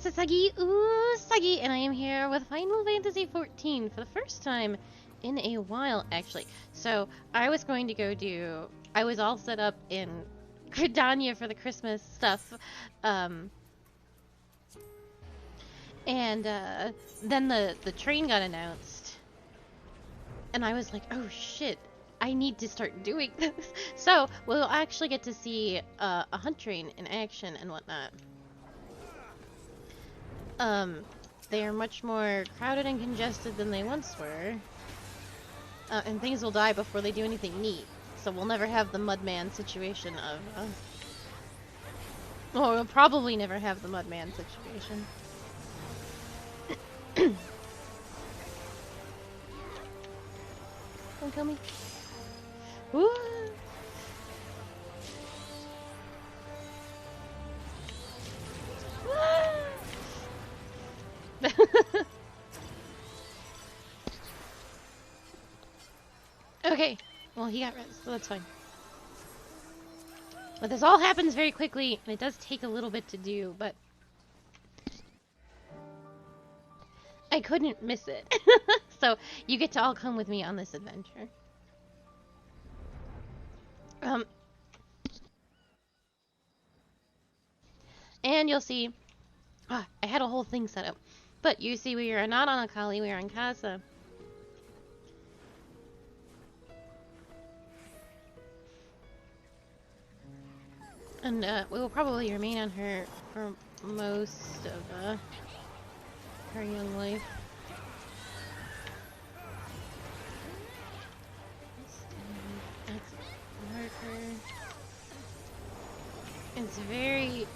That's a Sagi Usagi, and I am here with Final Fantasy XIV for the first time in a while, actually. So, I was going to go do... I was all set up in Gridania for the Christmas stuff, and then the train got announced, and I was like, oh shit, I need to start doing this. So, we'll actually get to see a hunt train in action and whatnot. They are much more crowded and congested than they once were. And things will die before they do anything neat. So we'll never have the Mudman situation of... well, we'll probably never have the Mudman situation. Don't kill me. Woo! Okay, well he got res, so that's fine. But this all happens very quickly, and it does take a little bit to do, but I couldn't miss it. So you get to all come with me on this adventure. And you'll see, I had a whole thing set up, but you see we are not on Akali, we are on Casa. And we will probably remain on her for most of her young life. That's marker. It's very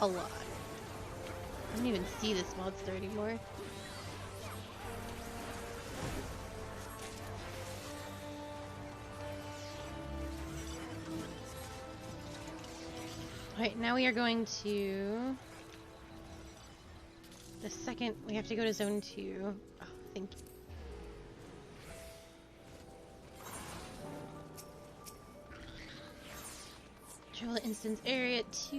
a lot. I don't even see this monster anymore. Alright, now we are going to... the second... we have to go to Zone 2. Oh, thank you. Travel to instance area 2.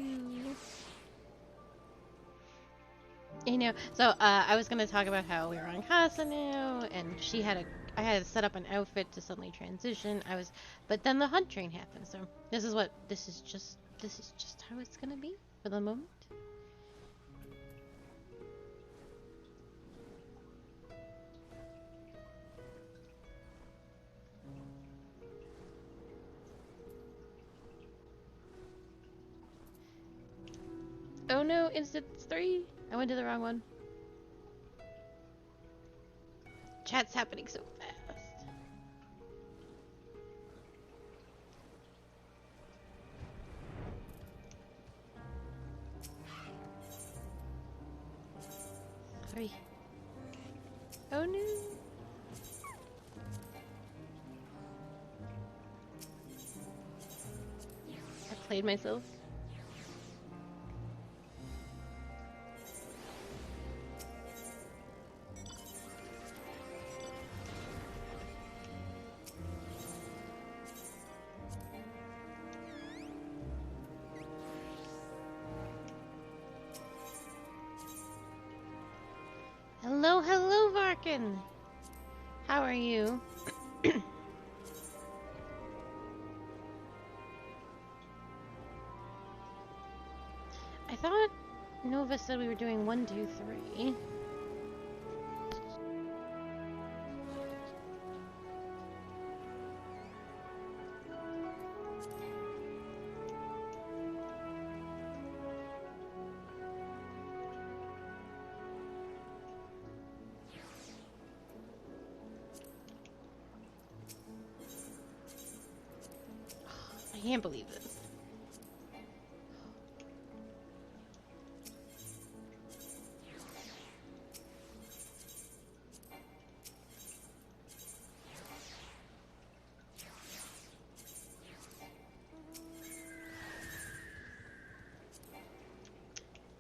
You know, so I was going to talk about how we were on Casa now, and she had a... I had to set up an outfit to suddenly transition. But then the hunt train happened, so this is just how it's gonna be for the moment. Oh no, instance 3? I went to the wrong one. Chat's happening so fast. Sorry. Oh no. I played myself. Hello, Varkin! How are you? I thought Nova said we were doing 1, 2, 3. I can't believe this.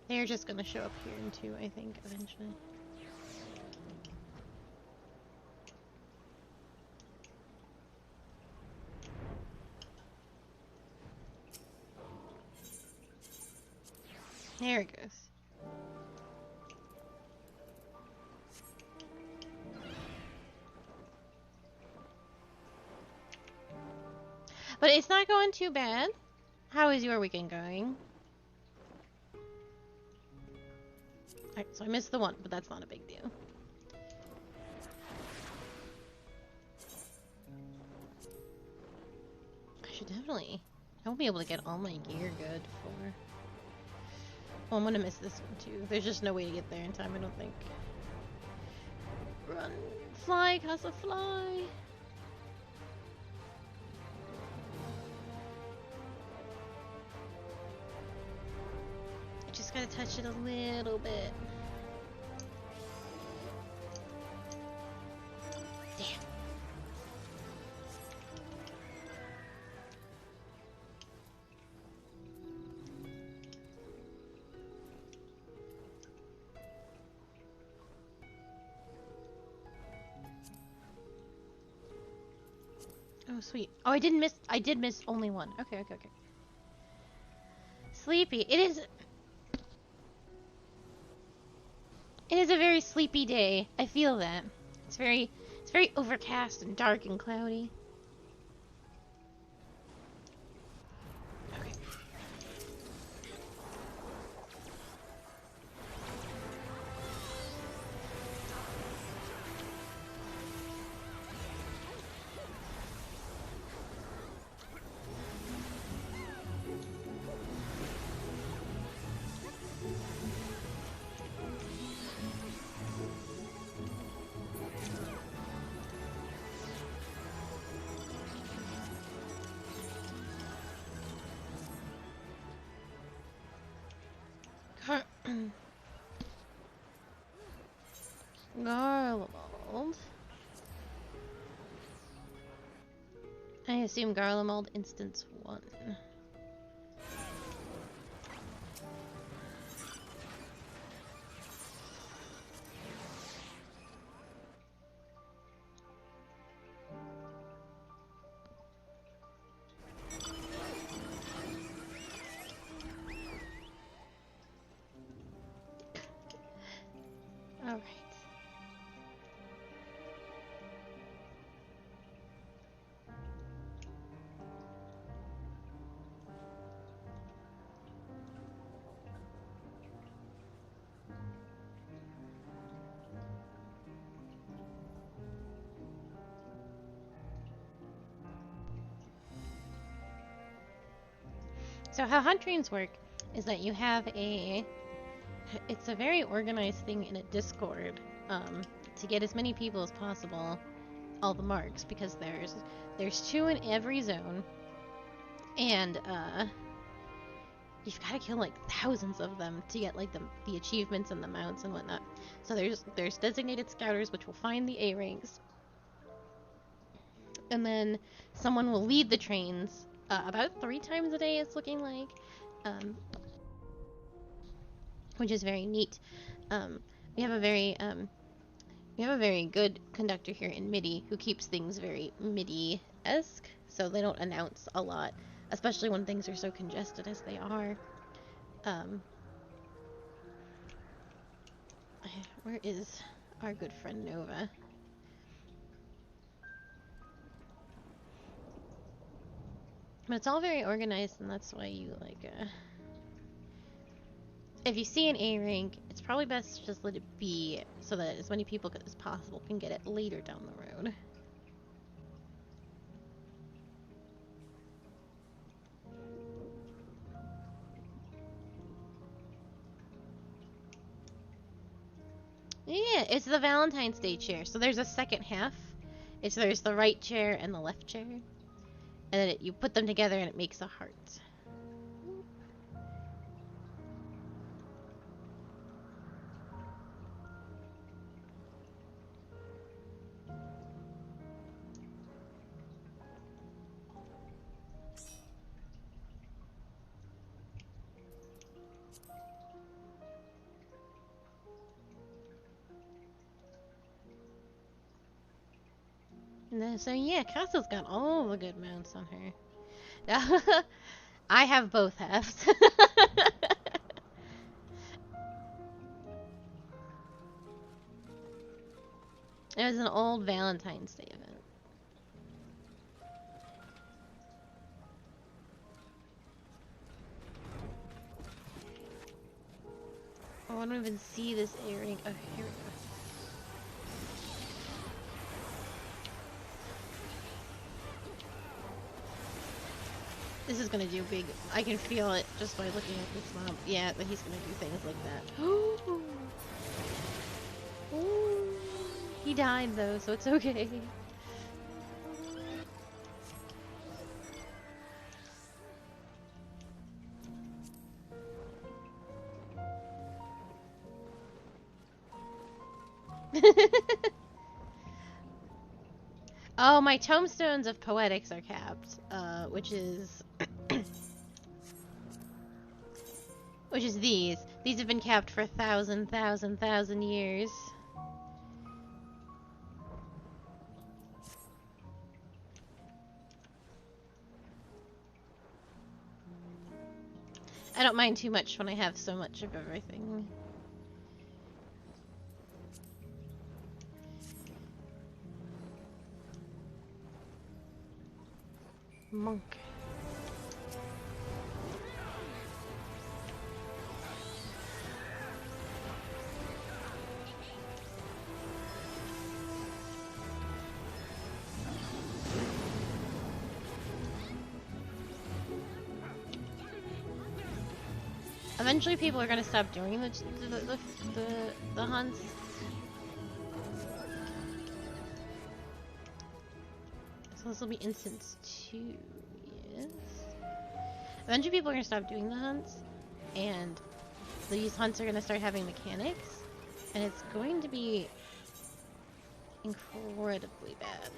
They're just gonna show up here in 2, I think, eventually. There it goes. it's not going too bad. How is your weekend going? Alright, so I missed the one, but that's not a big deal. I should definitely... I won't be able to get all my gear good for... Oh, I'm gonna miss this one too. There's just no way to get there in time, I don't think. Run! Fly, Casa, fly! I just gotta touch it a little bit. Damn. Oh, sweet. Oh, I did miss only one. Okay. Sleepy. It is a very sleepy day. I feel that. It's very overcast and dark and cloudy. Okay. Garlemald. I assume Garlemald instance 1. Alright. So how hunt trains work is that you have it's a very organized thing in a Discord to get as many people as possible all the marks, because there's 2 in every zone, and you've got to kill like thousands of them to get like the achievements and the mounts and whatnot. So there's designated scouters which will find the A ranks, and then someone will lead the trains about 3 times a day, it's looking like, which is very neat. We have a very good conductor here in MIDI who keeps things very MIDI-esque, so they don't announce a lot, especially when things are so congested as they are. Where is our good friend Nova? But it's all very organized, and that's why you, like, if you see an A rank, it's probably best to just let it be, so that as many people as possible can get it later down the road. Yeah, it's the Valentine's Day chair. So there's a second half. There's the right chair and the left chair. And then you put them together and it makes a heart. So yeah, Casa's got all the good mounts on her. I have both halves. It was an old Valentine's Day event. I don't even see this earring. Oh, here we go. This is gonna do big. I can feel it just by looking at this mob. Yeah, that he's gonna do things like that. Ooh. Ooh. He died though, so it's okay. Oh, my tombstones of poetics are capped, which is which is these. These have been capped for thousand years. I don't mind too much when I have so much of everything. Monk. Eventually people are gonna stop doing the hunts. So this will be instance 2, yes. Eventually people are gonna stop doing the hunts, and these hunts are gonna start having mechanics, and it's going to be incredibly bad.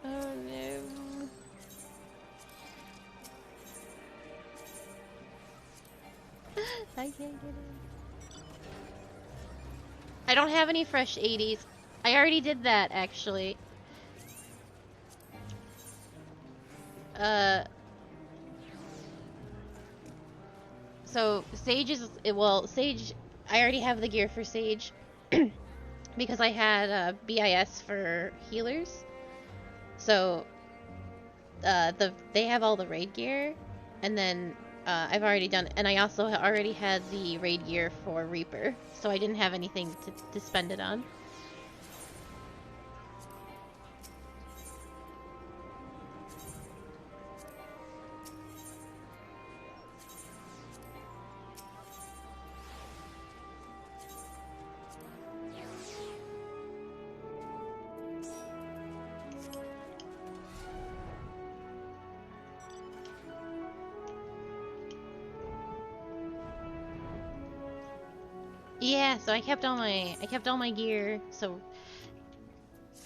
Oh no. I can't get in. I don't have any fresh 80s. I already did that, actually. So Sage is, well, Sage, I already have the gear for Sage because I had BIS for healers. So they have all the raid gear, and then I've already done, and I also already had the raid gear for Reaper, so I didn't have anything to spend it on. Yeah, so I kept all my gear, so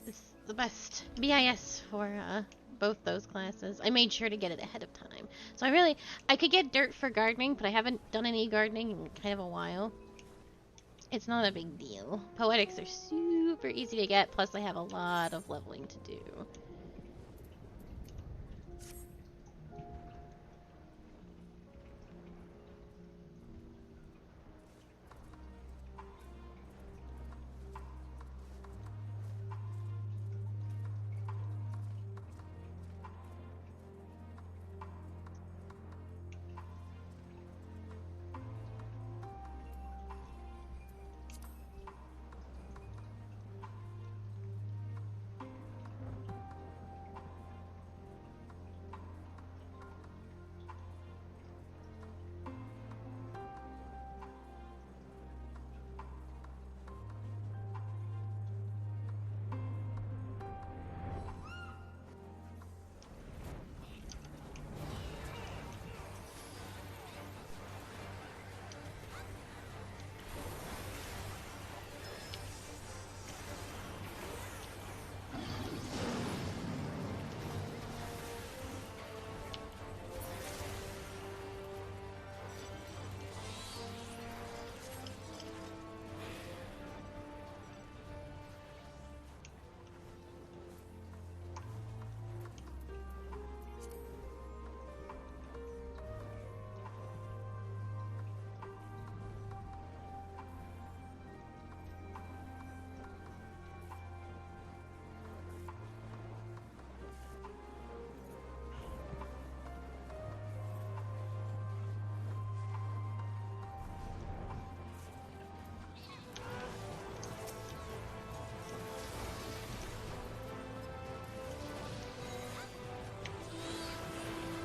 it's the best BIS for both those classes. I made sure to get it ahead of time. So I could get dirt for gardening, but I haven't done any gardening in kind of a while. It's not a big deal. Poetics are super easy to get, plus I have a lot of leveling to do.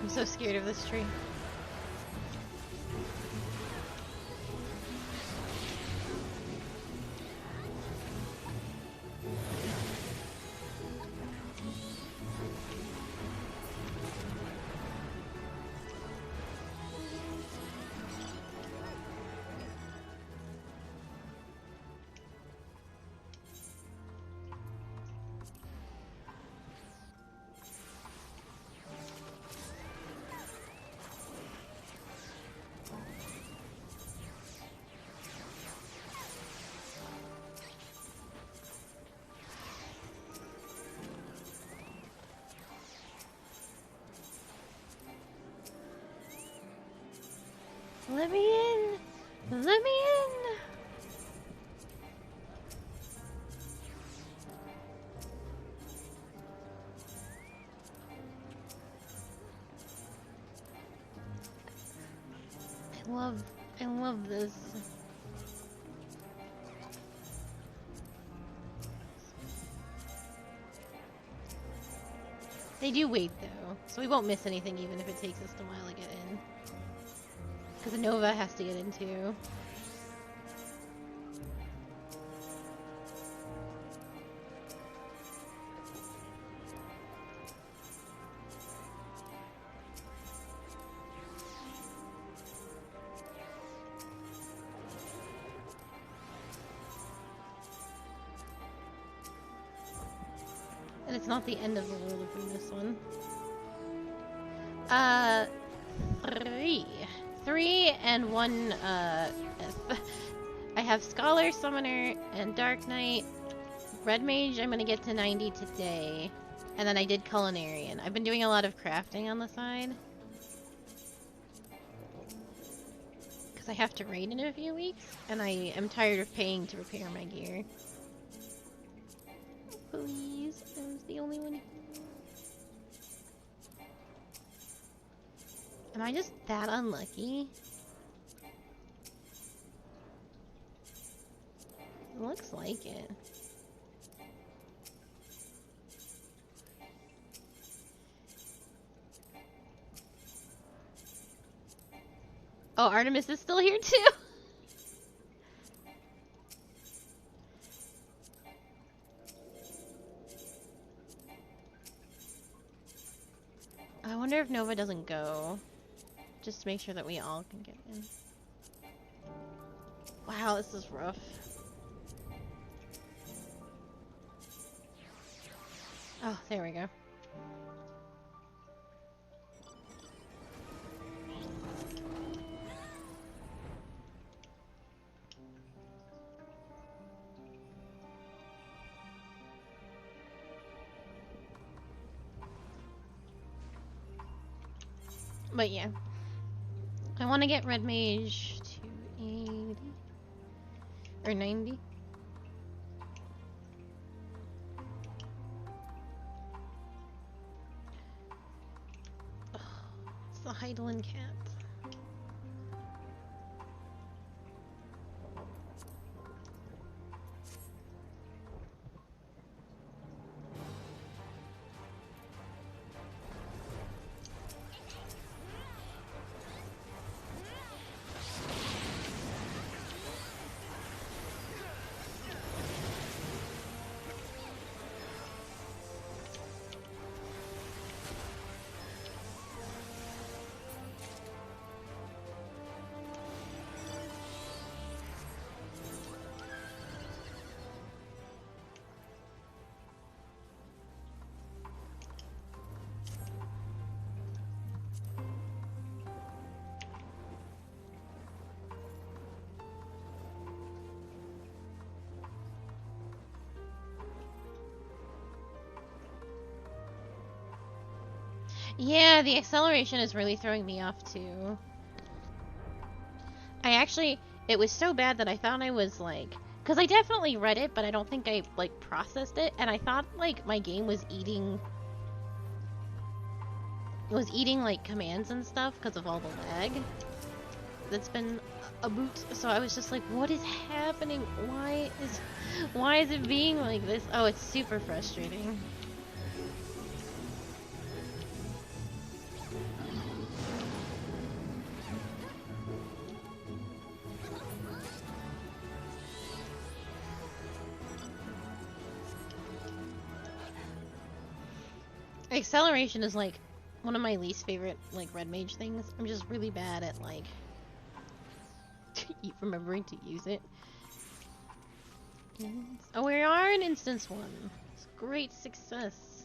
I'm so scared of this tree. Let me in! Let me in! I love this. They do wait though, so we won't miss anything even if it takes us a while to get in. Because Nova has to get in too. And it's not the end of the world if we miss one. 3 and 1 F. I have Scholar, Summoner, and Dark Knight. Red Mage I'm gonna get to 90 today. And then I did Culinarian. I've been doing a lot of crafting on the side. Because I have to raid in a few weeks, and I am tired of paying to repair my gear. Please, I was the only one. Am I just that unlucky? It looks like it. Oh, Artemis is still here too? I wonder if Nova doesn't go. Just to make sure that we all can get in. Wow, this is rough. Oh, there we go. But yeah. I want to get Red Mage to 80 or 90. Oh, it's the Heidelin cat. Yeah, the acceleration is really throwing me off too. It was so bad that I thought I was like, because I definitely read it, but I don't think I like processed it, and I thought like my game was eating like commands and stuff because of all the lag that's been a boot. So I was just like, what is happening? Why is it being like this? Oh, it's super frustrating. Acceleration is like one of my least favorite like red mage things. I'm just really bad at like remembering to use it. Oh, we are in instance 1. It's great success.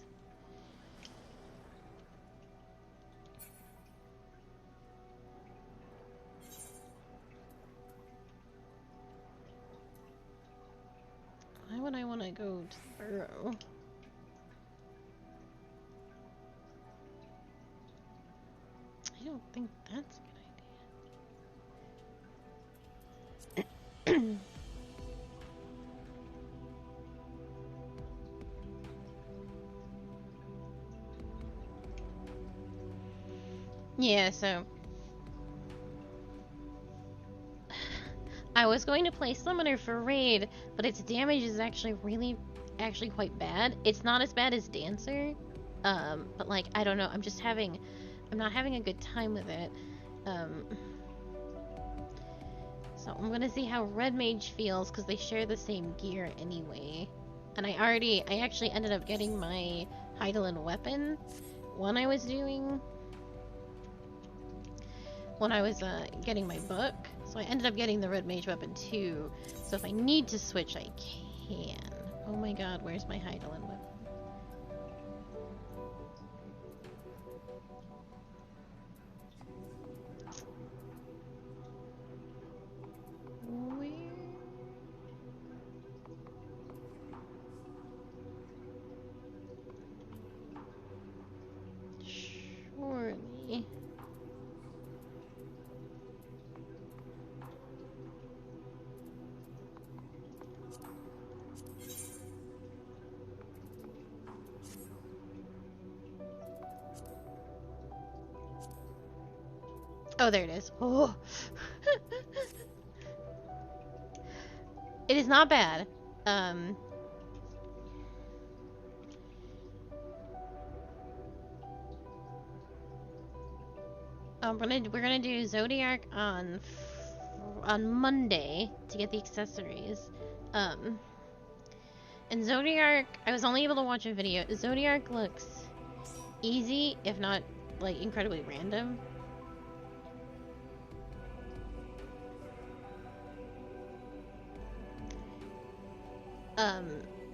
Why would I want to go to the burrow? I don't think that's a good idea. Yeah, so I was going to play Summoner for Raid, but its damage is actually quite bad. It's not as bad as Dancer, but like, I don't know, I'm not having a good time with it. So I'm gonna see how Red Mage feels, because they share the same gear anyway. And I actually ended up getting my Heidelin weapon when I was getting my book. So I ended up getting the Red Mage weapon too. So if I need to switch, I can. Oh my god, where's my Heidelin weapon? Where? Surely. Oh, there it is. Oh. It is not bad. We're gonna do Zodiac on Monday to get the accessories. And Zodiac, I was only able to watch a video. Zodiac looks easy, if not like incredibly random.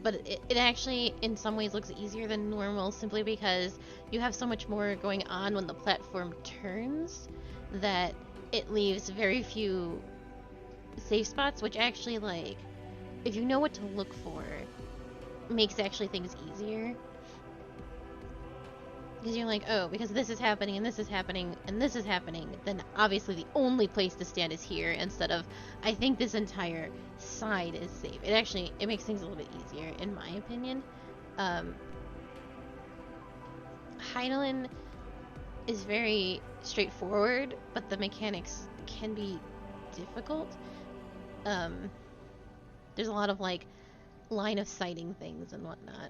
But it actually in some ways looks easier than normal, simply because you have so much more going on when the platform turns that it leaves very few safe spots, which actually, like, if you know what to look for, makes actually things easier. Because you're like, oh, because this is happening, and this is happening, and this is happening, then obviously the only place to stand is here, instead of, I think this entire side is safe. It makes things a little bit easier, in my opinion. Heidelin is very straightforward, but the mechanics can be difficult. There's a lot of, like, line of sighting things and whatnot.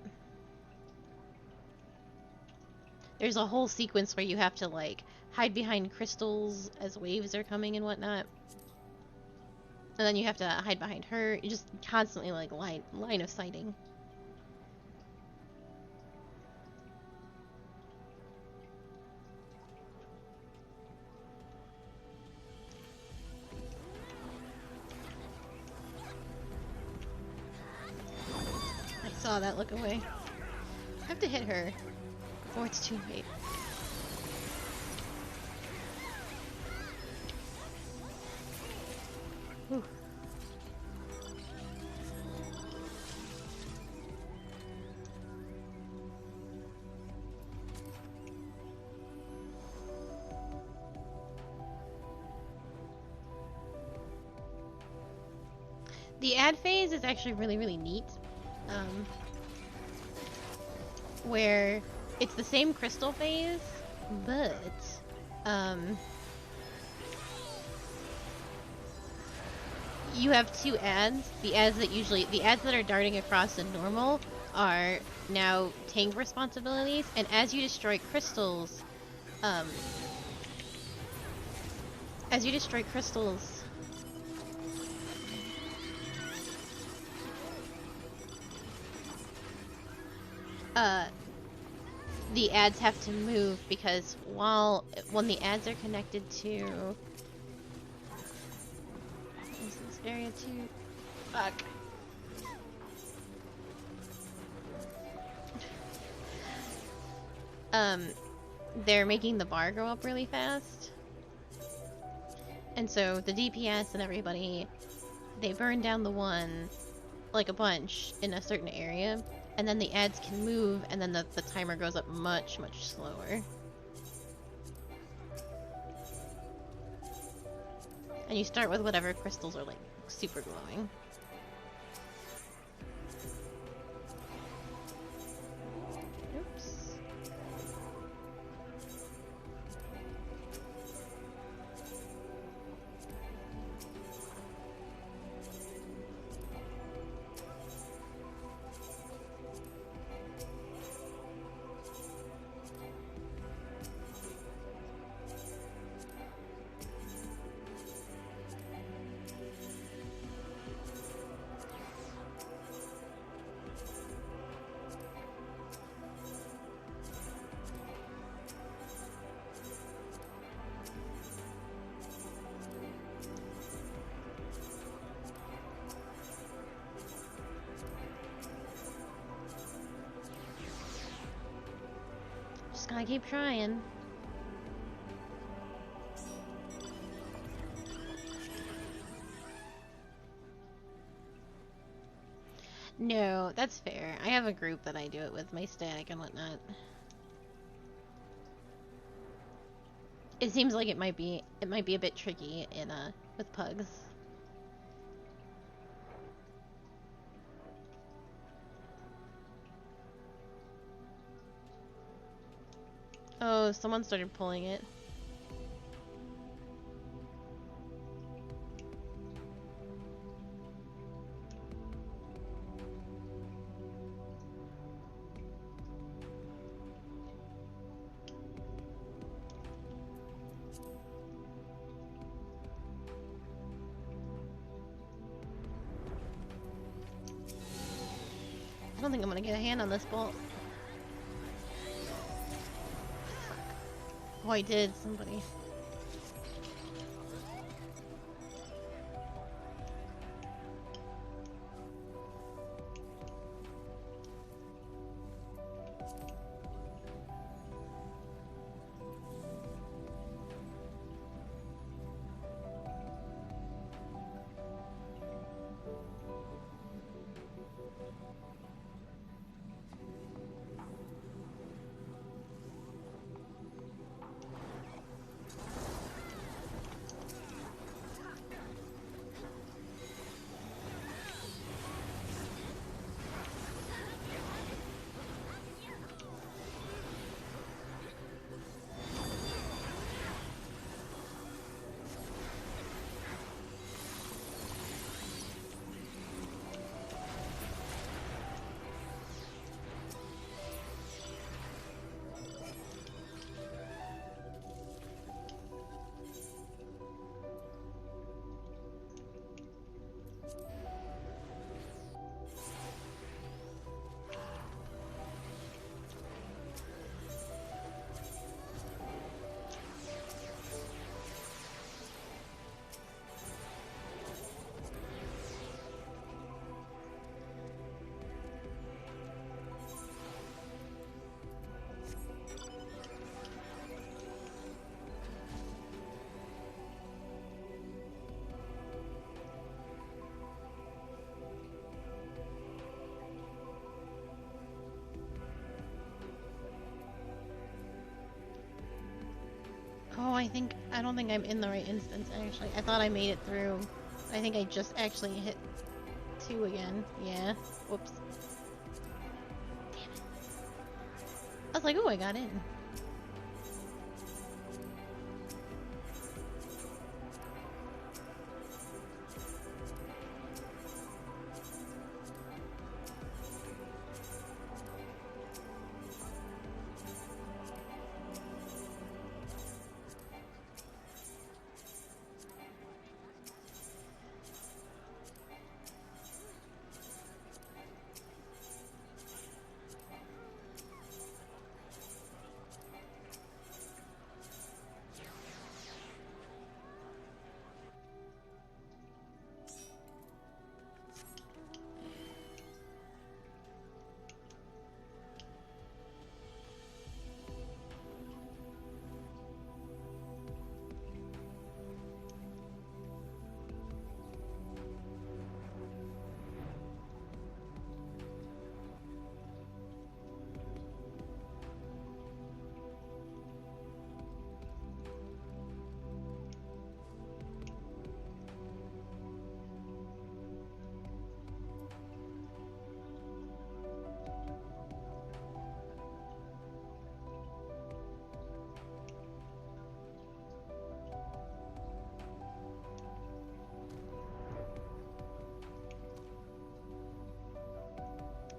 There's a whole sequence where you have to, like, hide behind crystals as waves are coming and whatnot. And then you have to hide behind her. You're just constantly, like, line of sighting. I saw that look away. I have to hit her before it's too late. Whew. The ad phase is actually really neat. Where it's the same crystal phase, but you have two ads. The ads that are darting across in normal are now tank responsibilities, and as you destroy crystals, the ads have to move because when the ads are connected to is this area too? Fuck. They're making the bar go up really fast. And so the DPS and everybody, they burn down the one, like a bunch, in a certain area. And then the ads can move, and then the timer goes up much, much slower. And you start with whatever crystals are, like, super glowing. Oops. Just gotta keep trying. No, that's fair. I have a group that I do it with, my static and whatnot. It seems like it might be a bit tricky in with pugs. Oh, someone started pulling it. I don't think I'm gonna get a hand on this bolt. Oh, I did, somebody. Oh, I don't think I'm in the right instance, actually. I thought I made it through. I think I just actually hit 2 again. Yeah. Whoops. Damn it. I was like, oh, I got in.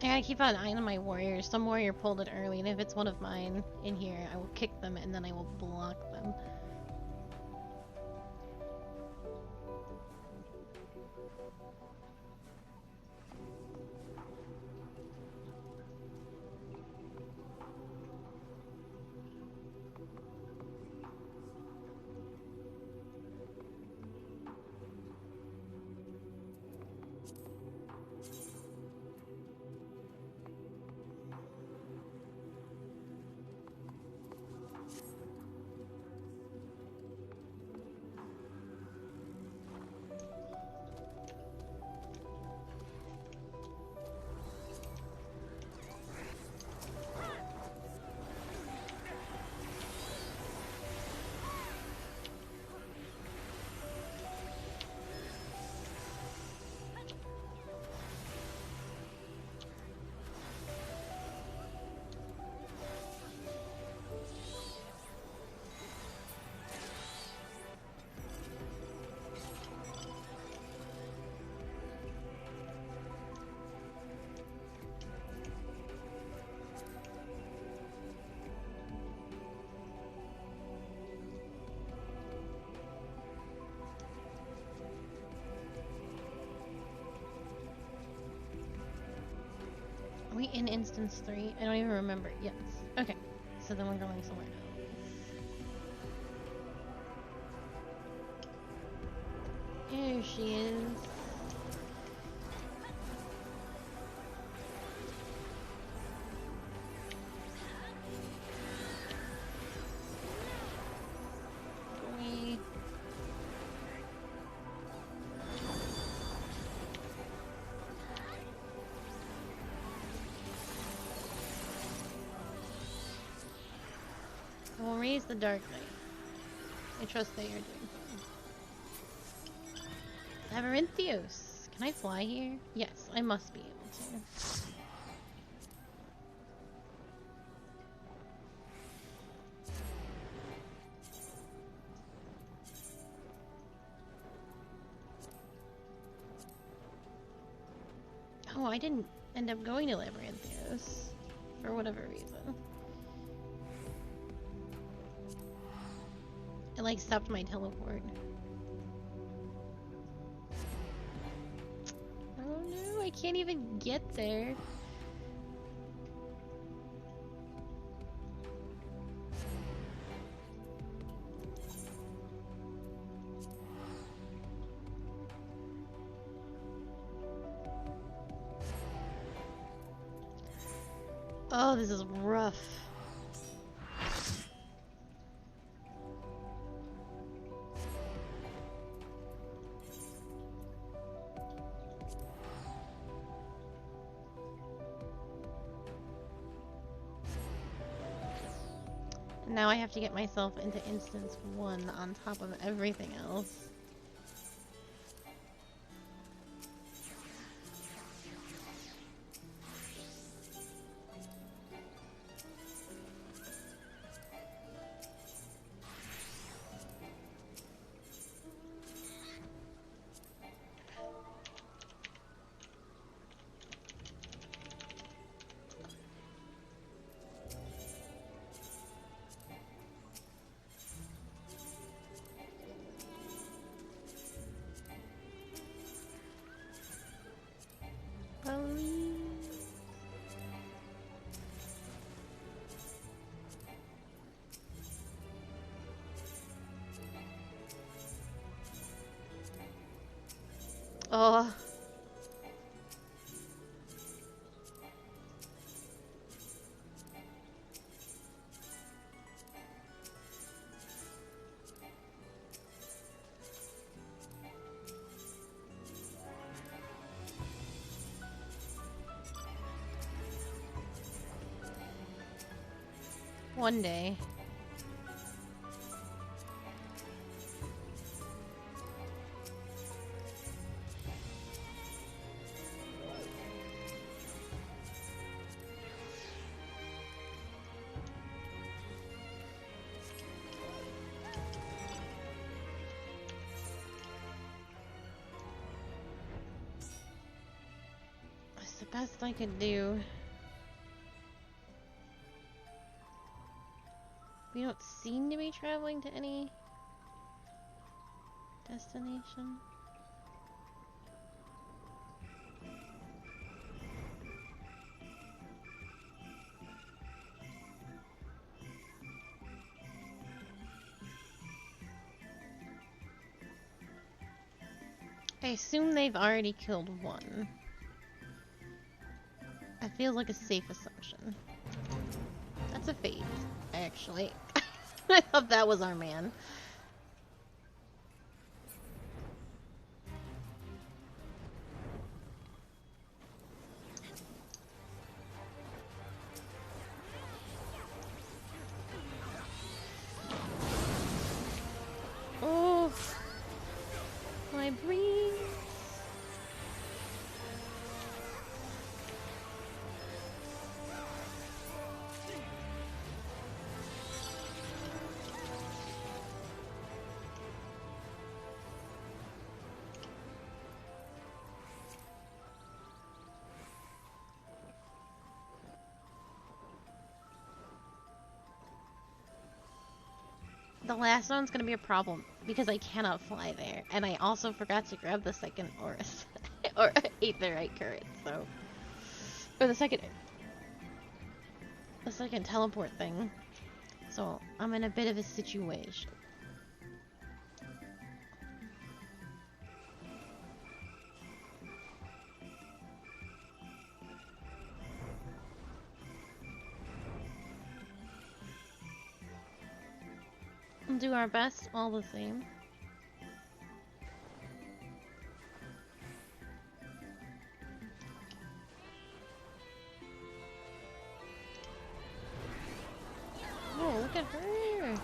I gotta keep an eye on my warriors. Some warrior pulled it early, and if it's one of mine in here, I will kick them and then I will block them. Are we in instance 3? I don't even remember. Yes. Okay. So then we're going somewhere else. There she is. We'll raise the Dark Knight. I trust that you're doing fine. Labyrinthios! Can I fly here? Yes, I must be able to. Oh, I didn't end up going to Labyrinthios. For whatever reason. It like stopped my teleport. Oh no, I can't even get there. Oh, this is rough. Now I have to get myself into instance 1 on top of everything else. Oh. One day. best I could do. We don't seem to be traveling to any destination. I assume they've already killed one. That feels like a safe assumption. That's a fate, actually. I thought that was our man. Oh, my brain. The last one's gonna be a problem because I cannot fly there, and I also forgot to grab the second Oris or Aetherite current, so or the second teleport thing. So I'm in a bit of a situation. We'll do our best all the same. Oh, look at her!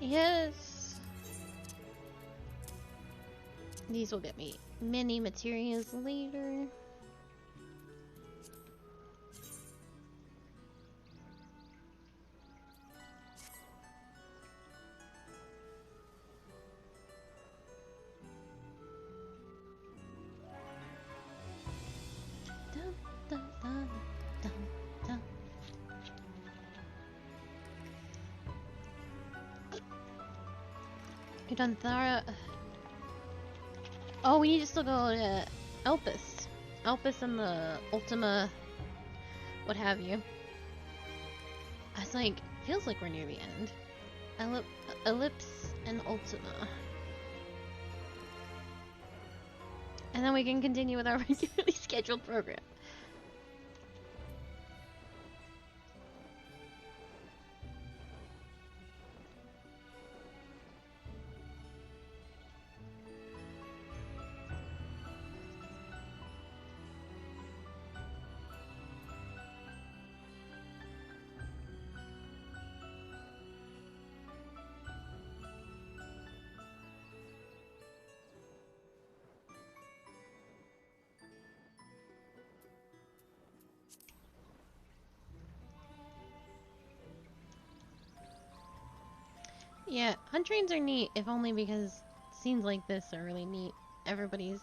Yes. These will get me many materials later. Dun, dun, dun, dun, dun. You're done, Thara. Oh, we need to still go to Elpis. Elpis and the Ultima, what have you. I was like, feels like we're near the end. Ellipse and Ultima. And then we can continue with our regularly scheduled program. Yeah, hunt trains are neat, if only because scenes like this are really neat. Everybody's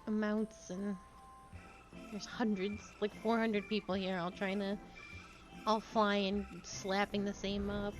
amounts and there's hundreds, like 400 people here all trying to, all flying, slapping the same up.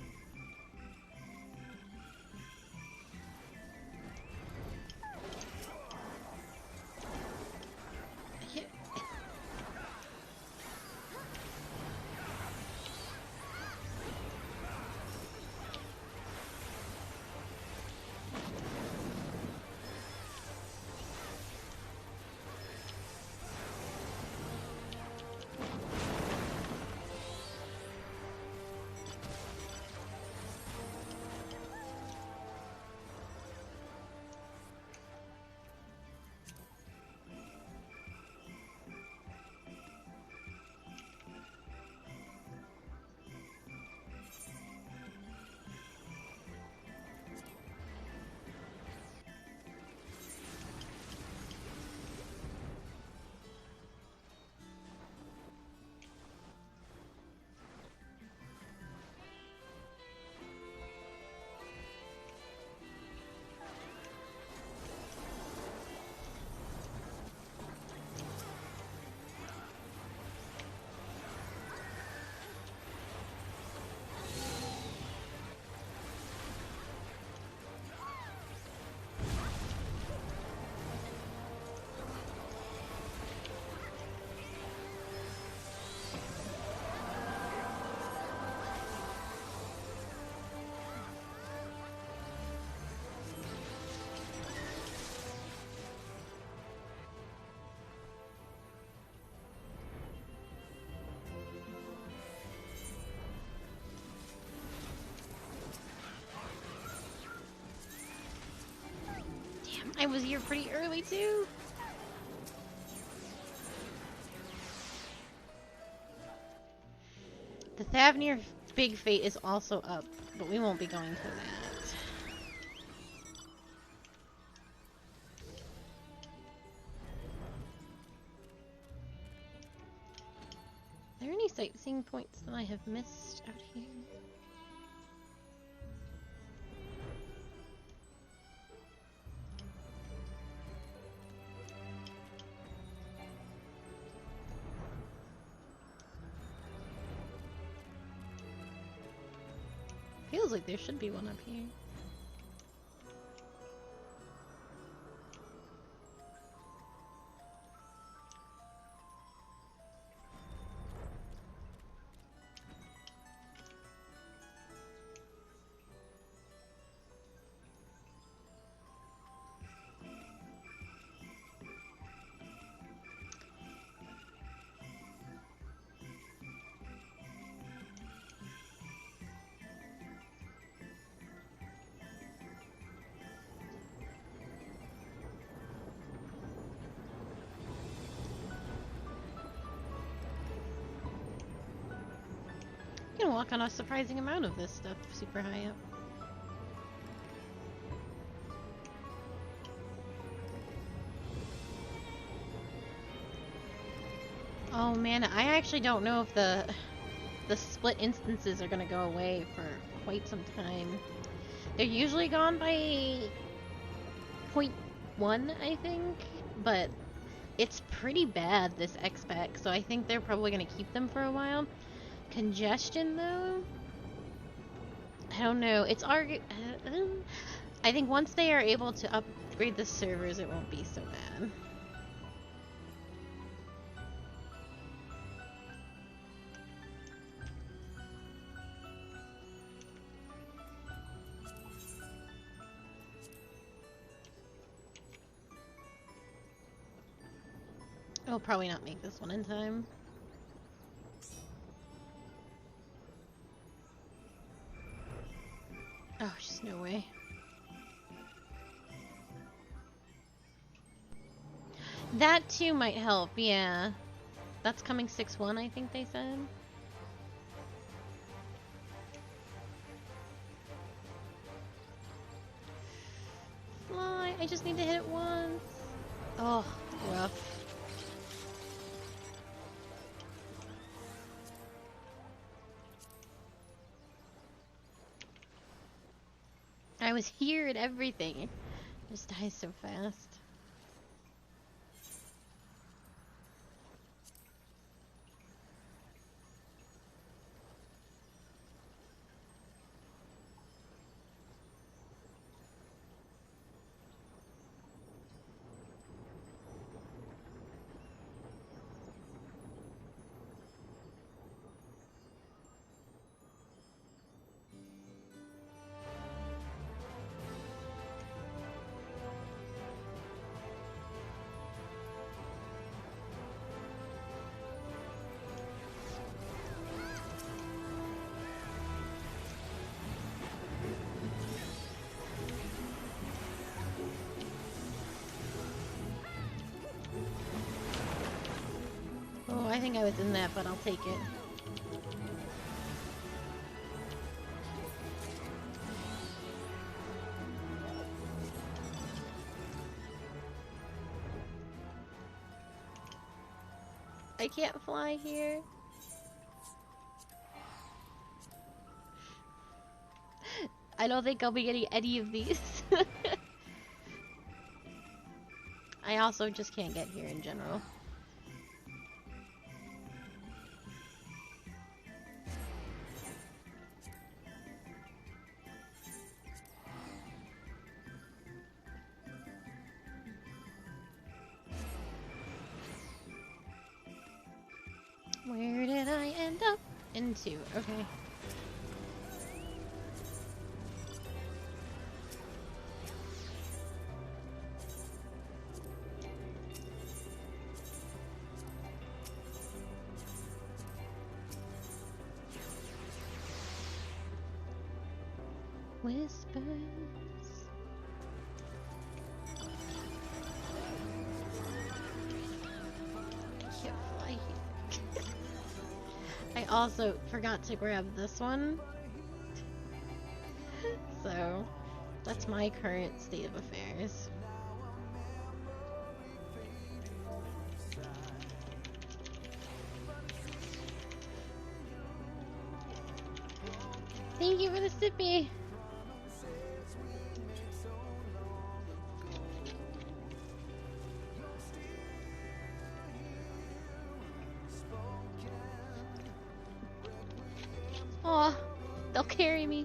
I was here pretty early too. The Thavnir Big Fate is also up, but we won't be going to that. Are there any sightseeing points that I have missed out here? Feels like there should be one up here. You can walk on a surprising amount of this stuff super high up. Oh man, I actually don't know if the split instances are gonna go away for quite some time. They're usually gone by .1, I think, but it's pretty bad, this expac, so I think they're probably gonna keep them for a while. Congestion, though? I don't know. It's I think once they are able to upgrade the servers, it won't be so bad. I'll probably not make this one in time. Oh, just no way. That too might help, yeah. That's coming 6-1, I think they said. Fly, I just need to hit it once. Oh, rough. I was here and everything. It just dies so fast. Oh, I think I was in that, but I'll take it. I can't fly here. I don't think I'll be getting any of these. I also just can't get here in general. Where did I end up? Into, okay. Whispers. I can't fly here. I also forgot to grab this one. So, that's my current state of affairs. Thank you for the sippy. Aw, they'll carry me.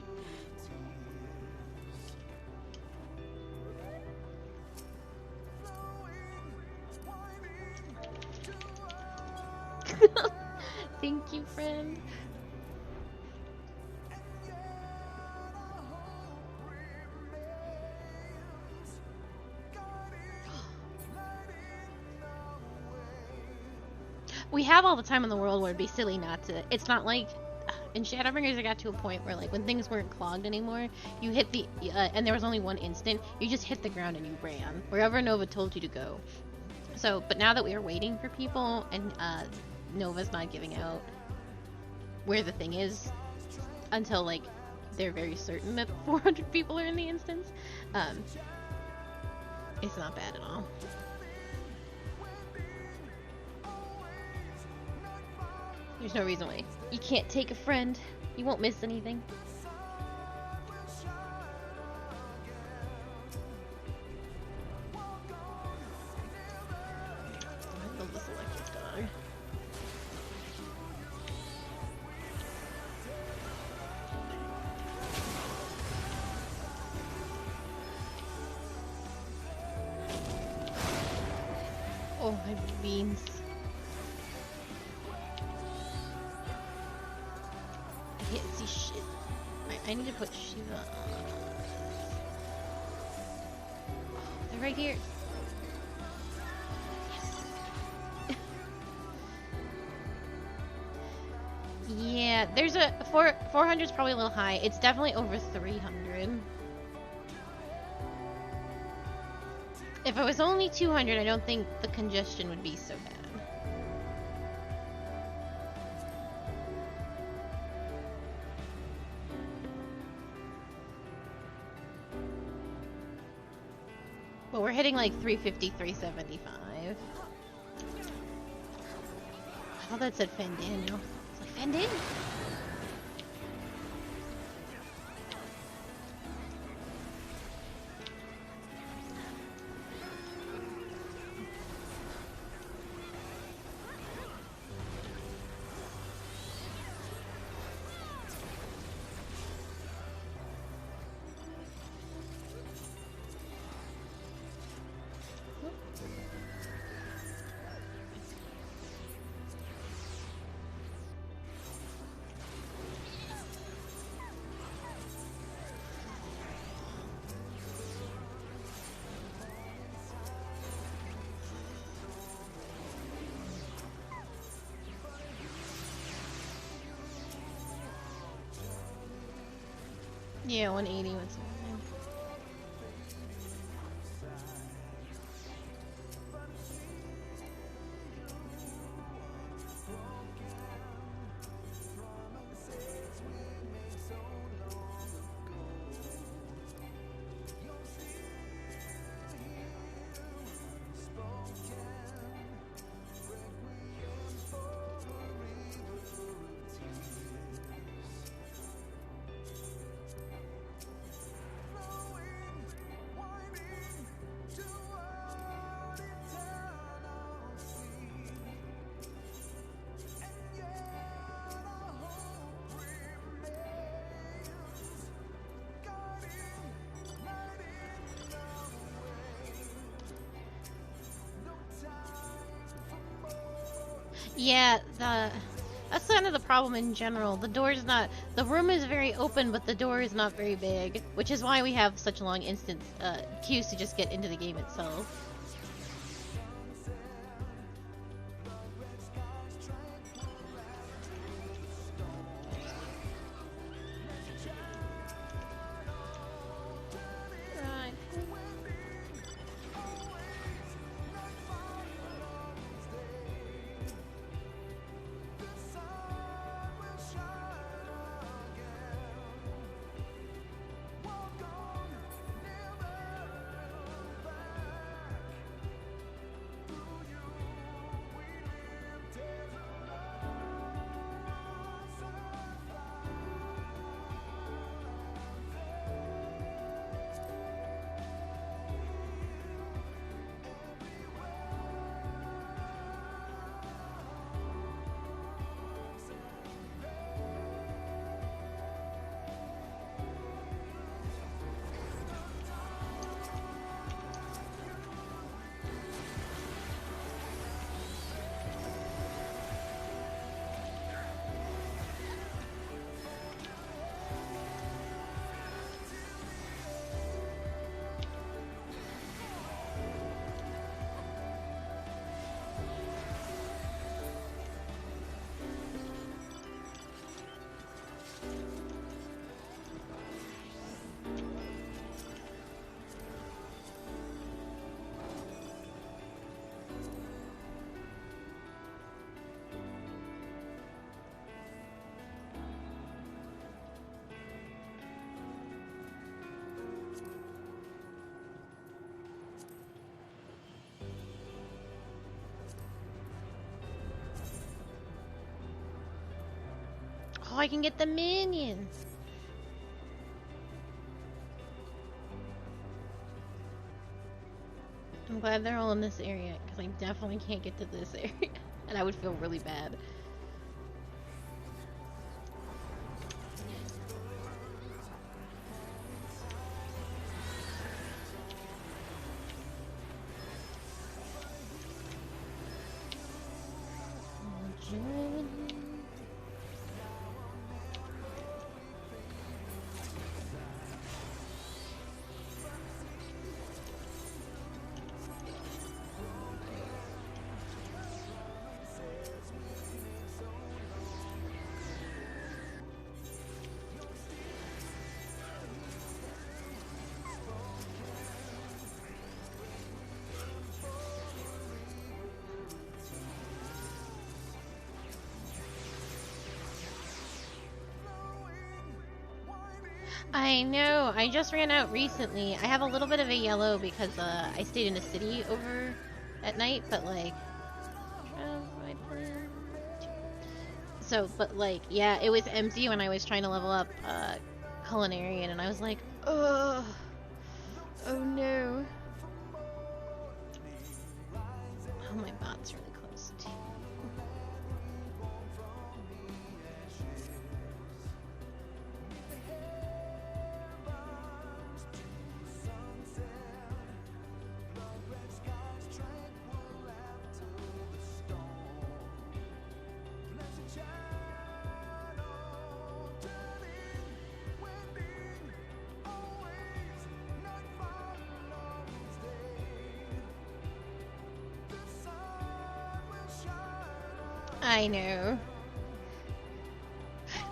Thank you, friend. We have all the time in the world where it'd be silly not to. It's not like in Shadowbringers I got to a point where like when things weren't clogged anymore, you hit the and there was only one instant, you just hit the ground and you ran wherever Nova told you to go. So, but now that we are waiting for people and Nova's not giving out where the thing is until like they're very certain that 400 people are in the instance, it's not bad at all. There's no reason why you can't take a friend. You won't miss anything. I love this electric dog. Oh, my beans. I can't see shit. I need to put Shiva on. Oh, they're right here. Yes. Yeah, there's a 400 is probably a little high. It's definitely over 300. If it was only 200, I don't think the congestion would be so bad. But we're hitting like 350, 375. I thought that said Fandaniel. It's like Fandaniel. Yeah, 180 was fine. Yeah, that's kind of the problem in general. The room is very open, but the door is not very big, which is why we have such long instance queues to just get into the game itself. Oh, I can get the minions. I'm glad they're all in this area, because I definitely can't get to this area. And I would feel really bad. I know, I just ran out recently. I have a little bit of a yellow because I stayed in a city over at night, but like... So, but like, yeah, it was empty when I was trying to level up Culinarian, and I was like, ugh, oh no. Oh, my bot's really close too. I know.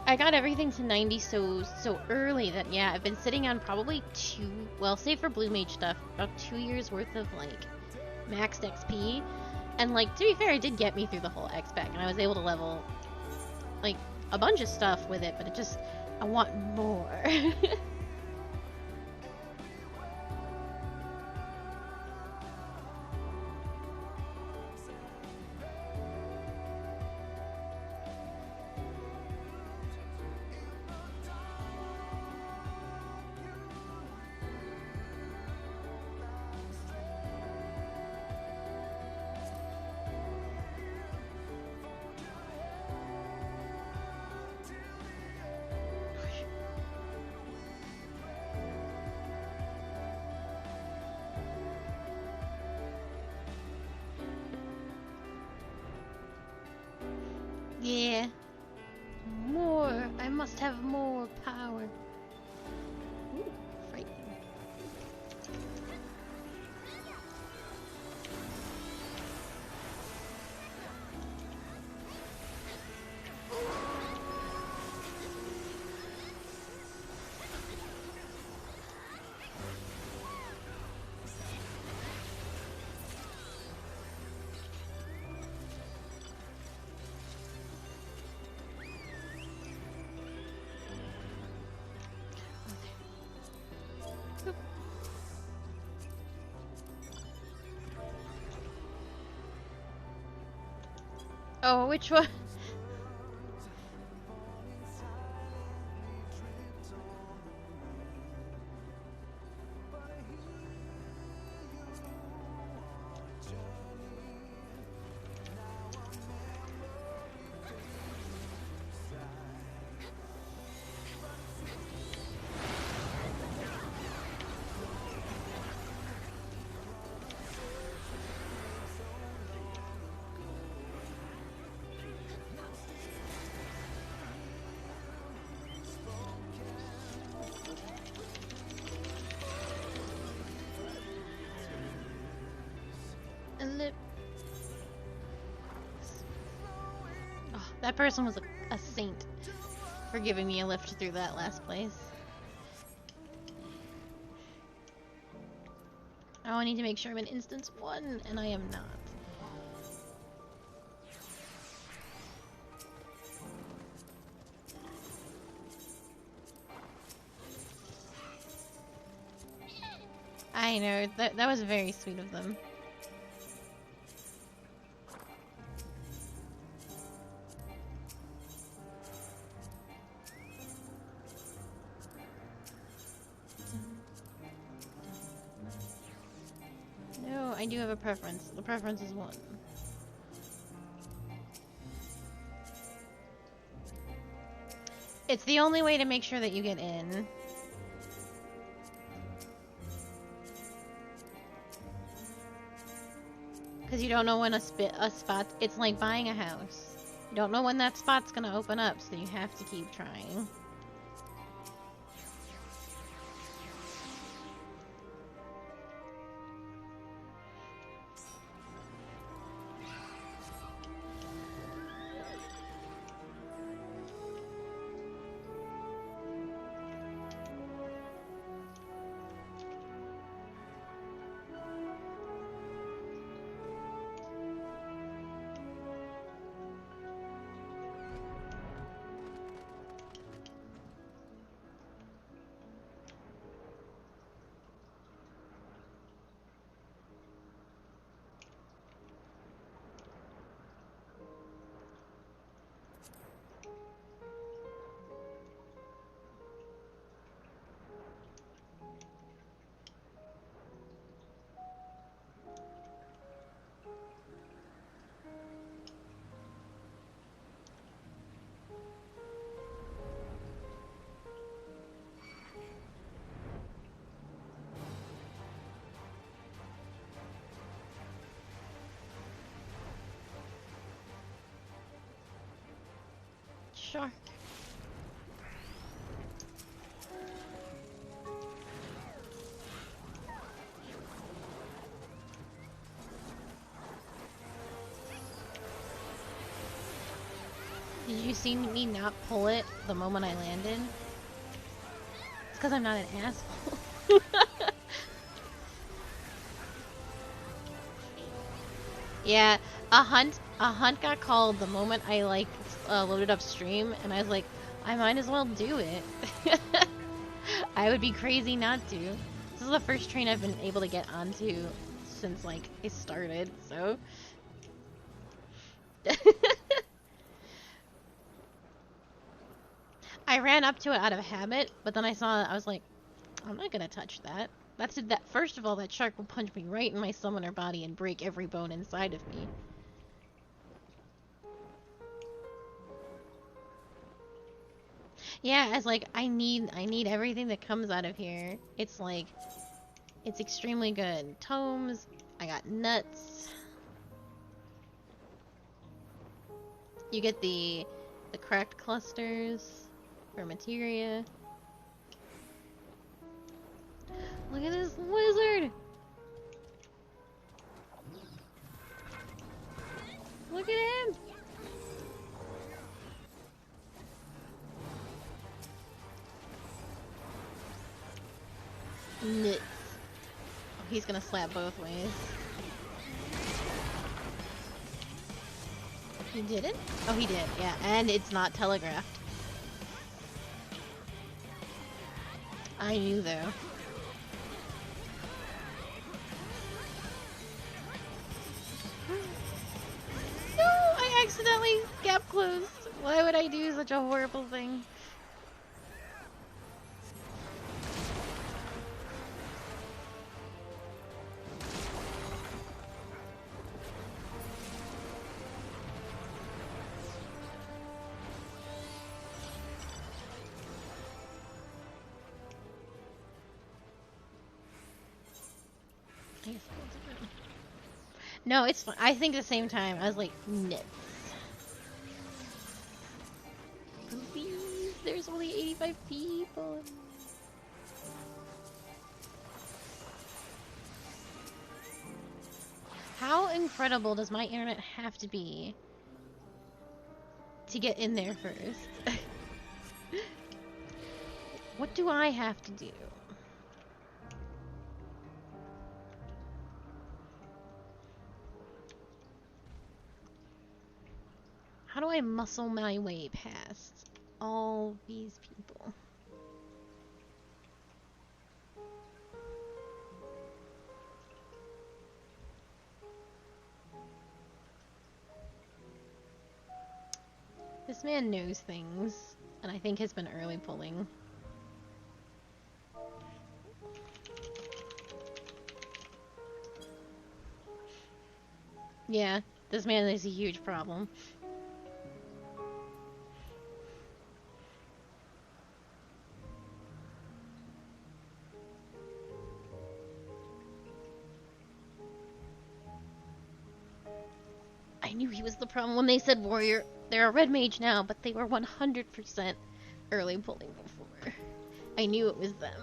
I got everything to 90 so early that, yeah, I've been sitting on probably well, save for Blue Mage stuff, about 2 years worth of, like, maxed XP. And, like, to be fair, it did get me through the whole XPAC, and I was able to level, like, a bunch of stuff with it, but it just, I want more. Yeah. More. I must have more power. Ooh, frightening. Oh, which one? Oh, that person was a saint for giving me a lift through that last place. Oh, I need to make sure I'm in instance 1, and I am not. I know, that was very sweet of them. No, I do have a preference. The preference is 1. It's the only way to make sure that you get in. Because you don't know when a spot... It's like buying a house. You don't know when that spot's gonna open up, so you have to keep trying. Sure. Did you seen me not pull it the moment I landed? It's because I'm not an asshole. Yeah, a hunt got called the moment I like loaded up stream, and I was like, I might as well do it. I would be crazy not to. This is the first train I've been able to get onto since like I started, so. I ran up to it out of habit, but then I saw it, I was like, I'm not gonna touch that. That's it. That first of all, that shark will punch me right in my summoner body and break every bone inside of me. Yeah, it's like I need everything that comes out of here. It's like it's extremely good. Tomes, I got nuts. You get the cracked clusters for materia. Look at this wizard! Look at him! Nuts. Oh, he's gonna slap both ways. He didn't? Oh, he did, yeah. And it's not telegraphed. I knew, though. No! I accidentally gap closed. Why would I do such a horrible thing? No, it's fine. I think at the same time, I was like, nuts. Please, there's only 85 people. How incredible does my internet have to be to get in there first? What do I have to do? How do I muscle my way past all these people? This man knows things, and I think has been early pulling. Yeah, this man is a huge problem. I knew he was the problem when they said warrior. They're a red mage now, but they were 100% early pulling before. I knew it was them.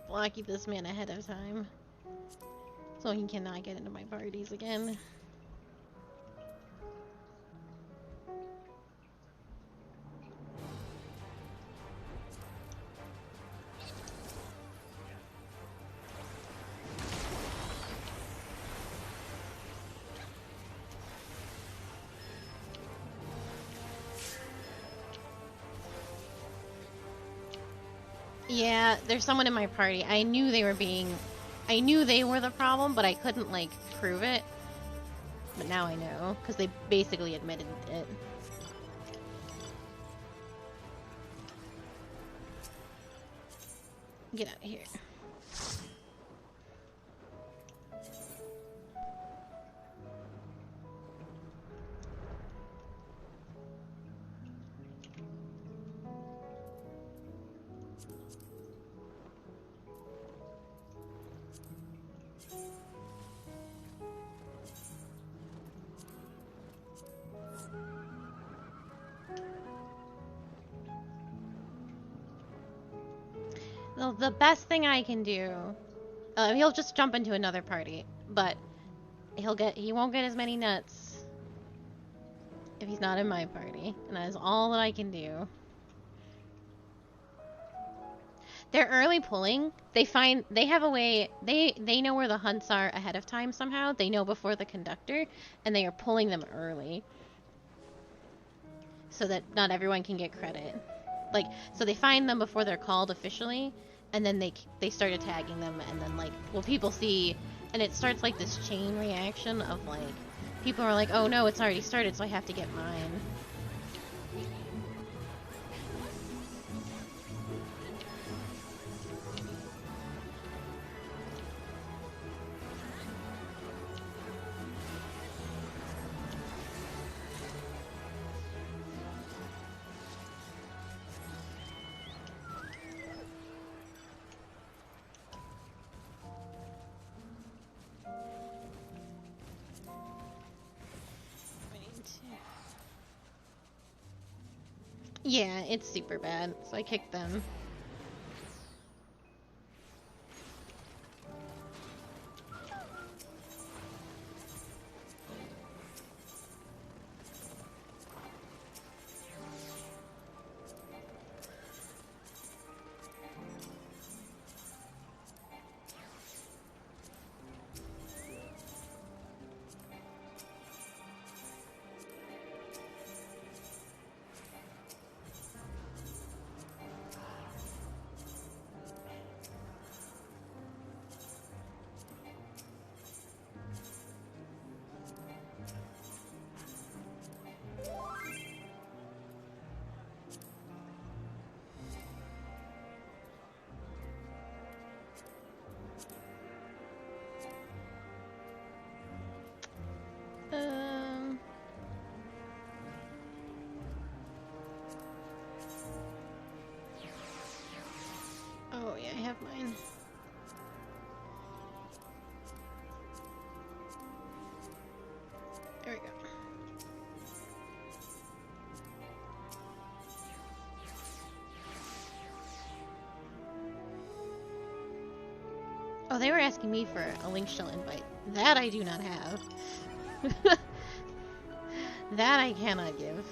Blocky this man ahead of time, so he cannot get into my parties again. Yeah, there's someone in my party. I knew they were the problem, but I couldn't, like, prove it. But now I know, because they basically admitted it. Get out of here. The best thing I can do, he'll just jump into another party, but he won't get as many nuts if he's not in my party, and that is all that I can do. They're early pulling. They have a way, they know where the hunts are ahead of time somehow. They know before the conductor, and they are pulling them early. So that not everyone can get credit. Like, so they find them before they're called officially, and then they start tagging them, and then like, well, people see, and it starts like this chain reaction of like, people are like, oh no, it's already started, so I have to get mine. Yeah, it's super bad, so I kicked them. Oh yeah, I have mine. There we go. Oh, they were asking me for a link shell invite. That I do not have. That I cannot give.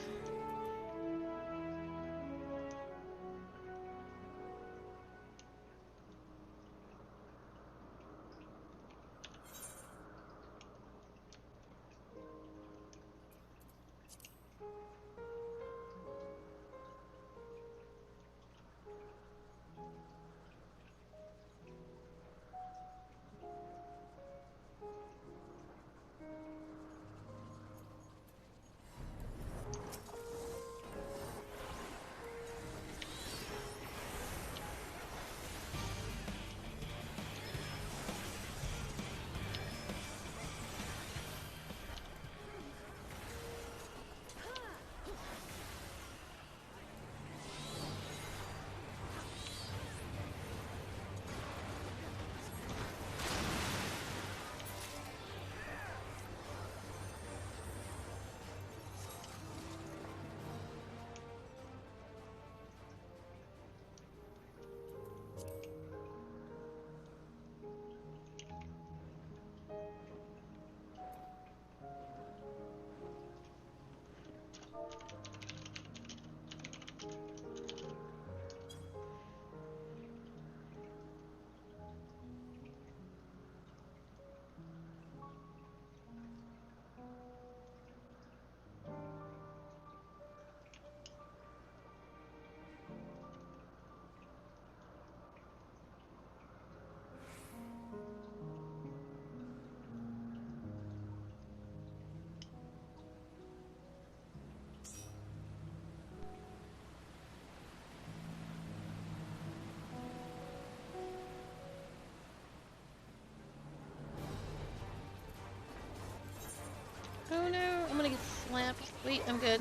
Oh no, I'm gonna get slapped. Wait, I'm good.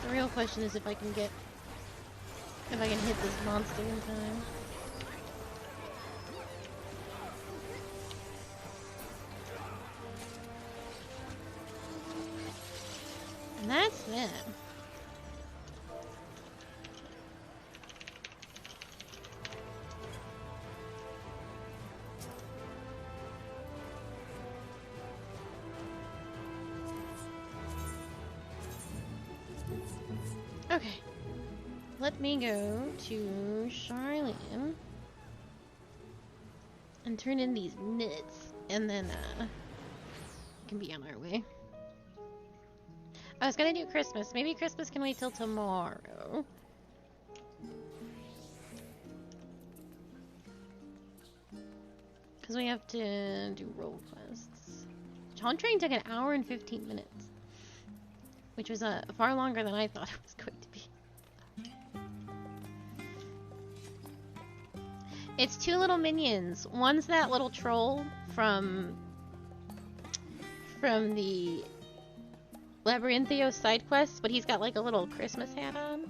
The real question is if I can hit this monster in time. And that's that. Okay. Let me go to Charlene and turn in these nuts, and then we can be on our way. I was gonna do Christmas. Maybe Christmas can wait till tomorrow. Because we have to do role quests. Hunt Train took an hour and 15 minutes. Which was far longer than I thought it was going to be. It's two little minions. One's that little troll from the Labyrinthio side quest, but he's got like a little Christmas hat on.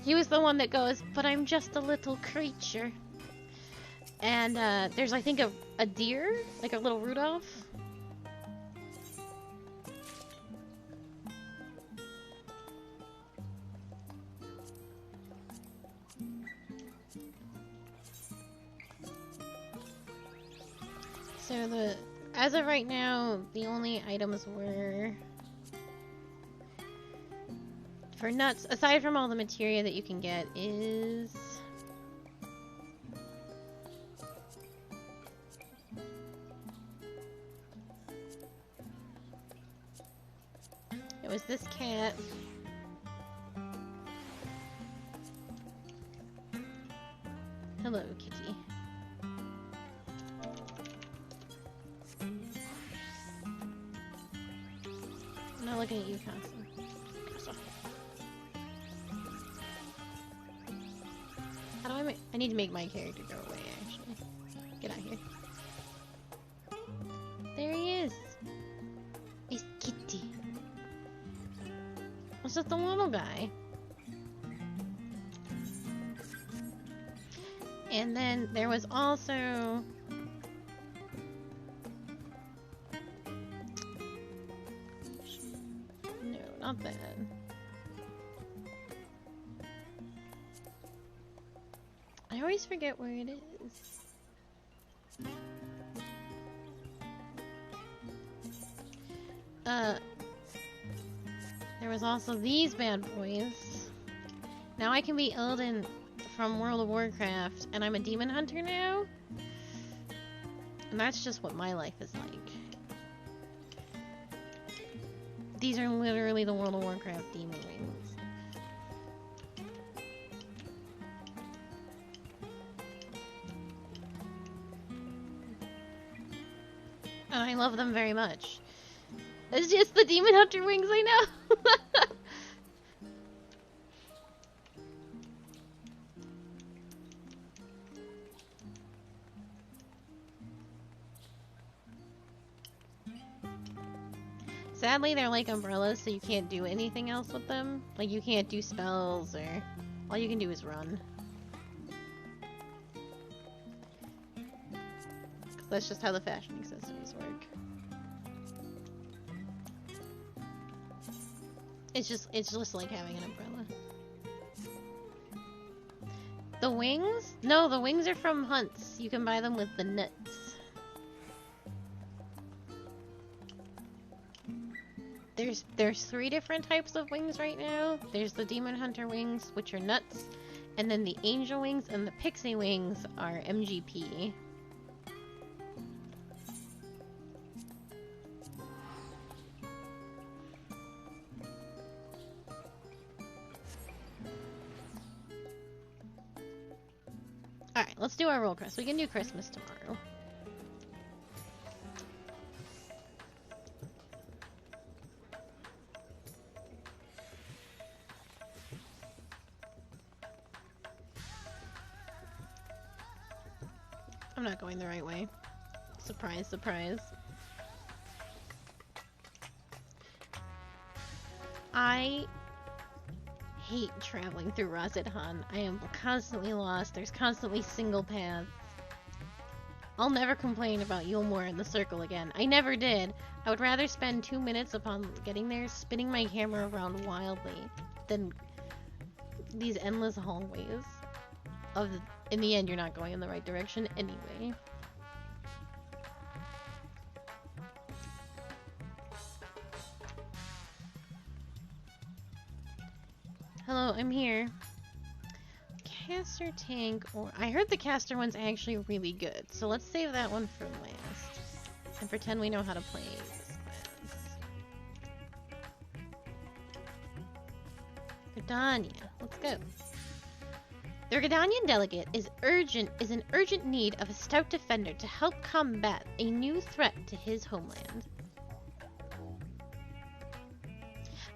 He was the one that goes, "But I'm just a little creature." And there's, I think, a deer, like a little Rudolph. So as of right now, the only items were for nuts, aside from all the materia that you can get, is it was this cat. Hello, kitty. I'm not looking at you, Casa. How do I make... I need to make my character go away, actually. Get out of here. There he is! It's Kitty. What's just the little guy? And then there was also... No, not that. I always forget where it is. There was also these bad boys. Now I can be Illidan from World of Warcraft, and I'm a demon hunter now. And that's just what my life is like. These are literally the World of Warcraft demon wings. And I love them very much. It's just the demon hunter wings, I know! Sadly, they're like umbrellas, so you can't do anything else with them. Like, you can't do spells, or... all you can do is run. 'Cause that's just how the fashion accessories work. It's just like having an umbrella. The wings? No, the wings are from hunts. You can buy them with the nuts. There's 3 different types of wings right now. There's the Demon Hunter wings, which are nuts, and then the Angel wings and the Pixie wings are MGP. Alright, let's do our roll quest. We can do Christmas tomorrow. I'm not going the right way. Surprise, surprise. I hate traveling through Razid-Han. I am constantly lost. There's constantly single paths. I'll never complain about Yulmore and the Circle again. I never did. I would rather spend 2 minutes upon getting there spinning my camera around wildly than these endless hallways of the... In the end, you're not going in the right direction anyway. Hello, I'm here. Caster tank, or I heard the caster one's actually really good, so let's save that one for last and pretend we know how to play this class. Gridania, let's go. The Gridanian delegate is in urgent need of a stout defender to help combat a new threat to his homeland.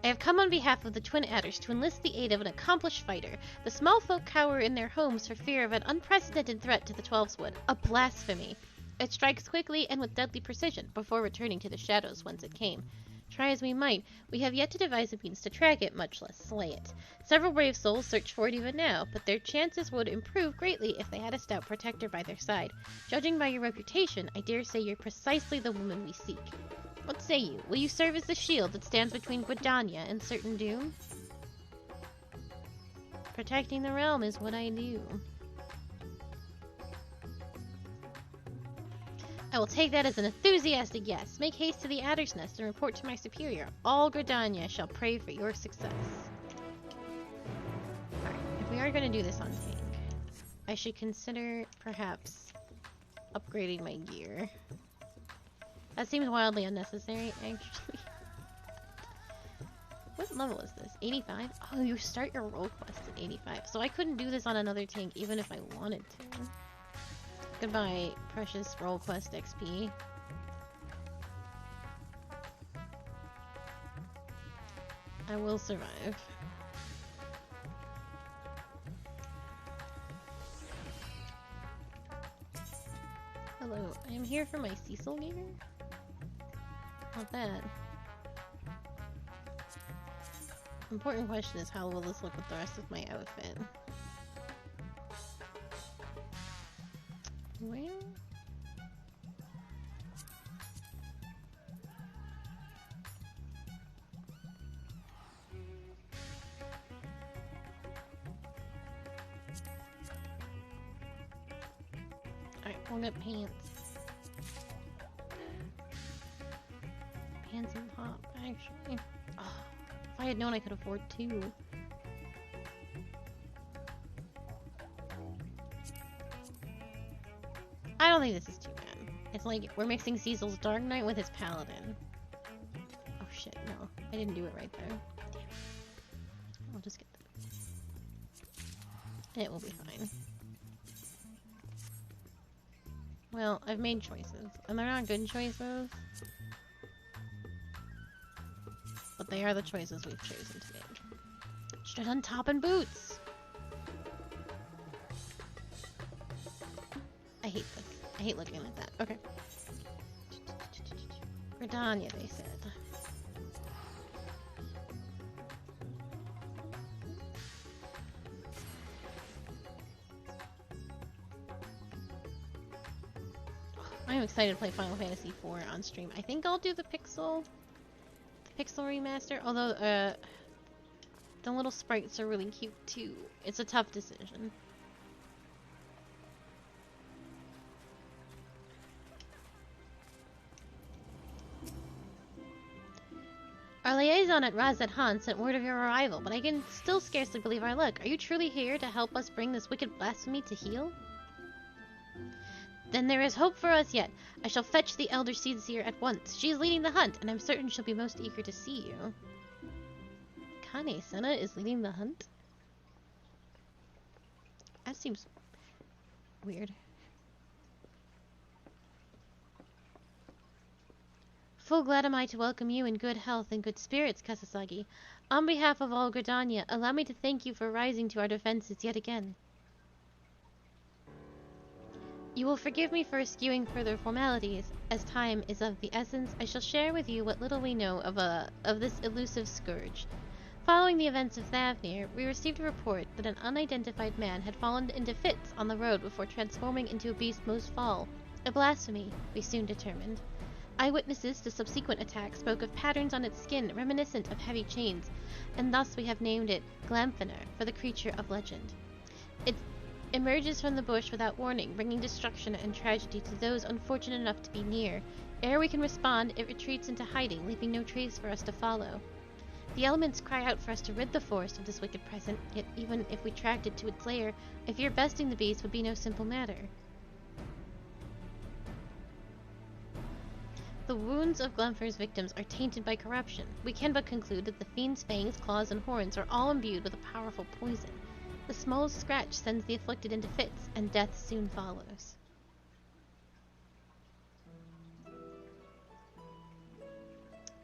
I have come on behalf of the Twin Adders to enlist the aid of an accomplished fighter. The small folk cower in their homes for fear of an unprecedented threat to the Twelveswood. A blasphemy. It strikes quickly and with deadly precision before returning to the shadows whence it came. Try as we might, we have yet to devise a means to track it, much less slay it. Several brave souls search for it even now, but their chances would improve greatly if they had a stout protector by their side. Judging by your reputation, I dare say you're precisely the woman we seek. What say you? Will you serve as the shield that stands between Gridania and certain doom? Protecting the realm is what I do. I will take that as an enthusiastic yes. Make haste to the Adder's Nest and report to my superior. All Gridania shall pray for your success. Alright, if we are going to do this on tank, I should consider, perhaps, upgrading my gear. That seems wildly unnecessary, actually. What level is this? 85? Oh, you start your role quest at 85. So I couldn't do this on another tank even if I wanted to. Goodbye, precious roll quest XP. I will survive. Hello, I am here for my Cecil gear. Not bad. Important question is, how will this look with the rest of my outfit? Well... Alright, we'll get pants. Pants and top, actually. Oh, if I had known I could afford two. I don't think this is too bad. It's like we're mixing Cecil's Dark Knight with his Paladin. Oh shit, no. I didn't do it right there. Damn. I'll just get that. It will be fine. Well, I've made choices. And they're not good choices. But they are the choices we've chosen to make. Straight on top and boots! I hate this. I hate looking like that. Okay. Gridania, they said. I'm excited to play Final Fantasy IV on stream. I think I'll do the Pixel remaster, although the little sprites are really cute too. It's a tough decision. Our liaison at Razat Han sent word of your arrival, but I can still scarcely believe our luck. Are you truly here to help us bring this wicked blasphemy to heel? Then there is hope for us yet. I shall fetch the Elder Seer at once. She is leading the hunt, and I'm certain she'll be most eager to see you. Kane Senna is leading the hunt? That seems weird. Full glad am I to welcome you in good health and good spirits, Kasasagi. On behalf of all Gridania, allow me to thank you for rising to our defenses yet again. You will forgive me for eschewing further formalities. As time is of the essence, I shall share with you what little we know of this elusive scourge. Following the events of Thavnir, we received a report that an unidentified man had fallen into fits on the road before transforming into a beast most fall. A blasphemy, we soon determined. Eyewitnesses to subsequent attacks spoke of patterns on its skin reminiscent of heavy chains, and thus we have named it Glamfiner for the creature of legend. It emerges from the bush without warning, bringing destruction and tragedy to those unfortunate enough to be near. Ere we can respond, it retreats into hiding, leaving no trace for us to follow. The elements cry out for us to rid the forest of this wicked presence, yet even if we tracked it to its lair, I fear besting the beast would be no simple matter. The wounds of Glenfar's victims are tainted by corruption. We can but conclude that the fiend's fangs, claws, and horns are all imbued with a powerful poison. The smallest scratch sends the afflicted into fits, and death soon follows.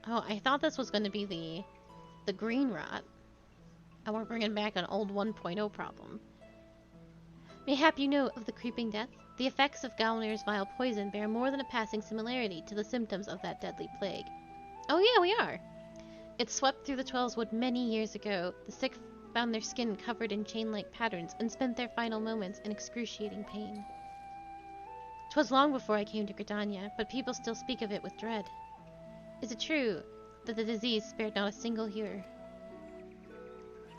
Oh, I thought this was going to be the green rot. And we're bringing back an old 1.0 problem. Mayhap you know of the creeping death? The effects of Galner's vile poison bear more than a passing similarity to the symptoms of that deadly plague. Oh yeah, we are! It swept through the Twelveswood many years ago. The sick found their skin covered in chain-like patterns and spent their final moments in excruciating pain. 'Twas long before I came to Gridania, but people still speak of it with dread. Is it true that the disease spared not a single hearer?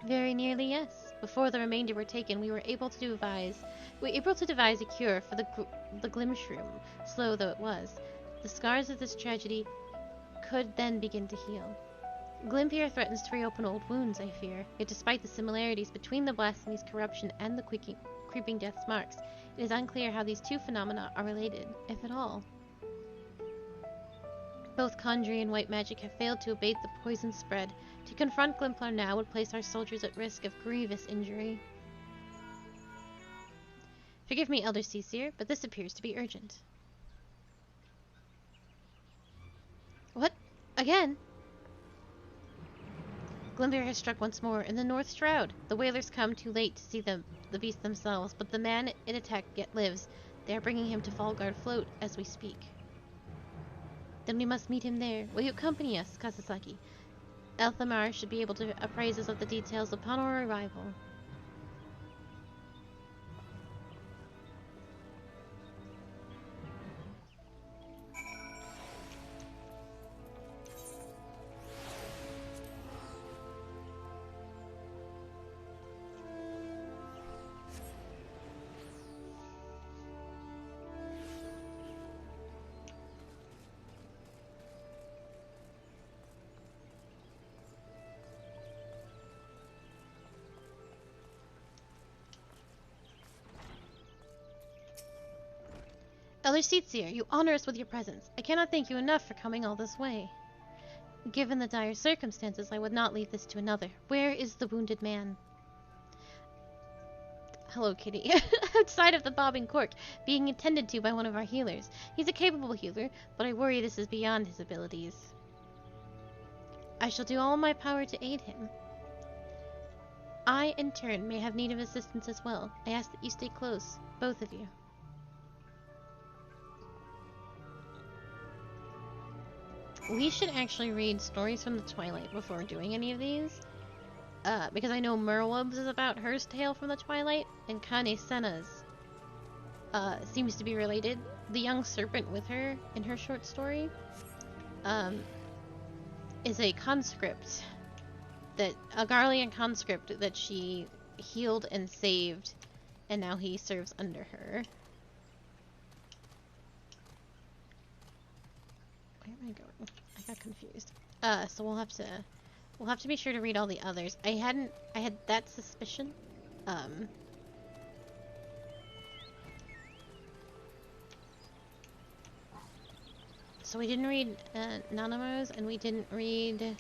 Very nearly, yes. Before the remainder were taken, we were able to devise a cure for the Glimshroom, slow though it was. The scars of this tragedy could then begin to heal. Glimpier threatens to reopen old wounds, I fear. Yet despite the similarities between the blasphemy's corruption and the creeping death's marks, it is unclear how these two phenomena are related, if at all. Both conjuring and white magic have failed to abate the poison's spread. To confront Glimplar now would place our soldiers at risk of grievous injury. Forgive me, Elder Cecir, but this appears to be urgent. What? Again? Glimpier has struck once more in the North Shroud. The whalers come too late to see the beast themselves, but the man it attacked yet lives. They are bringing him to Fallguard Float as we speak. Then we must meet him there. Will you accompany us, Kasasaki? Elthamar should be able to apprise us of the details upon our arrival. Elder Cecir, you honor us with your presence. I cannot thank you enough for coming all this way. Given the dire circumstances, I would not leave this to another. Where is the wounded man? Hello, Kitty. Outside of the bobbing cork, being attended to by one of our healers. He's a capable healer, but I worry this is beyond his abilities. I shall do all in my power to aid him. I, in turn, may have need of assistance as well. I ask that you stay close, both of you. We should actually read Stories from the Twilight before doing any of these. Because I know Merwub's is about her tale from the Twilight, and Kane Senna's seems to be related. The young serpent with her in her short story is a conscript, a Garlean conscript that she healed and saved, and now he serves under her. Where am I going? I got confused. So we'll have to be sure to read all the others. I had that suspicion. So we didn't read Nanamo's, and we didn't read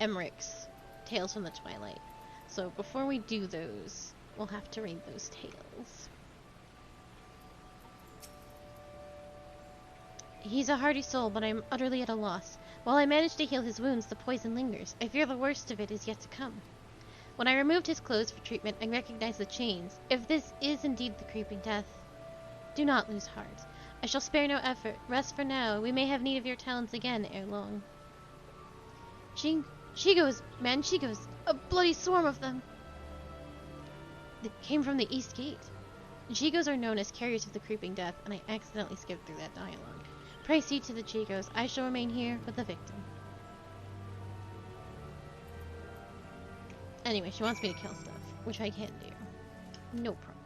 Emmerich's Tales from the Twilight. So before we do those, we'll have to read those tales. He's a hardy soul, but I'm utterly at a loss. While I manage to heal his wounds, the poison lingers. I fear the worst of it is yet to come. When I removed his clothes for treatment, I recognized the chains. If this is indeed the creeping death, do not lose heart. I shall spare no effort. Rest for now. We may have need of your talents again ere long. Chigos, man, Chigos. A bloody swarm of them. They came from the east gate. Chigos are known as carriers of the creeping death, and I accidentally skipped through that dialogue. Pray see to the Chigos. I shall remain here with the victim. Anyway, she wants me to kill stuff, which I can do. No problem.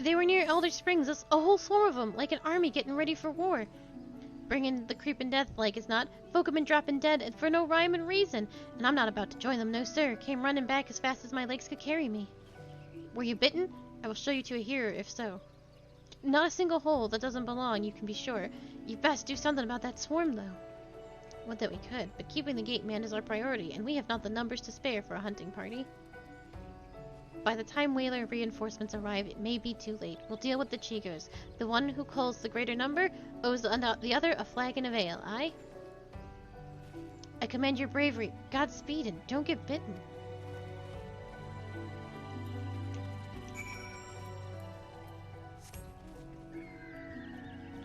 They were near Elder Springs, a whole swarm of them, like an army getting ready for war. Bringing the creeping death like it's not. Folk have been dropping dead and for no rhyme and reason. And I'm not about to join them, no sir. Came running back as fast as my legs could carry me. Were you bitten? I will show you to a hearer if so. Not a single hole that doesn't belong, you can be sure. You best do something about that swarm, though. Would that we could, but keeping the gate man is our priority, and we have not the numbers to spare for a hunting party. By the time whaler reinforcements arrive, it may be too late. We'll deal with the Chicos. The one who calls the greater number owes the other a flagon of ale, aye? I commend your bravery. Godspeed, and don't get bitten.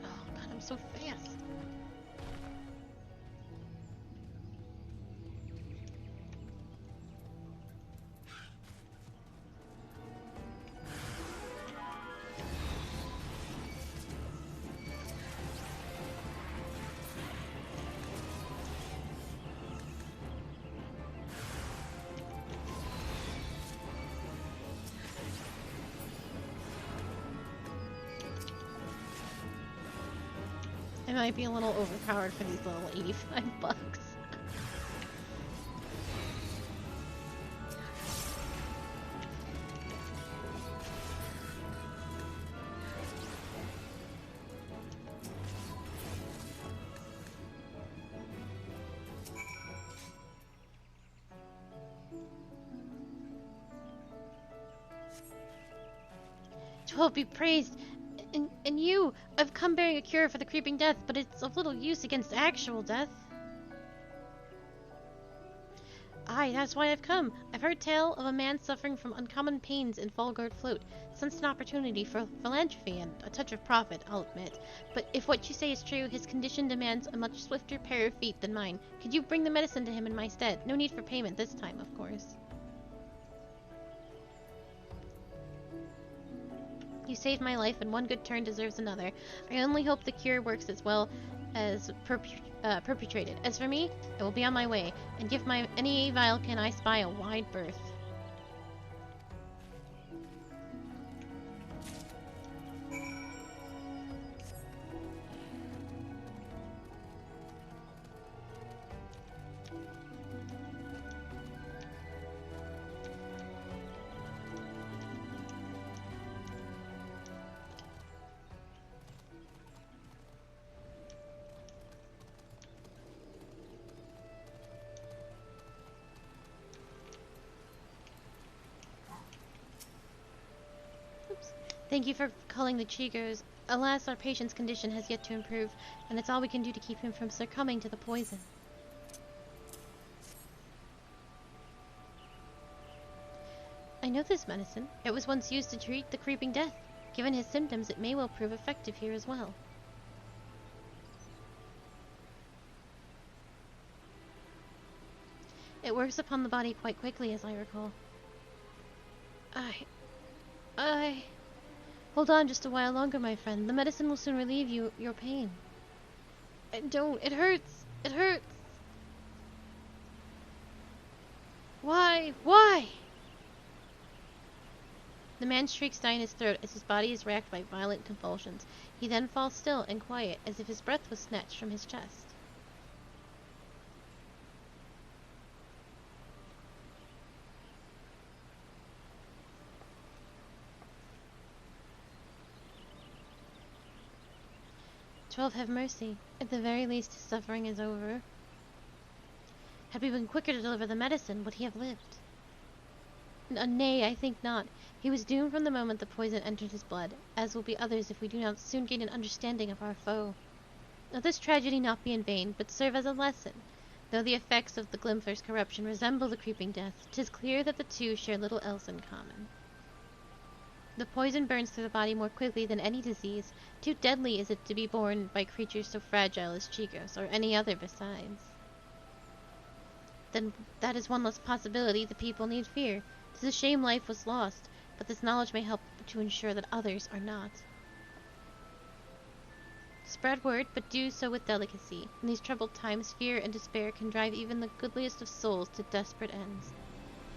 Oh god, I'm so fast. I might be a little overpowered for these little 85 bucks. Twelve be praised. And you, I've come bearing a cure for the creeping death, but it's of little use against actual death. Aye, that's why I've come. I've heard tale of a man suffering from uncommon pains in Falgard Float. Sensed an opportunity for philanthropy and a touch of profit, I'll admit. But if what you say is true, his condition demands a much swifter pair of feet than mine. Could you bring the medicine to him in my stead? No need for payment this time, of course. You saved my life, and one good turn deserves another. I only hope the cure works as well as perpetrated. As for me, I will be on my way, and give my any vial can I spy a wide berth. Thank you for calling the Chicos. Alas, our patient's condition has yet to improve, and it's all we can do to keep him from succumbing to the poison. I know this medicine. It was once used to treat the creeping death. Given his symptoms, it may well prove effective here as well. It works upon the body quite quickly, as I recall. Hold on just a while longer, my friend. The medicine will soon relieve your pain. Don't. It hurts. It hurts. Why? Why? The man shrieks down his throat as his body is racked by violent convulsions. He then falls still and quiet, as if his breath was snatched from his chest. XIV have mercy. At the very least, his suffering is over. Had we been quicker to deliver the medicine, would he have lived? Nay, I think not. He was doomed from the moment the poison entered his blood, as will be others if we do not soon gain an understanding of our foe. Let this tragedy not be in vain, but serve as a lesson. Though the effects of the Glimfer's corruption resemble the creeping death, 'tis clear that the two share little else in common. The poison burns through the body more quickly than any disease. Too deadly is it to be borne by creatures so fragile as Chicos, or any other besides. Then that is one less possibility the people need fear. 'Tis a shame life was lost, but this knowledge may help to ensure that others are not. Spread word, but do so with delicacy. In these troubled times, fear and despair can drive even the goodliest of souls to desperate ends.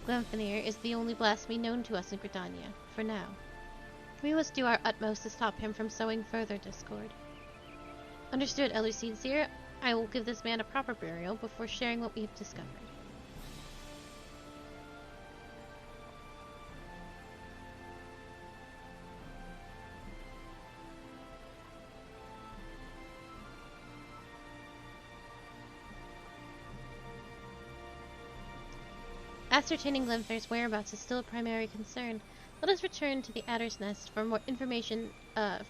Glenfinir is the only blasphemy known to us in Gridania, for now. We must do our utmost to stop him from sowing further discord. Understood, Elder Seer. I will give this man a proper burial before sharing what we have discovered. Ascertaining Glenfair's whereabouts is still a primary concern. Let us return to the Adder's Nest for more information.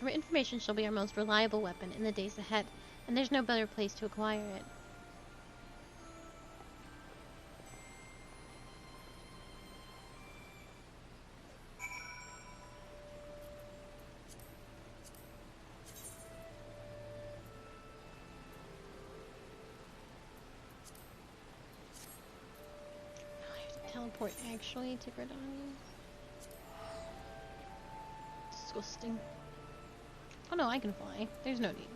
Information shall be our most reliable weapon in the days ahead, and there's no better place to acquire it. I have to teleport actually to Gridania. Disgusting. Oh no, I can fly. There's no need.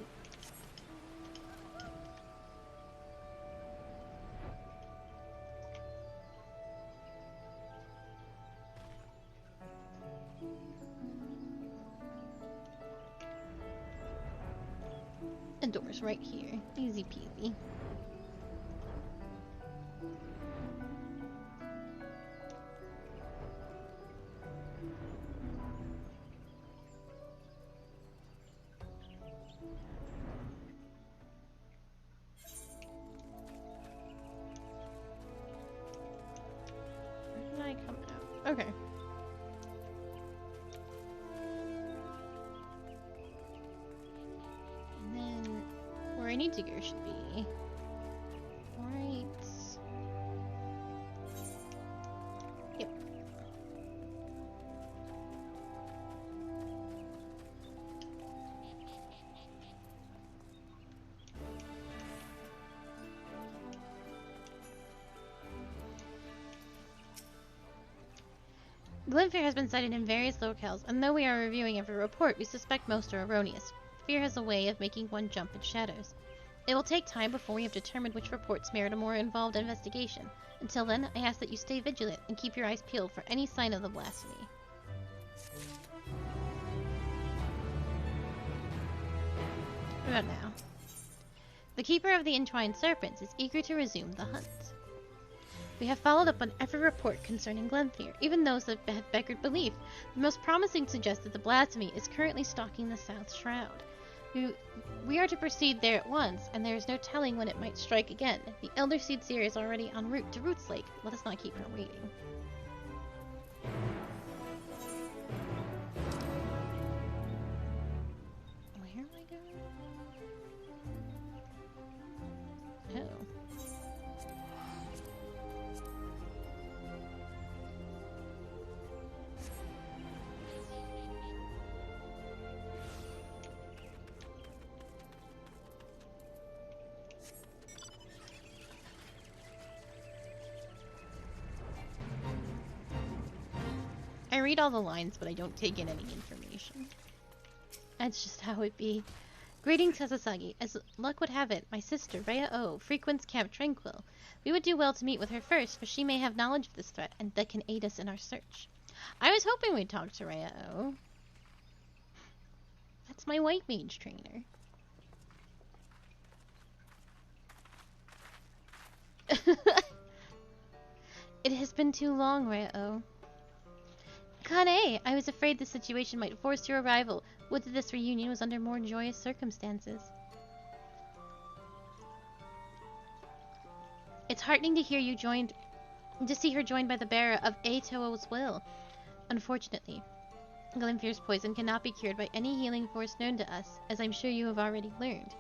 A door's right here. Easy peasy. Where did I come out? Okay. And then where I need to go should be right. Yep. Glenfair has been cited in various locales, and though we are reviewing every report, we suspect most are erroneous. Fear has a way of making one jump in shadows. It will take time before we have determined which reports merit a more involved investigation. Until then, I ask that you stay vigilant and keep your eyes peeled for any sign of the blasphemy. What about now? The Keeper of the Entwined Serpents is eager to resume the hunt. We have followed up on every report concerning Glenfair, even those that have beggared belief. The most promising suggest that the blasphemy is currently stalking the South Shroud. We are to proceed there at once, and there is no telling when it might strike again. The Elder Seer is already en route to Roots Lake. Let us not keep her waiting. Where am I going? Oh. I read all the lines, but I don't take in any information. That's just how it be. Greetings, Sasasagi. As luck would have it, my sister, Rhea O, frequents Camp Tranquil. We would do well to meet with her first, for she may have knowledge of this threat, and that can aid us in our search. I was hoping we'd talk to Rhea O. That's my white mage trainer. It has been too long, Rhea O. Kane, I was afraid the situation might force your arrival. Would that this reunion was under more joyous circumstances. It's heartening to hear you see her joined by the bearer of Aeto's will. Unfortunately, Glenfair's poison cannot be cured by any healing force known to us, as I'm sure you have already learned.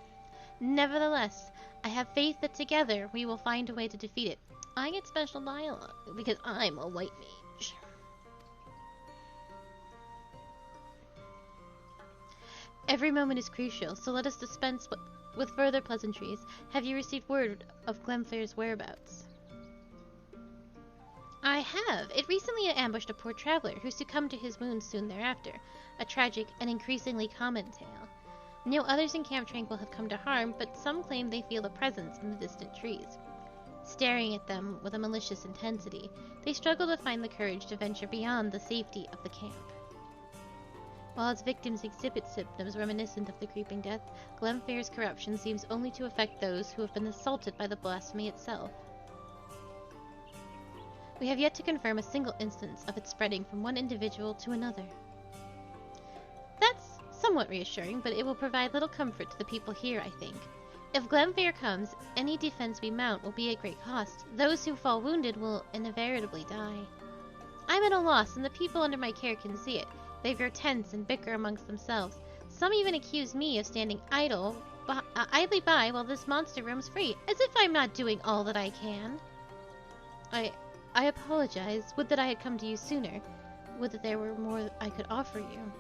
Nevertheless, I have faith that together we will find a way to defeat it. I get special dialogue because I'm a white mage. Every moment is crucial, so let us dispense with further pleasantries. Have you received word of Glenfair's whereabouts? I have. It recently ambushed a poor traveler who succumbed to his wounds soon thereafter. A tragic and increasingly common tale. No others in Camp Tranquil have come to harm, but some claim they feel a presence in the distant trees. Staring at them with a malicious intensity, they struggle to find the courage to venture beyond the safety of the camp. While its victims exhibit symptoms reminiscent of the creeping death, Glenfair's corruption seems only to affect those who have been assaulted by the blasphemy itself. We have yet to confirm a single instance of it spreading from one individual to another. That's somewhat reassuring, but it will provide little comfort to the people here, I think. If Glenfair comes, any defense we mount will be at great cost. Those who fall wounded will inevitably die. I'm at a loss, and the people under my care can see it. They grow tense and bicker amongst themselves. Some even accuse me of standing idly by while this monster roams free, as if I'm not doing all that I can. I apologize. Would that I had come to you sooner. Would that there were more I could offer you.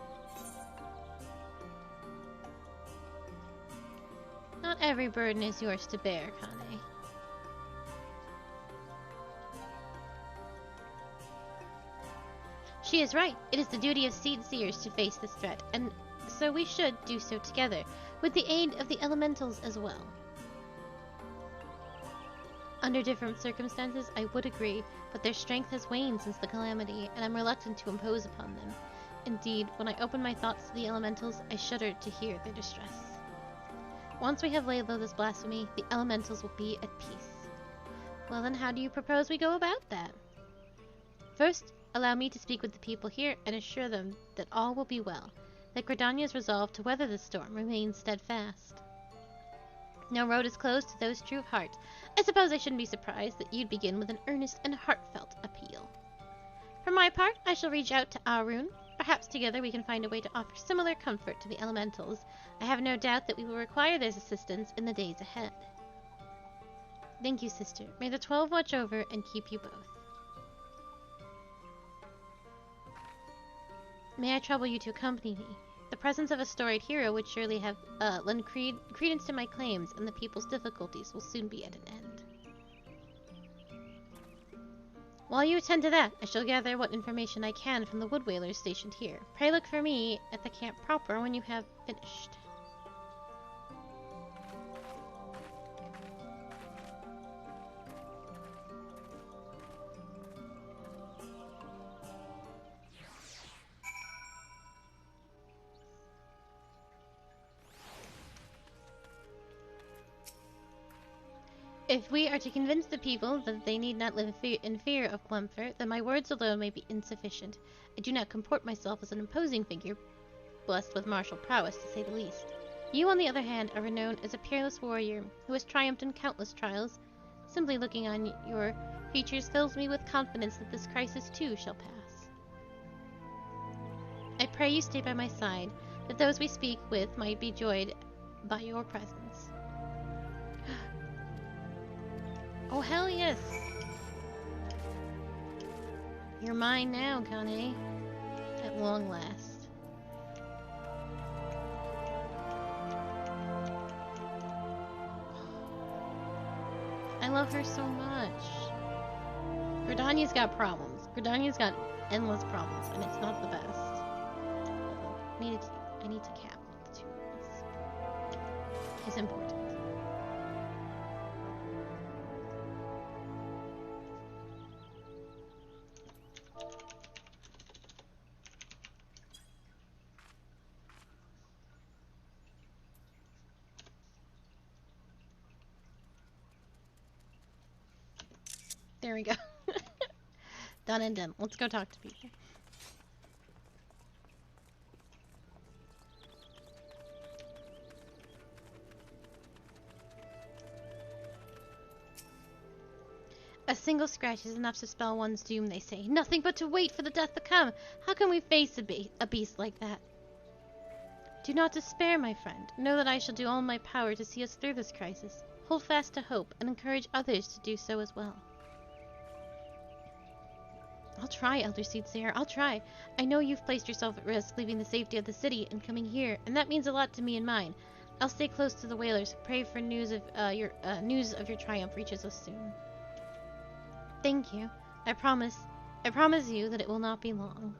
Not every burden is yours to bear, Kane. She is right. It is the duty of seed seers to face this threat, and so we should do so together, with the aid of the elementals as well. Under different circumstances, I would agree, but their strength has waned since the calamity, and I'm reluctant to impose upon them. Indeed, when I open my thoughts to the elementals, I shudder to hear their distress. Once we have laid low this blasphemy, the elementals will be at peace. Well then, how do you propose we go about that? First, allow me to speak with the people here and assure them that all will be well, that Gridania's resolve to weather the storm remains steadfast. No road is closed to those true of heart. I suppose I shouldn't be surprised that you'd begin with an earnest and heartfelt appeal. For my part, I shall reach out to Arun. Perhaps together we can find a way to offer similar comfort to the elementals. I have no doubt that we will require their assistance in the days ahead. Thank you, sister. May the 12 watch over and keep you both. May I trouble you to accompany me? The presence of a storied hero would surely have lend credence to my claims, and the people's difficulties will soon be at an end. While you attend to that, I shall gather what information I can from the wood whalers stationed here. Pray look for me at the camp proper when you have finished. If we are to convince the people that they need not live in fear of Glenfair, then my words alone may be insufficient. I do not comport myself as an imposing figure, blessed with martial prowess, to say the least. You, on the other hand, are renowned as a peerless warrior who has triumphed in countless trials. Simply looking on your features fills me with confidence that this crisis too shall pass. I pray you stay by my side, that those we speak with might be joyed by your presence. Oh, hell yes! You're mine now, Kane. At long last. I love her so much. Gridania's got problems. Gridania's got endless problems, and it's not the best. I need to cap the two of these. It's important. There we go. Done and done. Let's go talk to people. A single scratch is enough to spell one's doom, they say. Nothing but to wait for the death to come. How can we face a beast like that? Do not despair, my friend. Know that I shall do all in my power to see us through this crisis. Hold fast to hope and encourage others to do so as well. I'll try, Elder Seedsayer. I'll try. I know you've placed yourself at risk, leaving the safety of the city and coming here, and that means a lot to me and mine. I'll stay close to the whalers. Pray for news of your triumph reaches us soon. Thank you. I promise you that it will not be long.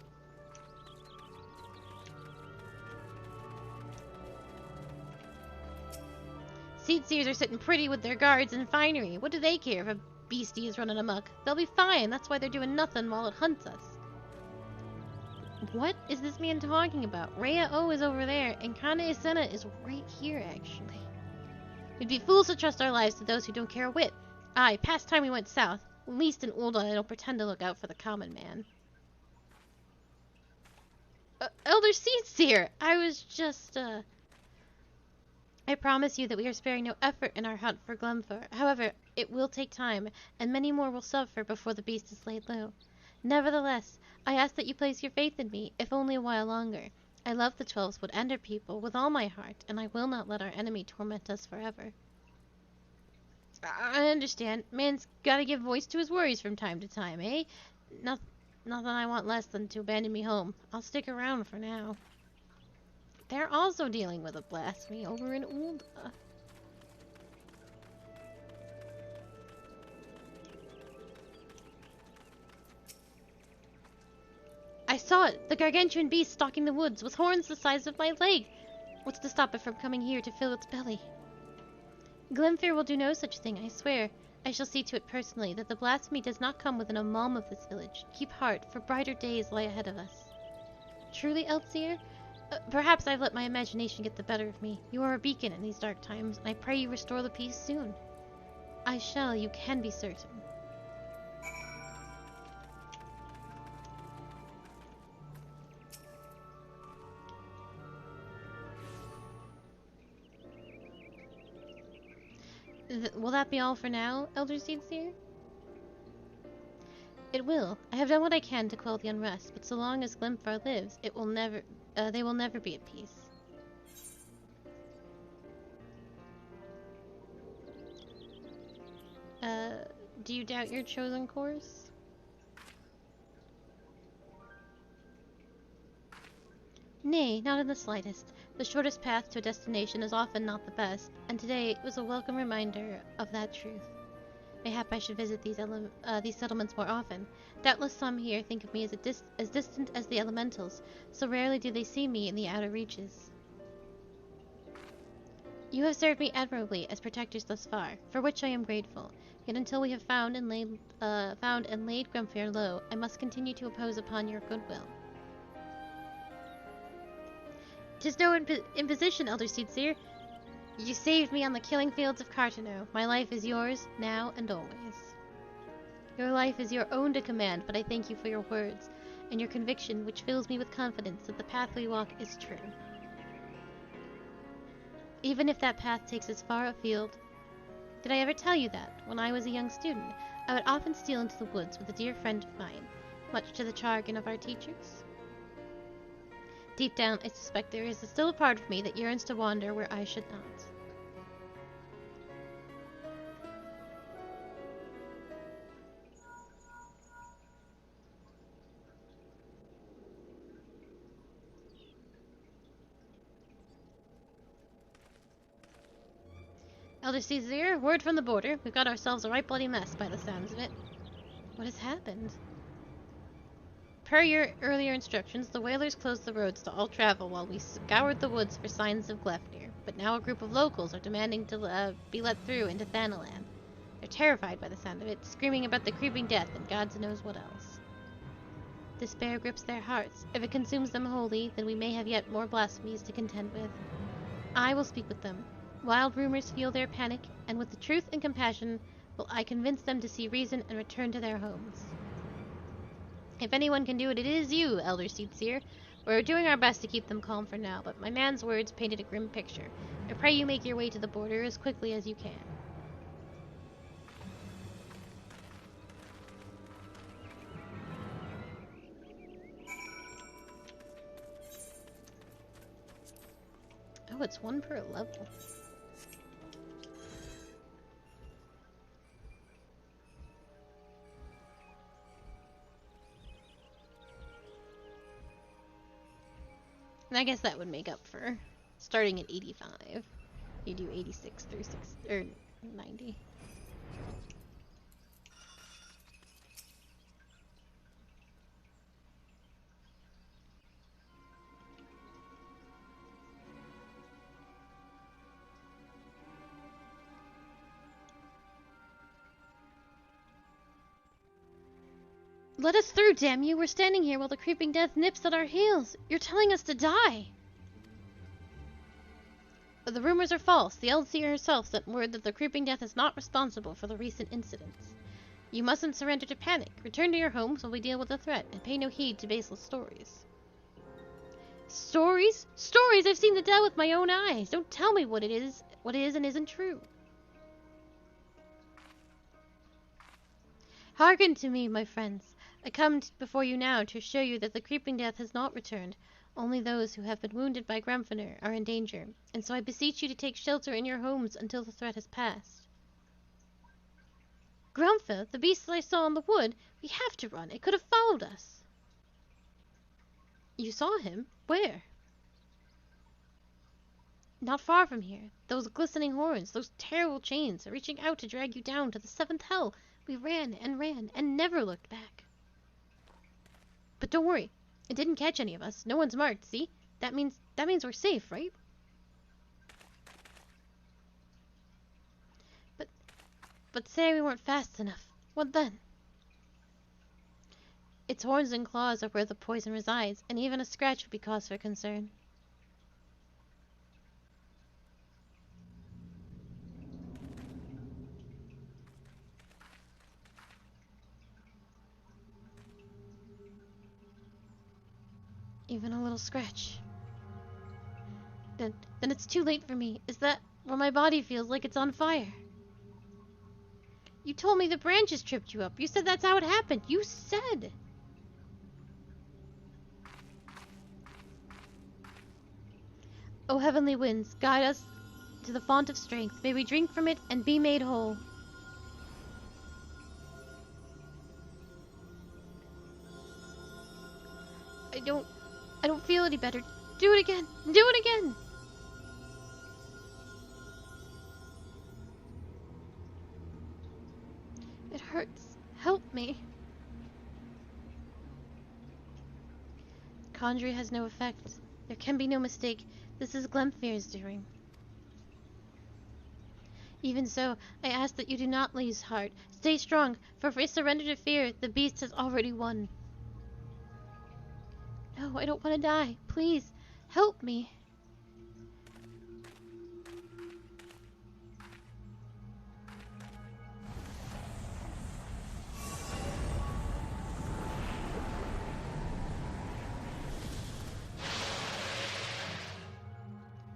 Seedseers are sitting pretty with their guards and finery. What do they care if a beastie is running amok? They'll be fine. That's why they're doing nothing while it hunts us. What is this man talking about? Rhea O is over there, and Kana Isena is right here, actually. We'd be fools to trust our lives to those who don't care a whit. Aye, past time we went south. At least in Ulda I don't pretend to look out for the common man. Elder Seed's here! I was just, I promise you that we are sparing no effort in our hunt for Glenfar. However, it will take time, and many more will suffer before the beast is laid low. Nevertheless, I ask that you place your faith in me, if only a while longer. I love the 12wood Ender people with all my heart, and I will not let our enemy torment us forever. I understand. Man's gotta give voice to his worries from time to time, eh? Not that I want less than to abandon me home. I'll stick around for now. They're also dealing with a blasphemy over in Ulda. I saw it! The gargantuan beast stalking the woods, with horns the size of my leg! What's to stop it from coming here to fill its belly? Glenfar will do no such thing, I swear. I shall see to it personally that the blasphemy does not come within a malm of this village. Keep heart, for brighter days lie ahead of us. Truly, Eltsier? Perhaps I've let my imagination get the better of me. You are a beacon in these dark times, and I pray you restore the peace soon. I shall, you can be certain. Will that be all for now, Elder Seedseer? It will. I have done what I can to quell the unrest, but so long as Glenfar lives, it will never, they will never be at peace. Do you doubt your chosen course? Nay, not in the slightest. The shortest path to a destination is often not the best, and today was a welcome reminder of that truth. Mayhap I should visit these settlements more often. Doubtless some here think of me as distant as the elementals, so rarely do they see me in the outer reaches. You have served me admirably as protectors thus far, for which I am grateful. Yet until we have found and laid Glenfar low, I must continue to impose upon your goodwill. 'Tis no imposition, Elder Seedseer. You saved me on the killing fields of Cartano. My life is yours, now and always. Your life is your own to command, but I thank you for your words, and your conviction, which fills me with confidence that the path we walk is true. Even if that path takes us far afield. Did I ever tell you that, when I was a young student, I would often steal into the woods with a dear friend of mine, much to the chagrin of our teachers? Deep down, I suspect there is still a part of me that yearns to wander where I should not. Elder Caesar, word from the border. We've got ourselves a right bloody mess by the sounds of it. What has happened? Per your earlier instructions, the whalers closed the roads to all travel while we scoured the woods for signs of Gleipnir, but now a group of locals are demanding to be let through into Thanalan. They're terrified by the sound of it, screaming about the creeping death and God knows what else. Despair grips their hearts. If it consumes them wholly, then we may have yet more blasphemies to contend with. I will speak with them. Wild rumors fuel their panic, and with the truth and compassion will I convince them to see reason and return to their homes. If anyone can do it, it is you, Elder Seedseer. We're doing our best to keep them calm for now, but my man's words painted a grim picture. I pray you make your way to the border as quickly as you can. Oh, it's one per level. And I guess that would make up for starting at 85. You do 86 through 90. Let us through, damn you! We're standing here while the creeping death nips at our heels! You're telling us to die! But the rumors are false. The Eldseer herself sent word that the creeping death is not responsible for the recent incidents. You mustn't surrender to panic. Return to your homes while we deal with the threat, and pay no heed to baseless stories. Stories? Stories? I've seen the dead with my own eyes. Don't tell me what is and isn't true. Hearken to me, my friends. I come before you now to assure you that the creeping death has not returned. Only those who have been wounded by Grumfiner are in danger, and so I beseech you to take shelter in your homes until the threat has passed. Grumfa, the beast that I saw in the wood, we have to run. It could have followed us. You saw him? Where? Not far from here. Those glistening horns, those terrible chains, are reaching out to drag you down to the seventh hell. We ran and never looked back. But don't worry. It didn't catch any of us. No one's marked, see? That means we're safe, right? But say we weren't fast enough. What then? Its horns and claws are where the poison resides, and even a scratch would be cause for concern. Even a little scratch. Then it's too late for me. Is that where my body feels like it's on fire? You told me the branches tripped you up. You said that's how it happened. You said. O heavenly winds, guide us to the font of strength. May we drink from it and be made whole. I don't feel any better. Do it again. Do it again. It hurts. Help me. Conjuring has no effect. There can be no mistake. This is Glemfir's doing. Even so, I ask that you do not lose heart. Stay strong, for if we surrender to fear, the beast has already won. No, I don't want to die. Please, help me.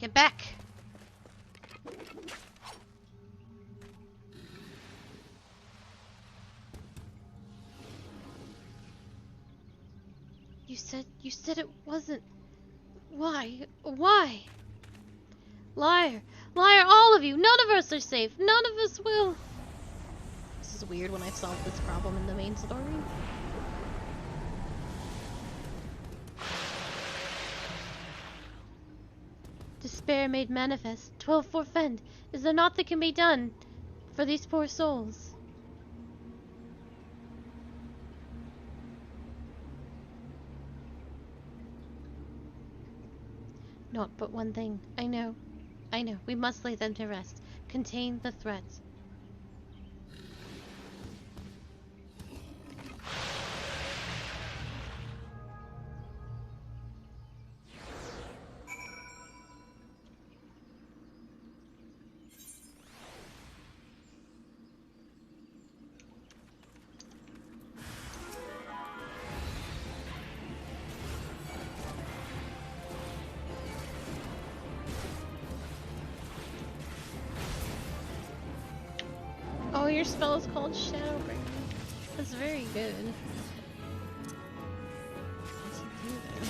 Get back! You said it wasn't. Why? Why? Liar! Liar, all of you! None of us are safe! None of us will! This is weird when I've solved this problem in the main story. Despair made manifest, 12 forfend. Is there naught that can be done for these poor souls? Naught but one thing. I know. We must lay them to rest. Contain the threat. Oh, your spell is called Shadowbringer. That's very good. I should do that.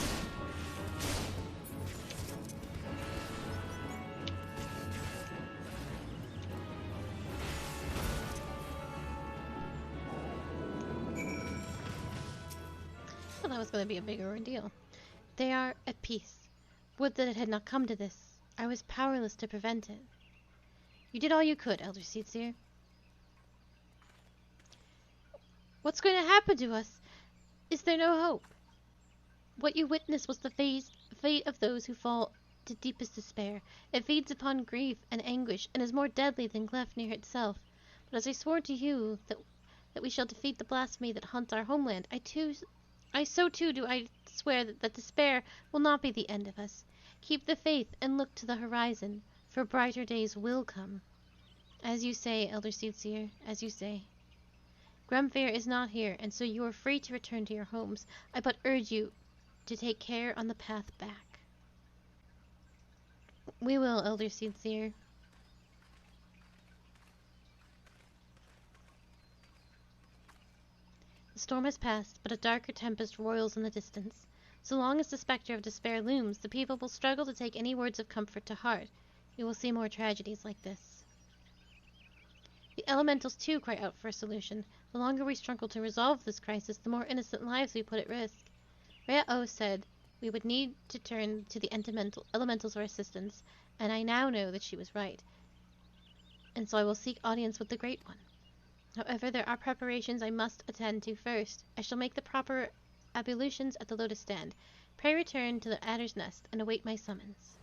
I thought that was going to be a bigger ordeal. They are at peace. Would that it had not come to this. I was powerless to prevent it. You did all you could, Elder Seedseer. What's going to happen to us? Is there no hope? What you witnessed was the fate of those who fall to deepest despair. It feeds upon grief and anguish, and is more deadly than Gleipnir itself. But as I swore to you that that we shall defeat the blasphemy that haunts our homeland, so too do I swear that despair will not be the end of us. Keep the faith and look to the horizon, for brighter days will come. As you say, Elder Seedseer, as you say. Grumfair is not here, and so you are free to return to your homes. I but urge you to take care on the path back. We will, Elder Seedseer. The storm has passed, but a darker tempest roils in the distance. So long as the spectre of despair looms, the people will struggle to take any words of comfort to heart. We will see more tragedies like this. The elementals too cry out for a solution. The longer we struggle to resolve this crisis, the more innocent lives we put at risk. Rhea-O said we would need to turn to the elementals for assistance, and I now know that she was right. And so I will seek audience with the Great One. However, there are preparations I must attend to first. I shall make the proper ablutions at the lotus stand. Pray return to the adder's nest and await my summons.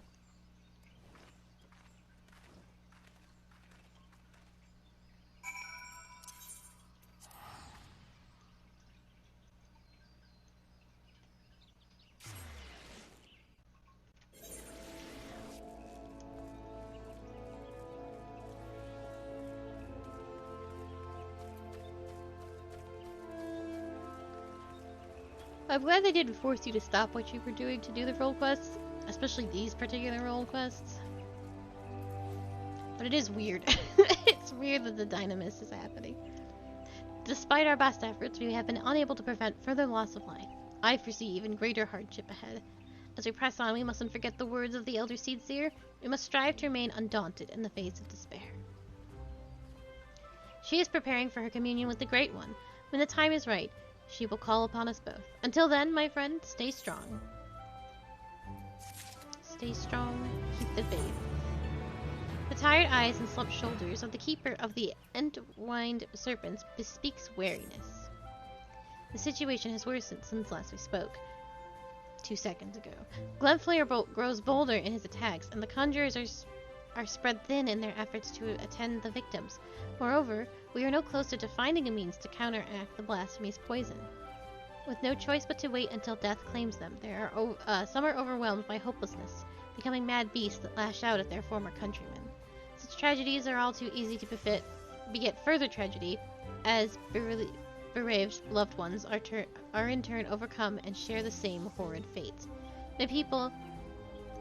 I'm glad they didn't force you to stop what you were doing to do the role quests, especially these particular role quests. But it is weird. It's weird that the Dynamis is happening. Despite our best efforts, we have been unable to prevent further loss of life. I foresee even greater hardship ahead. As we press on, we mustn't forget the words of the Elder Seedseer. We must strive to remain undaunted in the face of despair. She is preparing for her communion with the Great One. When the time is right, she will call upon us both. Until then, my friend, stay strong. Stay strong, keep the faith. The tired eyes and slumped shoulders of the keeper of the entwined serpents bespeaks wariness. The situation has worsened since last we spoke, 2 seconds ago. Glenflair grows bolder in his attacks, and the conjurers are spread thin in their efforts to attend the victims. Moreover, we are no closer to finding a means to counteract the blasphemy's poison. With no choice but to wait until death claims them, some are overwhelmed by hopelessness, becoming mad beasts that lash out at their former countrymen. Such tragedies are all too easy to beget further tragedy, as bereaved loved ones are in turn overcome and share the same horrid fate. The people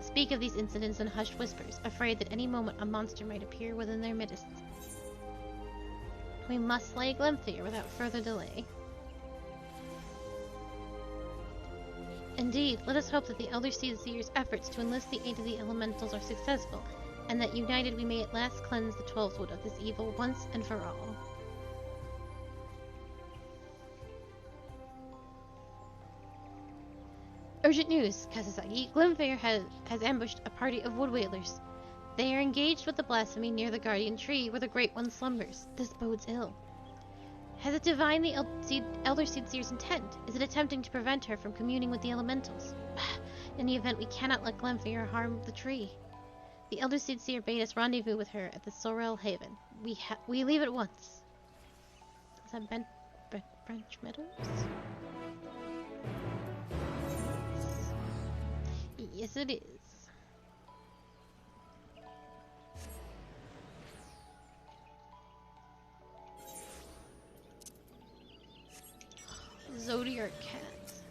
speak of these incidents in hushed whispers, afraid that any moment a monster might appear within their midst. We must slay Glenflair without further delay. Indeed, let us hope that the Elder Seedseer's efforts to enlist the aid of the elementals are successful, and that united we may at last cleanse the 12wood of this evil once and for all. Urgent news, Kasasagi. Glenflair has ambushed a party of wood whalers. They are engaged with the blasphemy near the guardian tree where the Great One slumbers. This bodes ill. Has it divined the Elder Seedseer's intent? Is it attempting to prevent her from communing with the elementals? In the event, we cannot let Glenflair harm the tree. The Elder Seedseer bade us rendezvous with her at the Sorrel Haven. We leave at once. Is that Branch Meadows? Yes, it is. Zodiac cats.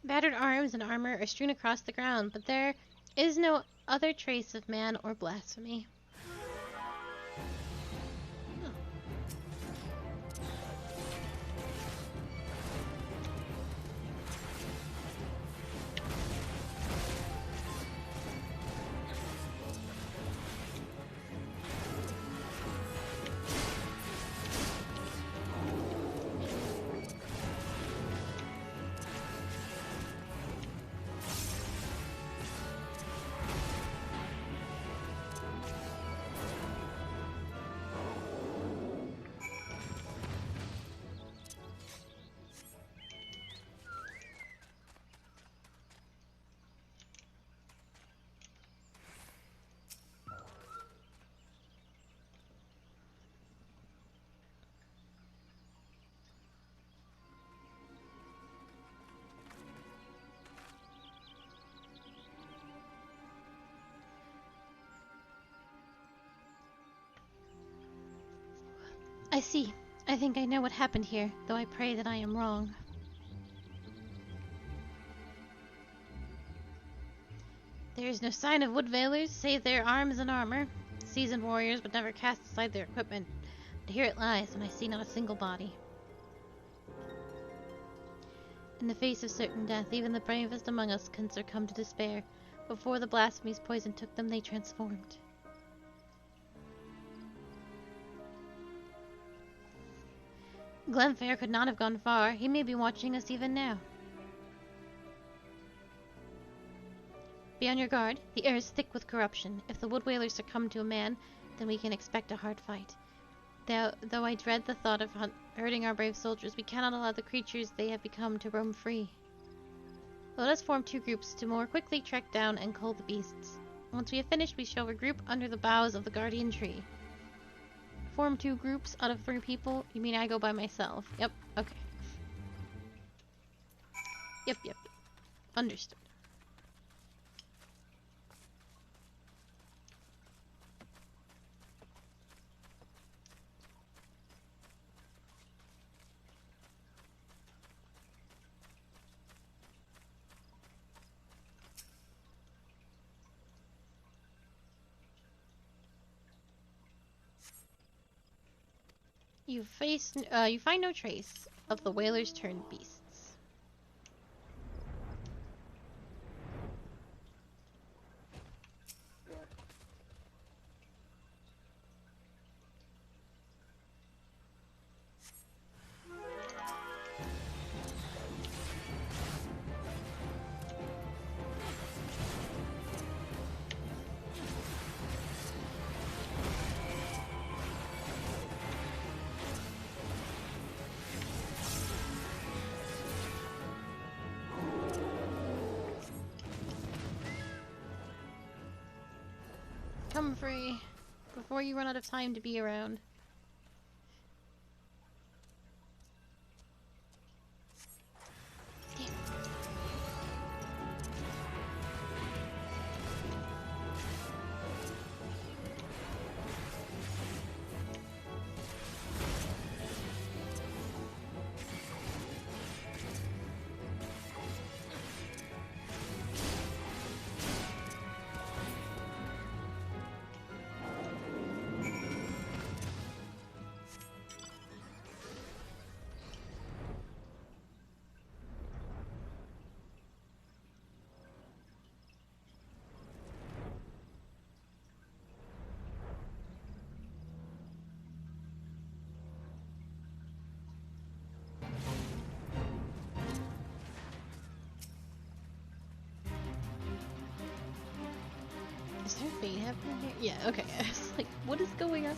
Battered arms and armor are strewn across the ground, but there is no other trace of man or blasphemy. Oh. see. I think I know what happened here, though I pray that I am wrong. There is no sign of wood veilers, save their arms and armor. Seasoned warriors would never cast aside their equipment. But here it lies, and I see not a single body. In the face of certain death, even the bravest among us can succumb to despair. Before the blasphemy's poison took them, they transformed. Glenfair could not have gone far. He may be watching us even now. Be on your guard. The air is thick with corruption. If the wood whalers succumb to a man, then we can expect a hard fight. Though I dread the thought of hurting our brave soldiers, we cannot allow the creatures they have become to roam free. Let us form 2 groups to more quickly track down and cull the beasts. Once we have finished, we shall regroup under the boughs of the guardian tree. Form 2 groups out of 3 people? You mean I go by myself? Yep, okay. Yep. Understood. You find no trace of the whalers turned beasts. Come free, before you run out of time to be around. Damn. Is there a fade happening here? Yeah, okay. I was like, what is going on?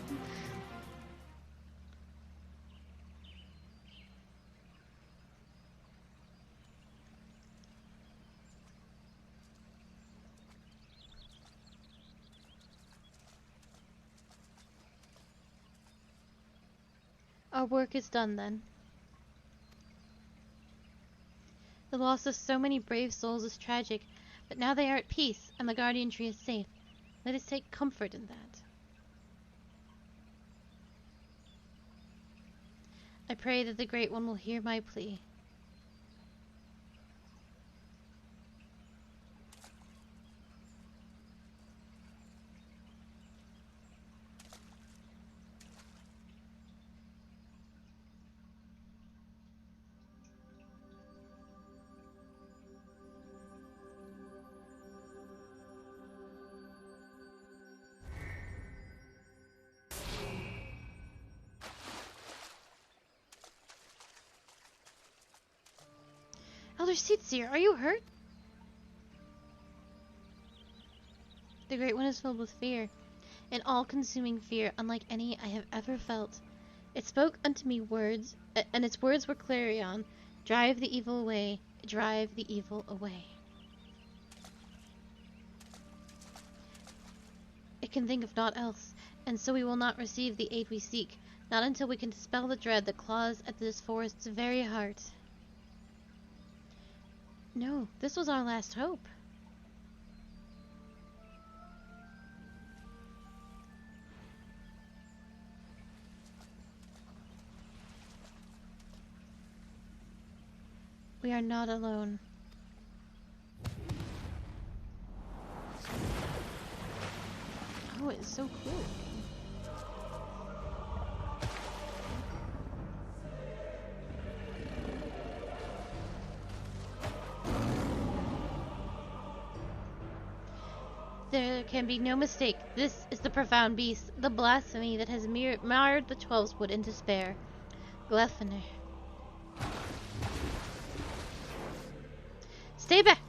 Our work is done then. The loss of so many brave souls is tragic, but now they are at peace, and the guardian tree is safe. Let us take comfort in that. I pray that the Great One will hear my plea. Elder Seatseer, are you hurt? The Great One is filled with fear, an all-consuming fear unlike any I have ever felt. It spoke unto me words, and its words were clarion, drive the evil away, drive the evil away. It can think of naught else, and so we will not receive the aid we seek, not until we can dispel the dread that claws at this forest's very heart. No, this was our last hope. We are not alone. Oh, it's so cool. There can be no mistake. This is the profound beast, the blasphemy that has marred the Twelve's Wood in despair. Gleipnir. Stay back!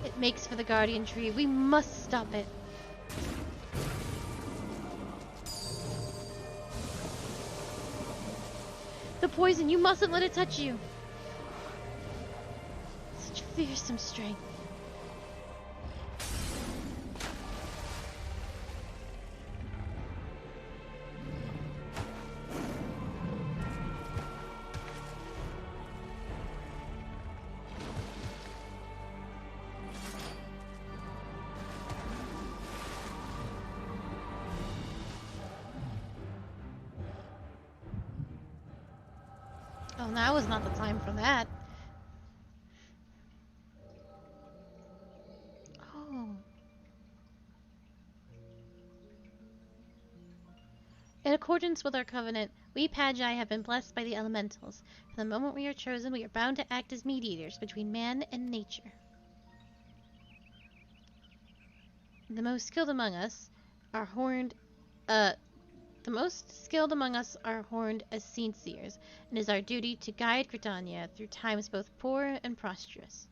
It makes for the guardian tree. We must stop it. The poison, you mustn't let it touch you. Such fearsome strength. Oh, now is not the time for that. Oh. In accordance with our covenant, we Pagi have been blessed by the elementals. From the moment we are chosen, we are bound to act as mediators between man and nature. The most skilled among us are horned as seed seers, and it is our duty to guide Gridania through times both poor and prosperous.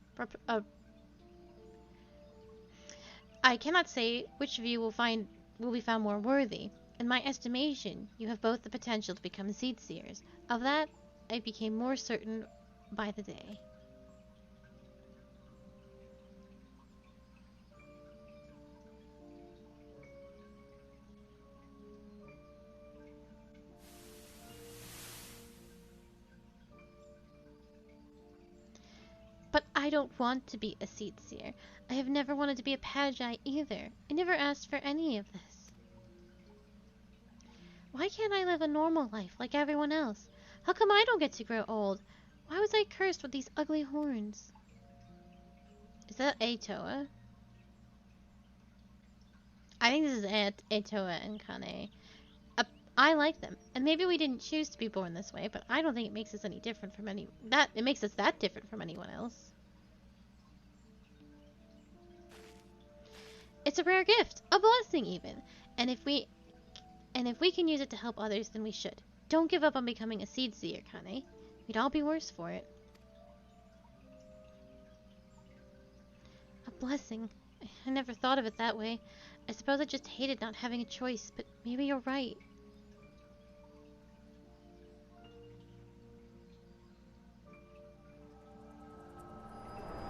I cannot say which of you will be found more worthy. In my estimation, you have both the potential to become seed seers. Of that, I became more certain by the day. But I don't want to be a seed seer. I have never wanted to be a Pagi either. I never asked for any of this. Why can't I live a normal life like everyone else? How come I don't get to grow old? Why was I cursed with these ugly horns? Is that Atoa? I think this is Atoa and Kane. I like them, and maybe we didn't choose to be born this way, but I don't think it makes us any different from it makes us that different from anyone else. It's a rare gift, a blessing even, and if we can use it to help others, then we should. Don't give up on becoming a seed seer, Kane. We'd all be worse for it. A blessing. I never thought of it that way. I suppose I just hated not having a choice, but maybe you're right.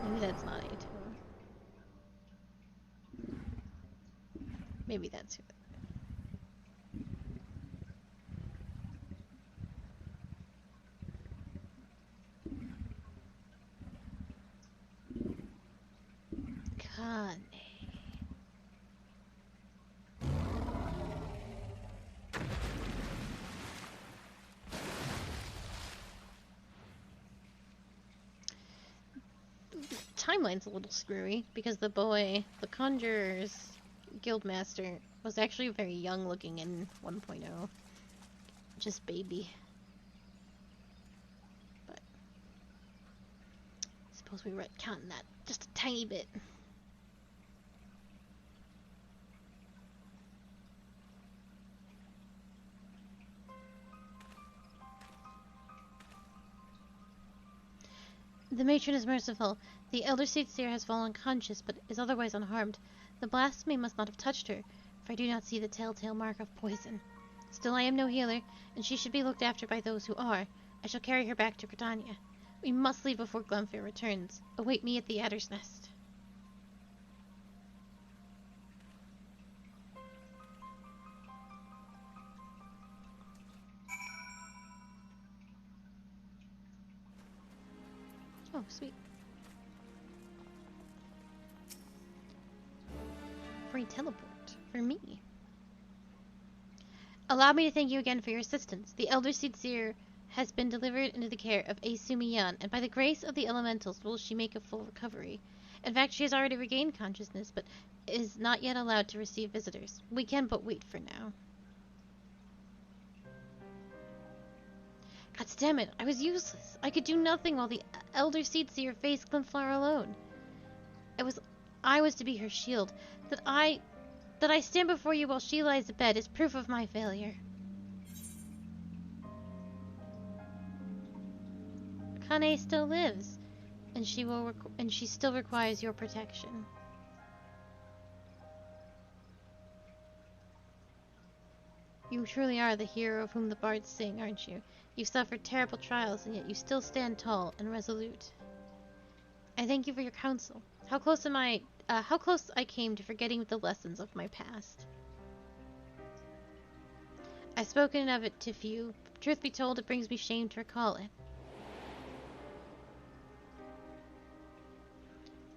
Maybe that's not Atoa. Maybe that's who. Kane. Timeline's a little screwy because the Conjurer's Guildmaster, was actually very young looking in 1.0. Just baby. But I suppose we retcon that just a tiny bit. The matron is merciful. The elder seed seer has fallen unconscious, but is otherwise unharmed. The blasphemy must not have touched her, for I do not see the telltale mark of poison. Still, I am no healer, and she should be looked after by those who are. I shall carry her back to Gridania. We must leave before Gleipnir returns. Await me at the Adder's Nest. Oh, sweet. Free teleport for me. Allow me to thank you again for your assistance. The Elder Seer has been delivered into the care of Asumiyan, and by the grace of the elementals will she make a full recovery. In fact, she has already regained consciousness, but is not yet allowed to receive visitors. We can but wait for now. God damn it, I was useless. I could do nothing while the Elder Seer faced Glimflar alone. I was to be her shield. That I stand before you while she lies abed is proof of my failure. Kane still lives, and she still requires your protection. You truly are the hero of whom the bards sing, aren't you? You've suffered terrible trials, and yet you still stand tall and resolute. I thank you for your counsel. How close I came to forgetting the lessons of my past. I've spoken of it to few. Truth be told, it brings me shame to recall it.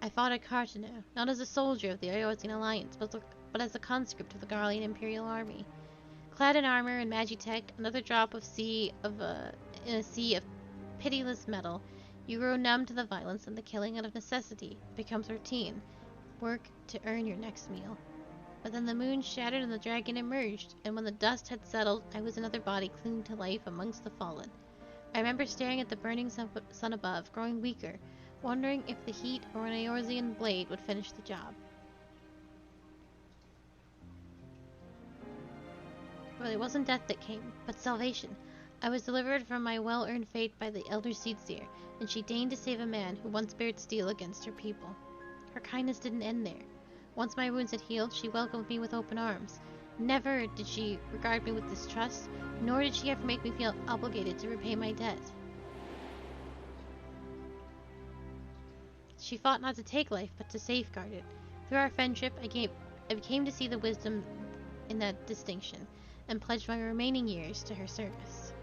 I fought at Cartano, not as a soldier of the Eorzean Alliance, but as a conscript of the Garlean Imperial Army. Clad in armor and magitech, another drop of in a sea of pitiless metal, you grow numb to the violence and the killing out of necessity. It becomes routine. Work to earn your next meal. But then the moon shattered and the dragon emerged, and when the dust had settled, I was another body clinging to life amongst the fallen. I remember staring at the burning sun above, growing weaker, wondering if the heat or an Eorzean blade would finish the job. Well, it wasn't death that came, but salvation. I was delivered from my well-earned fate by the Elder Seer, and she deigned to save a man who once bared steel against her people. Her kindness didn't end there. Once my wounds had healed, she welcomed me with open arms. Never did she regard me with distrust, nor did she ever make me feel obligated to repay my debt. She fought not to take life, but to safeguard it. Through our friendship, I came to see the wisdom in that distinction, and pledged my remaining years to her service.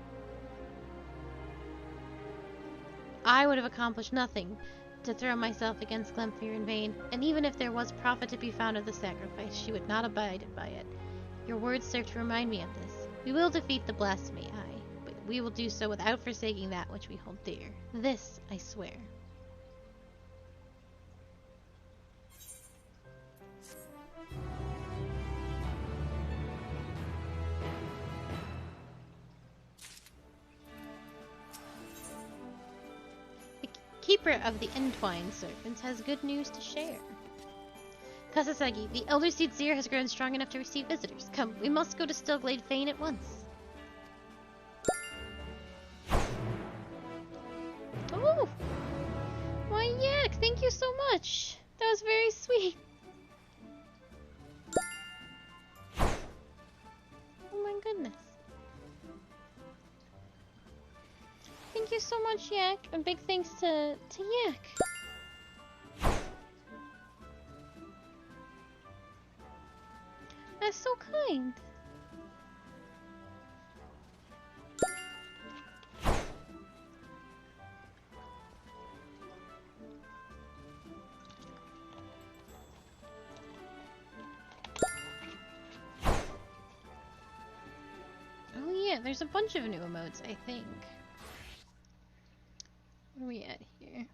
I would have accomplished nothing to throw myself against Glimfir in vain, and even if there was profit to be found of the sacrifice, she would not abide by it. Your words serve to remind me of this. We will defeat the blasphemy, but we will do so without forsaking that which we hold dear. This I swear. Keeper of the Entwined Serpents has good news to share. Kasasagi, the Elder Seer has grown strong enough to receive visitors. Come, we must go to Stillglade Fane at once. Oh! Why, Yak, thank you so much. That was very sweet. Oh my goodness. Thank you so much, Yak, and big thanks to Yak. That's so kind. Oh yeah, there's a bunch of new emotes, I think. Where are we at here?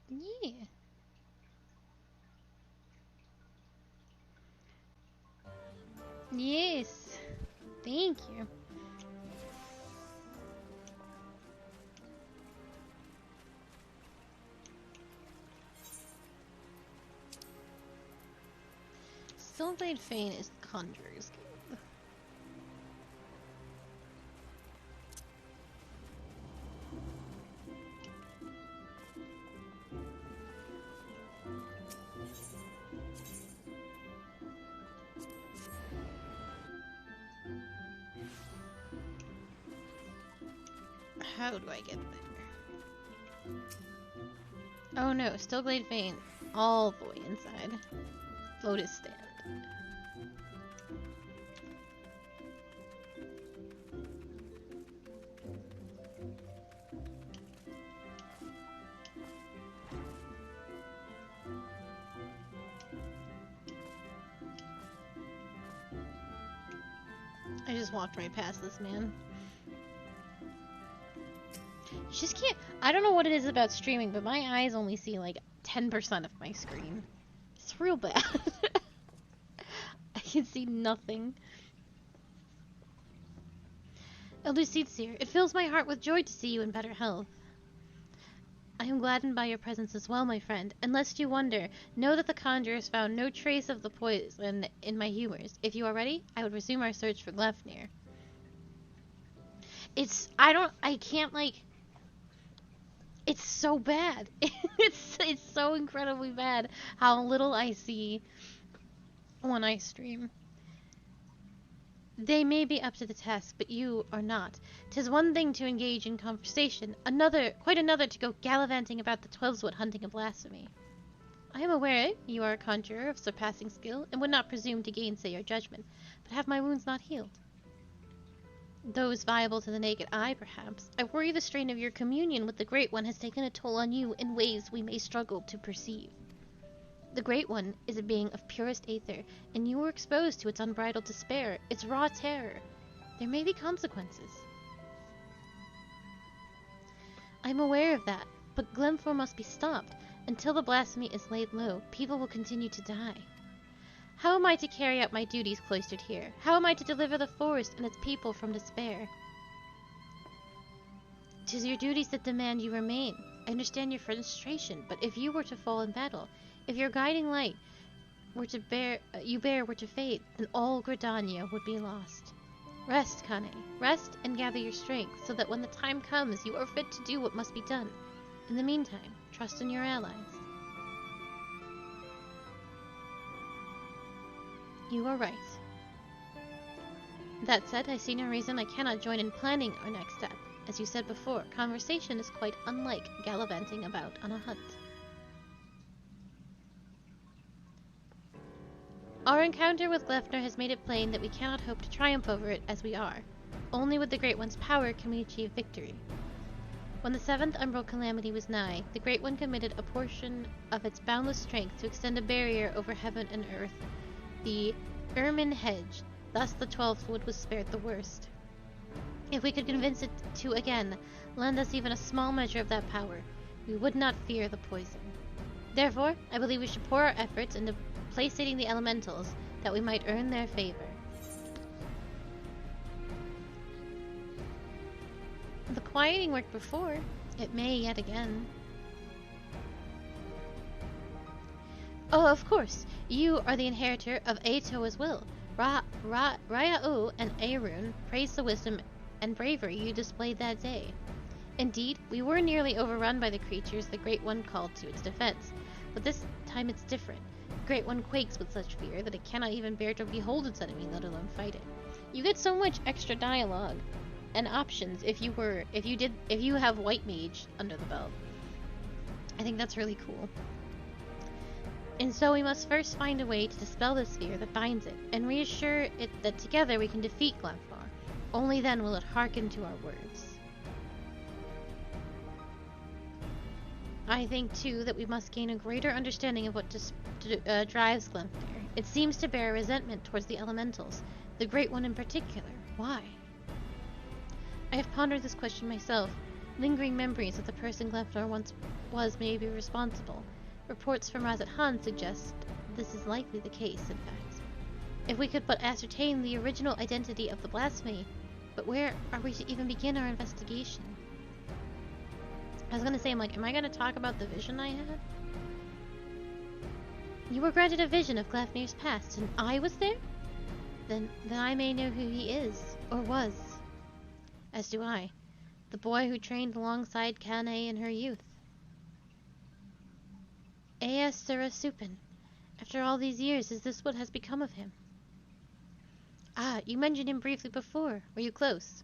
Yeah. Yes. Thank you. Stillglade Fane is the Conjurer's Guild. How do I get there? Oh no, Stillglade Fane, all the way inside. Lotus Stand. I just walked right past this man. You just can't... I don't know what it is about streaming, but my eyes only see like 10% of my screen. It's real bad. I can see nothing. Elucidseer, it fills my heart with joy to see you in better health. I am gladdened by your presence as well, my friend, and lest you wonder, know that the conjurers found no trace of the poison in my humors. If you are ready, I would resume our search for Glefnir. I can't, like... It's so bad. It's so incredibly bad how little I see when I stream. They may be up to the task, but you are not. 'Tis one thing to engage in conversation, quite another to go gallivanting about the Twelveswood hunting a blasphemy. I am aware you are a conjurer of surpassing skill, and would not presume to gainsay your judgment, but have my wounds not healed? Those viable to the naked eye, perhaps. I worry the strain of your communion with the Great One has taken a toll on you in ways we may struggle to perceive. The Great One is a being of purest aether, and you were exposed to its unbridled despair, its raw terror. There may be consequences. I am aware of that, but Glenfor must be stopped. Until the blasphemy is laid low, people will continue to die. How am I to carry out my duties cloistered here? How am I to deliver the forest and its people from despair? 'Tis your duties that demand you remain. I understand your frustration, but if you were to fall in battle, if your guiding light were to fade, then all Gridania would be lost. Rest, Kane. Rest and gather your strength, so that when the time comes, you are fit to do what must be done. In the meantime, trust in your allies. You are right. That said, I see no reason I cannot join in planning our next step. As you said before, conversation is quite unlike gallivanting about on a hunt. Our encounter with Glefnir has made it plain that we cannot hope to triumph over it as we are. Only with the Great One's power can we achieve victory. When the 7th Umbral Calamity was nigh, the Great One committed a portion of its boundless strength to extend a barrier over heaven and earth, the Ermin Hedge. Thus the Twelveswood was spared the worst. If we could convince it to again lend us even a small measure of that power, we would not fear the poison. Therefore, I believe we should pour our efforts into placating the elementals, that we might earn their favor. The quieting worked before. It may yet again. Oh, of course. You are the inheritor of Aetoa's will. Raia'u and Arun praise the wisdom and bravery you displayed that day. Indeed, we were nearly overrun by the creatures the Great One called to its defense, but this time it's different. The Great One quakes with such fear that it cannot even bear to behold its enemy, let alone fight it. You get so much extra dialogue and options if you have White Mage under the belt. I think that's really cool. And so we must first find a way to dispel this fear that binds it, and reassure it that together we can defeat Glefnir. Only then will it hearken to our words. I think, too, that we must gain a greater understanding of what drives Glefnir. It seems to bear resentment towards the elementals, the Great One in particular. Why? I have pondered this question myself. Lingering memories of the person Glefnir once was may be responsible. Reports from Razat Han suggest this is likely the case, in fact. If we could but ascertain the original identity of the blasphemy, but where are we to even begin our investigation? I was gonna say, am I gonna talk about the vision I had? You were granted a vision of Glefnir's past, and I was there? Then I may know who he is, or was. As do I, the boy who trained alongside Kane in her youth. Aesera Supin. After all these years, is this what has become of him? Ah, you mentioned him briefly before. Were you close?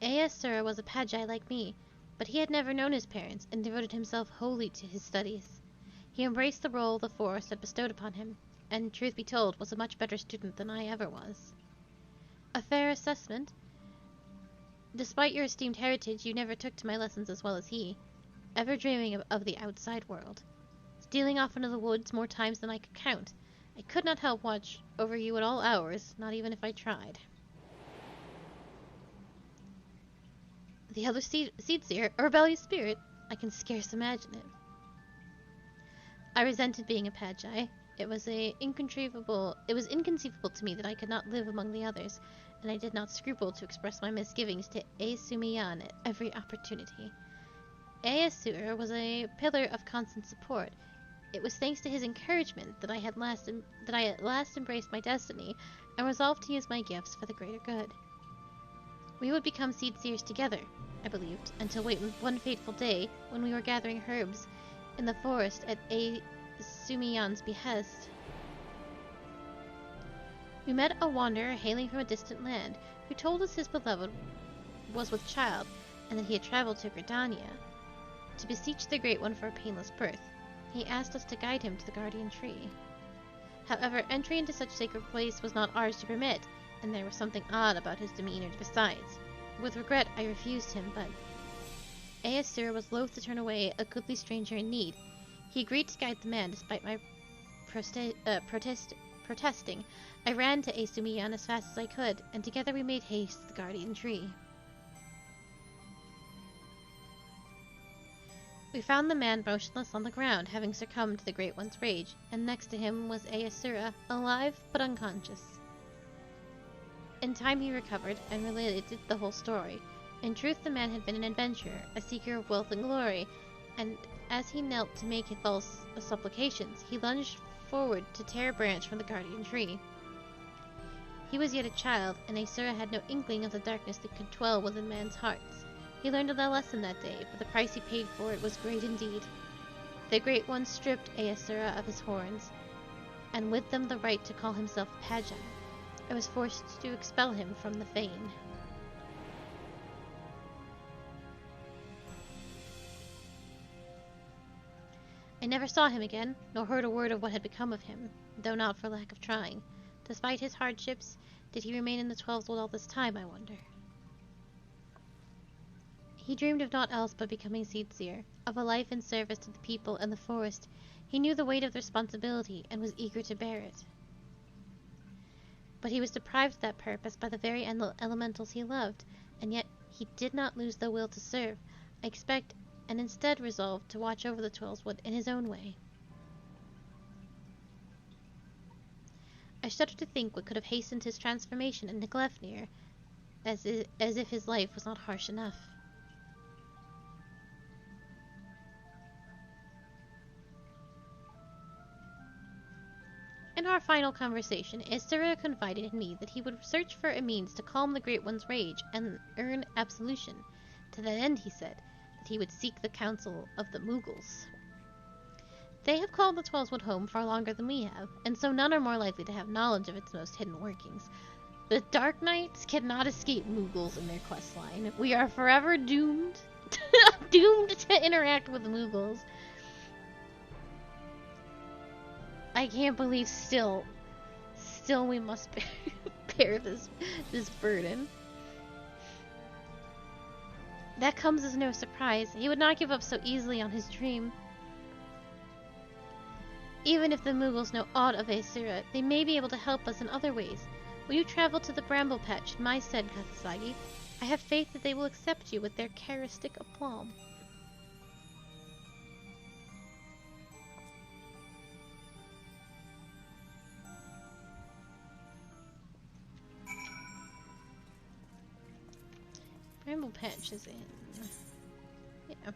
Aesera was a Pagi like me, but he had never known his parents and devoted himself wholly to his studies. He embraced the role the forest had bestowed upon him, and, truth be told, was a much better student than I ever was. A fair assessment. Despite your esteemed heritage, you never took to my lessons as well as he, ever dreaming of the outside world. stealing off into the woods more times than I could count. I could not help watch over you at all hours, not even if I tried. The other seed-seer, a rebellious spirit? I can scarce imagine it. I resented being a Pagi. It was inconceivable to me that I could not live among the others, and I did not scruple to express my misgivings to Sumiyan at every opportunity. Aesir was a pillar of constant support. It was thanks to his encouragement that I at last embraced my destiny and resolved to use my gifts for the greater good. We would become seed-seers together, I believed, until one fateful day when we were gathering herbs in the forest at Sumiyan's behest. We met a wanderer hailing from a distant land, who told us his beloved was with child, and that he had traveled to Gridania to beseech the Great One for a painless birth. He asked us to guide him to the guardian tree. However, entry into such sacred place was not ours to permit, and there was something odd about his demeanor besides. With regret, I refused him, but Aesir was loath to turn away a goodly stranger in need. He agreed to guide the man despite my protesting. I ran to Sumiyan as fast as I could, and together we made haste to the guardian tree. We found the man motionless on the ground, having succumbed to the Great One's rage, and next to him was Aesir, alive but unconscious. In time he recovered, and related the whole story. In truth, the man had been an adventurer, a seeker of wealth and glory, and as he knelt to make false supplications, he lunged forward to tear a branch from the guardian tree. He was yet a child, and Aesir had no inkling of the darkness that could dwell within man's hearts. He learned a lesson that day, but the price he paid for it was great indeed. The Great One stripped Aesir of his horns, and with them the right to call himself Pagi. I was forced to expel him from the fane. I never saw him again, nor heard a word of what had become of him, though not for lack of trying. Despite his hardships, did he remain in the 12th World all this time, I wonder? He dreamed of naught else but becoming seed-seer, of a life in service to the people and the forest. He knew the weight of the responsibility, and was eager to bear it. But he was deprived of that purpose by the very elementals he loved, and yet he did not lose the will to serve, I expect, and instead resolved to watch over the 12th Wood in his own way. I shudder to think what could have hastened his transformation into Gleipnir, as if his life was not harsh enough. In our final conversation, Aesir confided in me that he would search for a means to calm the Great One's rage and earn absolution. To that end, he said, that he would seek the counsel of the Mughals. They have called the 12th Wood home far longer than we have, and so none are more likely to have knowledge of its most hidden workings. The Dark Knights cannot escape Mughals in their questline. We are forever doomed to interact with the Mughals. I can't believe still we must bear this burden. That comes as no surprise. He would not give up so easily on his dream. Even if the Mughals know aught of Aesir, they may be able to help us in other ways. Will you travel to the Bramble Patch in my stead, Kathasagi? I have faith that they will accept you with their charistic aplomb. Bramble Patch is in. Yeah.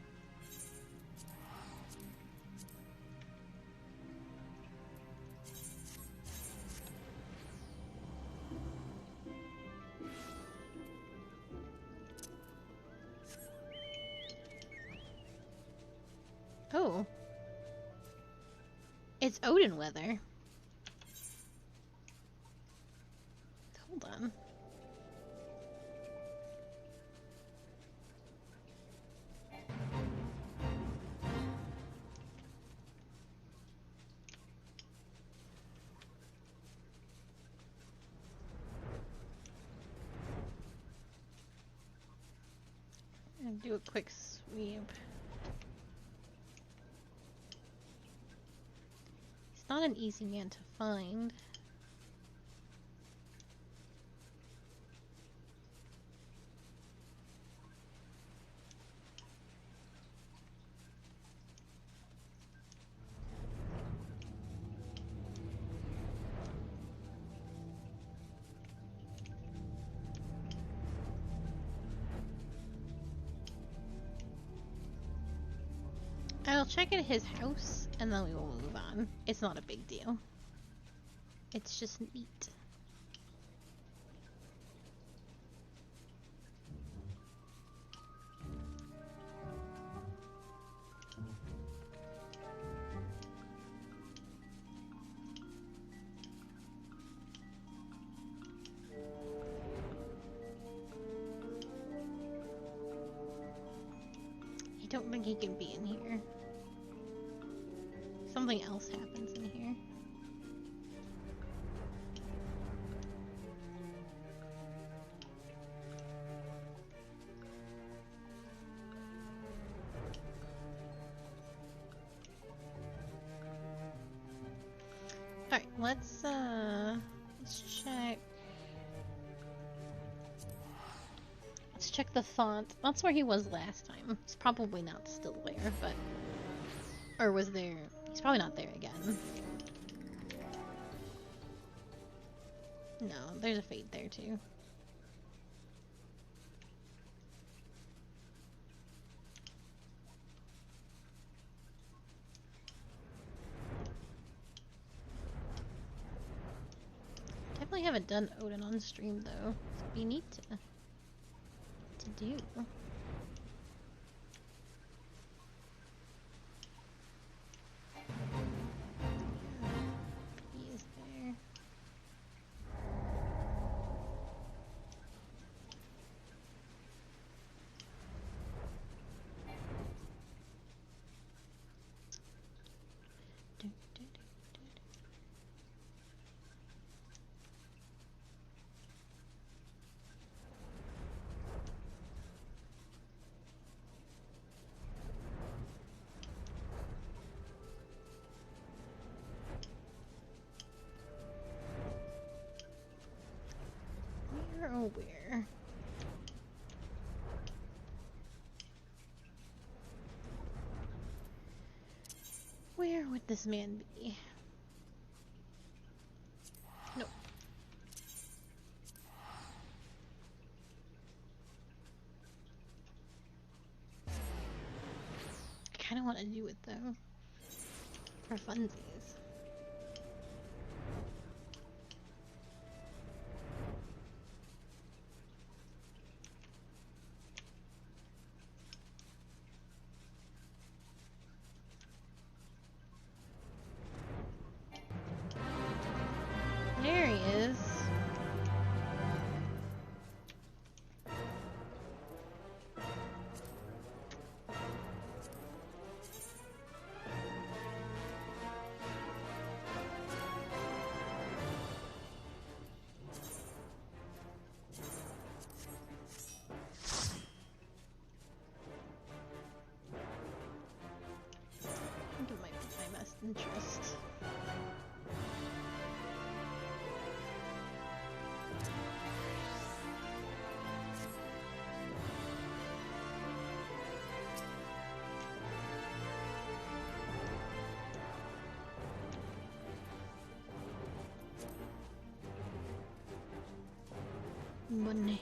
Oh. It's Odin weather. Hold on. Do a quick sweep. not an easy man to find. I'll check at his house, and then we will move on. It's not a big deal. It's just neat. I don't think he can be in here. Something else happens in here. Alright, let's check. Let's check the font. That's where he was last time. He's probably not still there, but... Or was there... He's probably not there again. No, there's a fade there too. Definitely haven't done Odin on stream though. It'd be neat to do. He is there. Where, oh where? Where would this man be? Nope. I kind of want to do it though. For funsies. There he is. I think it might be my best interest. Money.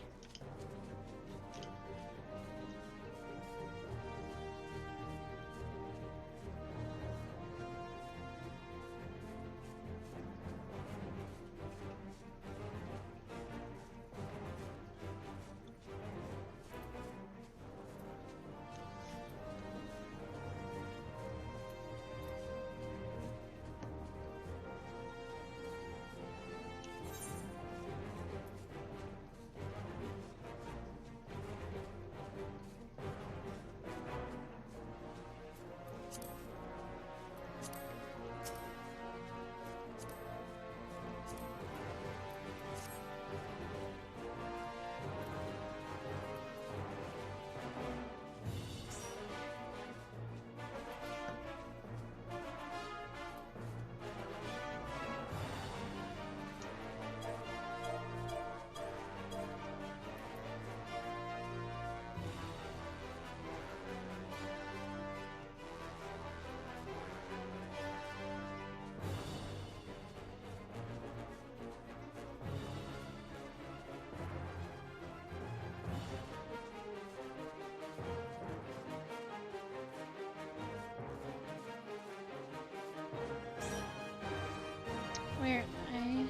Where I...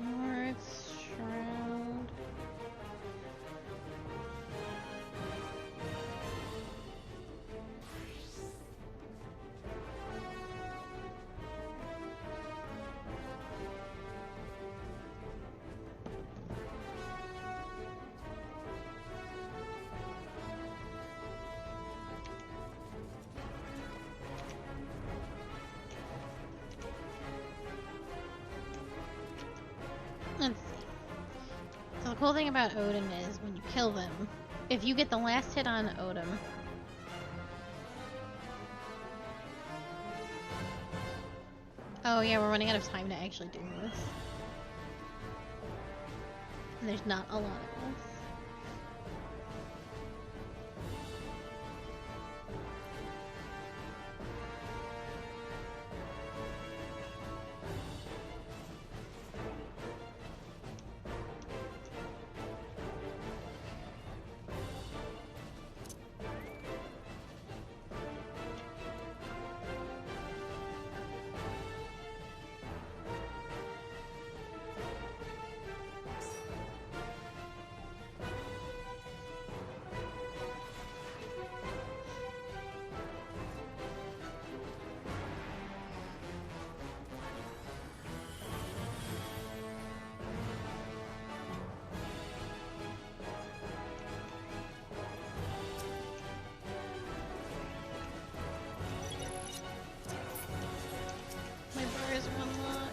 North Shroud... Let's see. So the cool thing about Odin is when you kill them, if you get the last hit on Odin, oh yeah, we're running out of time to actually do this. And there's not a lot of us. My bar is unlocked.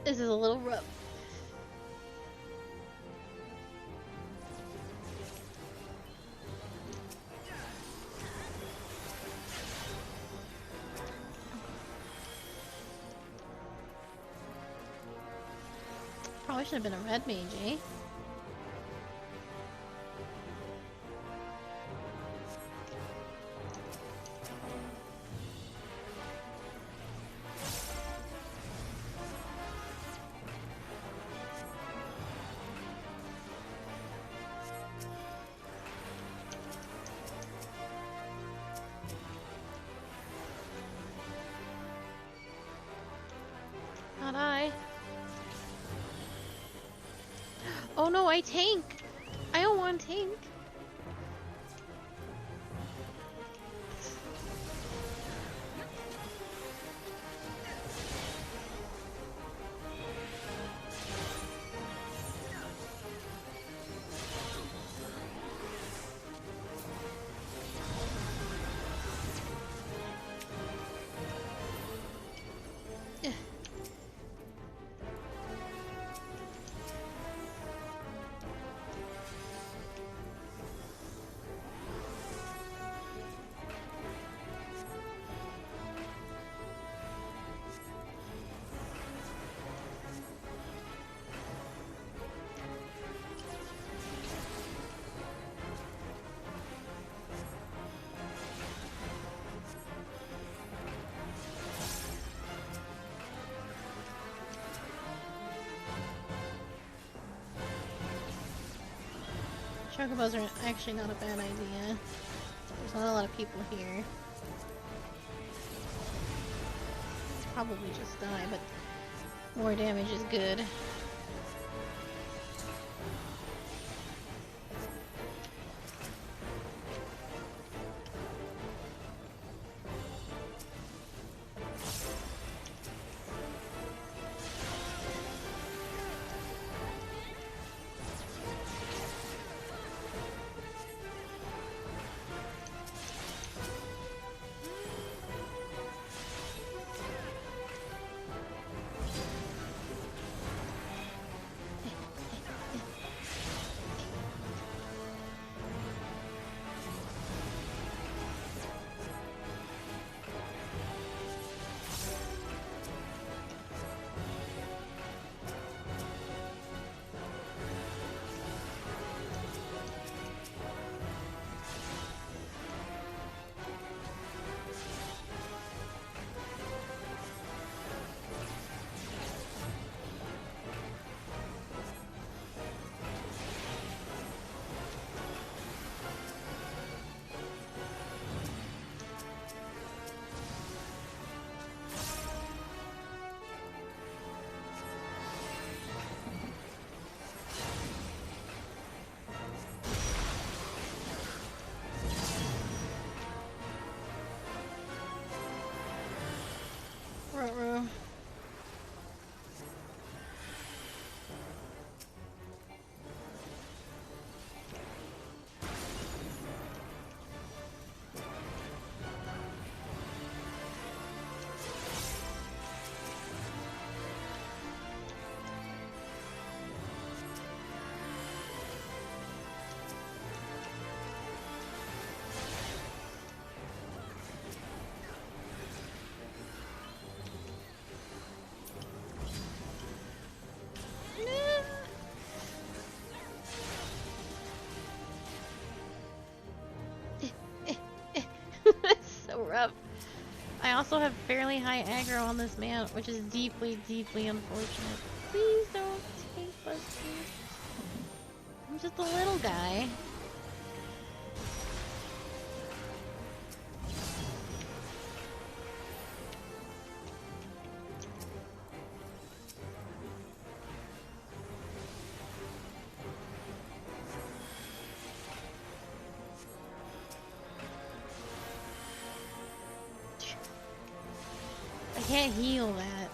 This is a little rough. Probably should have been a red mage, eh? Not I. Oh no, I tank! I don't want tank. Chocobos are actually not a bad idea. There's not a lot of people here. It's probably just die, but more damage is good. Ruh-roh. It's so rough. I also have fairly high aggro on this man, which is deeply, deeply unfortunate. Please don't take us, please. I'm just a little guy. I can't heal that.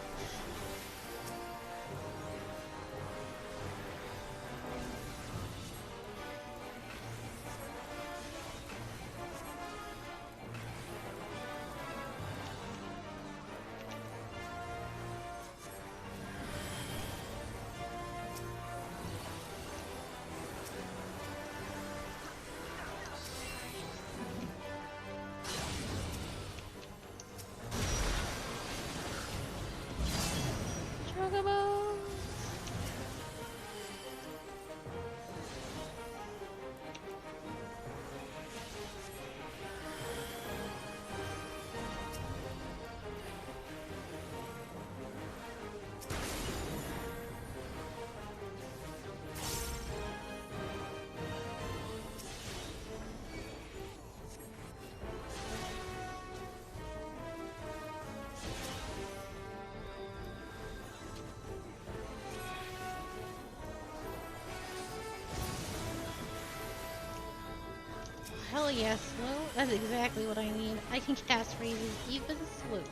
Hell yeah, slow. That's exactly what I need. I can cast phrases even slow.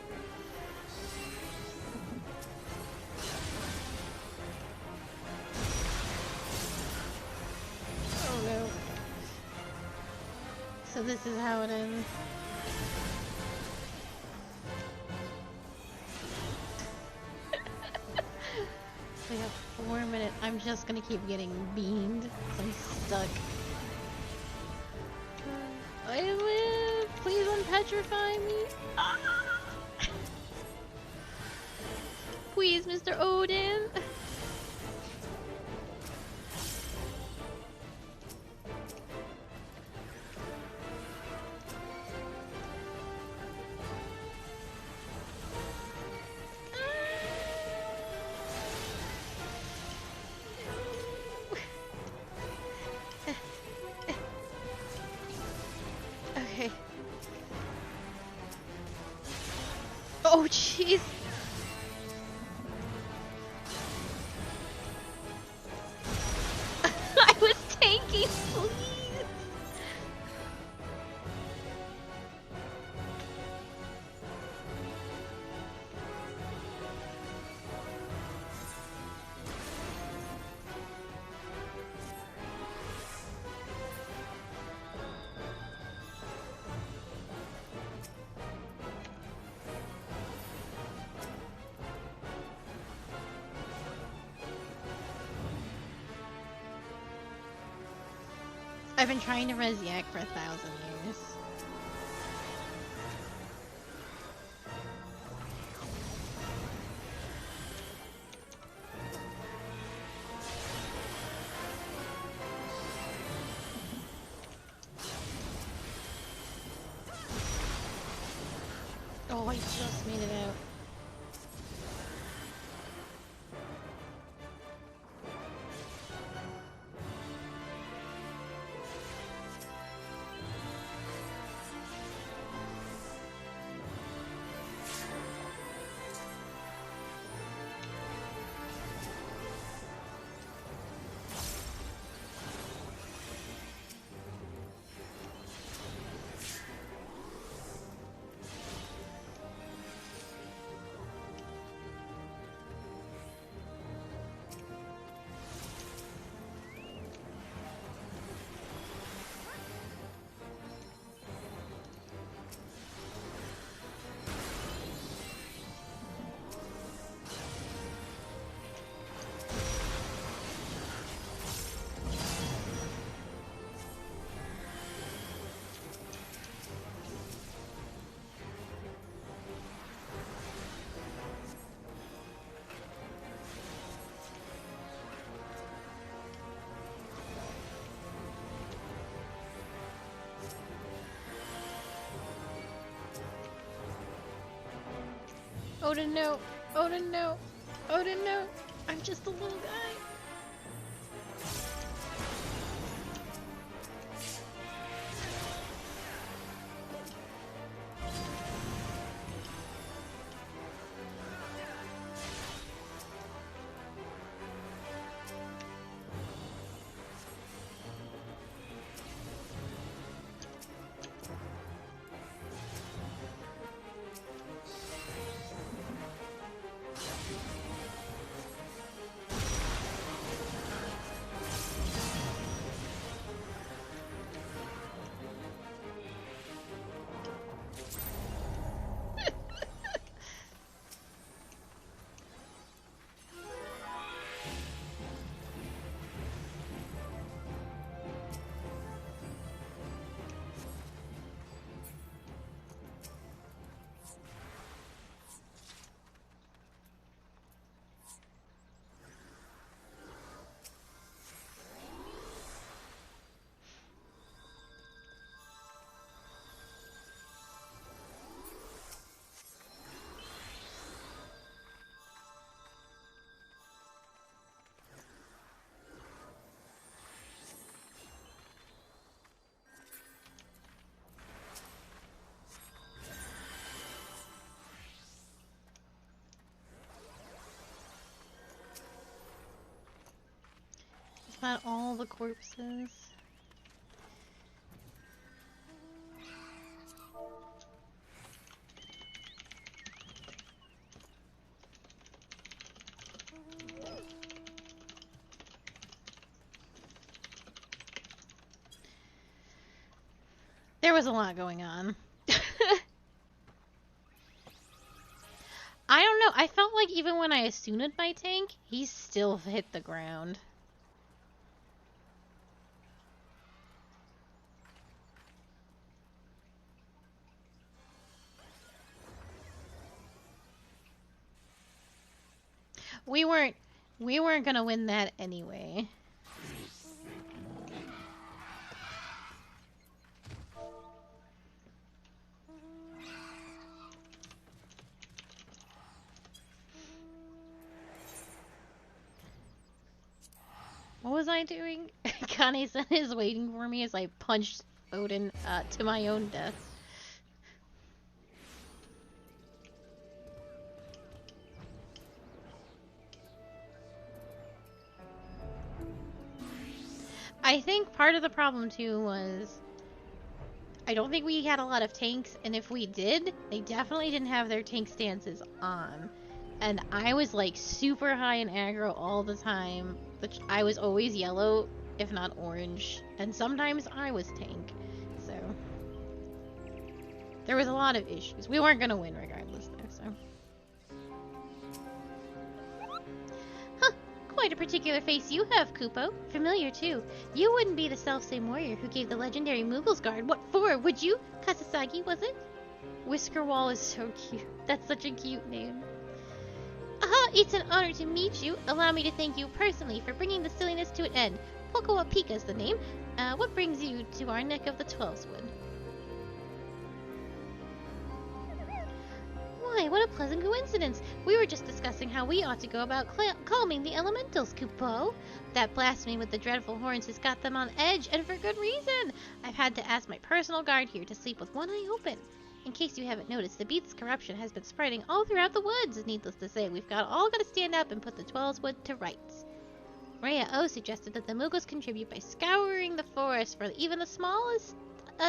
Oh no. So this is how it ends. We have 4 minutes. I'm just gonna keep getting beamed. I'm stuck. I live! Please unpetrify me! Ah! Please, Mr. Odin! jeez. I was tanking, please. I've been trying to res Yak for 1,000 years. Oh, I just made it out. Odin, no! Odin, no! Odin, no! I'm just a little guy! Is that all the corpses? There was a lot going on. I don't know. I felt like even when I assumed my tank, he still hit the ground. We weren't gonna win that anyway. What was I doing? Kane-san is waiting for me as I punched Odin to my own death. I think part of the problem too was I don't think we had a lot of tanks, and if we did, they definitely didn't have their tank stances on. And I was like super high in aggro all the time. I was always yellow, if not orange, and sometimes I was tank. So there was a lot of issues. We weren't gonna win regardless though, so. Huh, quite a particular face you have, Kupo. Familiar too. You wouldn't be the selfsame warrior who gave the legendary Moogle's Guard. What for, would you? Kasasagi, was it? Whiskerwall is so cute. That's such a cute name. Aha, it's an honor to meet you. Allow me to thank you personally for bringing the silliness to an end. Pokowapika's the name. What brings you to our neck of the Twelveswood? Why, what a pleasant coincidence. We were just discussing how we ought to go about calming the elementals, Kupo. That blasphemy with the dreadful horns has got them on edge, and for good reason. I've had to ask my personal guard here to sleep with one eye open. In case you haven't noticed, the Beast's corruption has been spreading all throughout the woods. Needless to say, we've all got to stand up and put the Twelveswood to rights. Rhea O suggested that the Moogles contribute by scouring the forest for even the smallest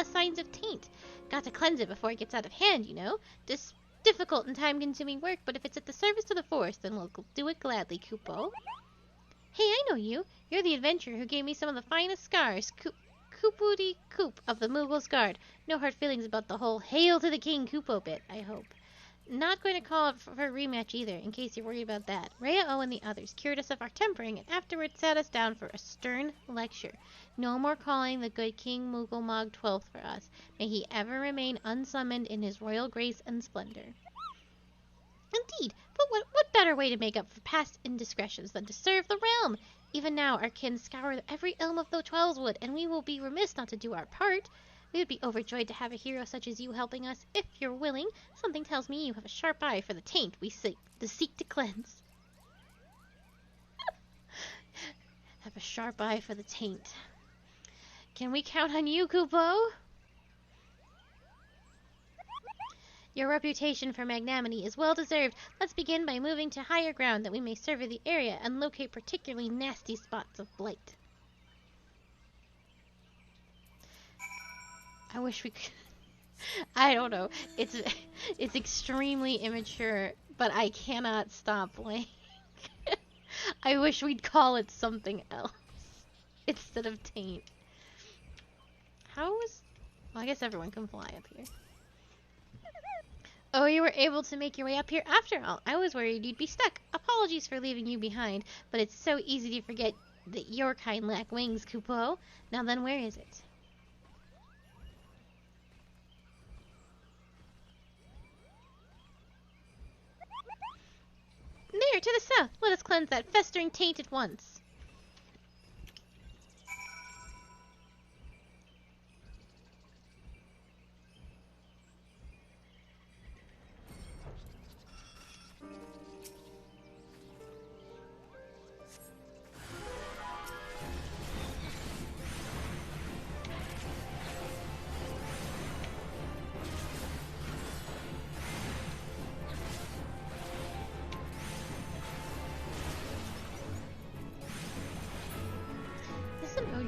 signs of taint. Got to cleanse it before it gets out of hand, you know. Difficult and time-consuming work, but if it's at the service to the forest, then we'll do it gladly, Kupo. Hey, I know you. You're the adventurer who gave me some of the finest scars. Koopooty Koop of the Moogle's Guard. No hard feelings about the whole Hail to the King Kupo bit, I hope. Not going to call for a rematch either, in case you're worried about that. Rhea O and the others cured us of our tempering and afterwards sat us down for a stern lecture. No more calling the good King Moogle Mog 12th for us. May he ever remain unsummoned in his royal grace and splendor. Indeed, but what better way to make up for past indiscretions than to serve the realm? Even now, our kin scour every elm of the Twelveswood, and we will be remiss not to do our part. We would be overjoyed to have a hero such as you helping us, if you're willing. Something tells me you have a sharp eye for the taint we seek to cleanse. Have a sharp eye for the taint. Can we count on you, Kupo? Your reputation for magnanimity is well deserved. Let's begin by moving to higher ground that we may survey the area and locate particularly nasty spots of blight. I wish we could. I don't know. It's extremely immature, but I cannot stop playing. I wish we'd call it something else instead of taint. How is... Well, I guess everyone can fly up here. Oh, you were able to make your way up here after all. I was worried you'd be stuck. Apologies for leaving you behind, but it's so easy to forget that your kind lack wings, Kupo. Now then, where is it? There, to the south. Let us cleanse that festering taint at once.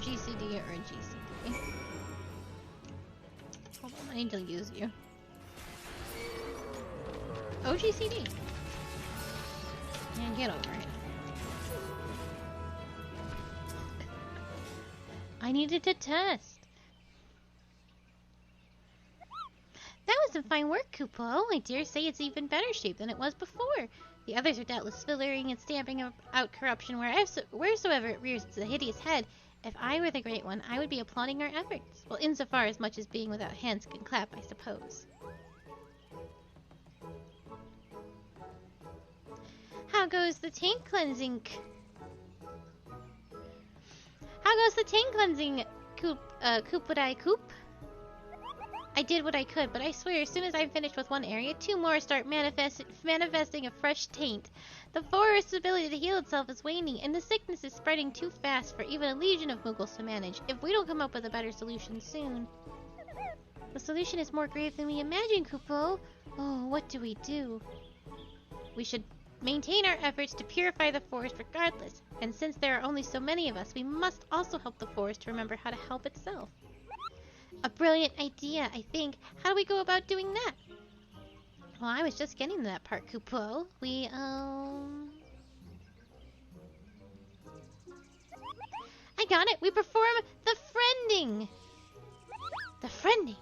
GCD or a GCD. Hold on, I need to use you. OGCD. Yeah, get over it. I needed to test. That was some fine work, Kupo. I dare say it's even better shape than it was before. The others are doubtless fillering and stamping out corruption wheresoever it rears its hideous head. If I were the Great One, I would be applauding our efforts. Well, insofar as much as being without hands can clap, I suppose. How goes the taint cleansing? How goes the taint cleansing, Koopodai Koop? I did what I could, but I swear as soon as I'm finished with one area, two more start manifesting a fresh taint. The forest's ability to heal itself is waning, and the sickness is spreading too fast for even a legion of Moogles to manage, if we don't come up with a better solution soon. The solution is more grave than we imagine, Kupo. Oh, what do? We should maintain our efforts to purify the forest regardless. And since there are only so many of us, we must also help the forest to remember how to help itself. A brilliant idea, I think. How do we go about doing that? Well, I was just getting to that part, Kupo. I got it! We perform the friending! The friending?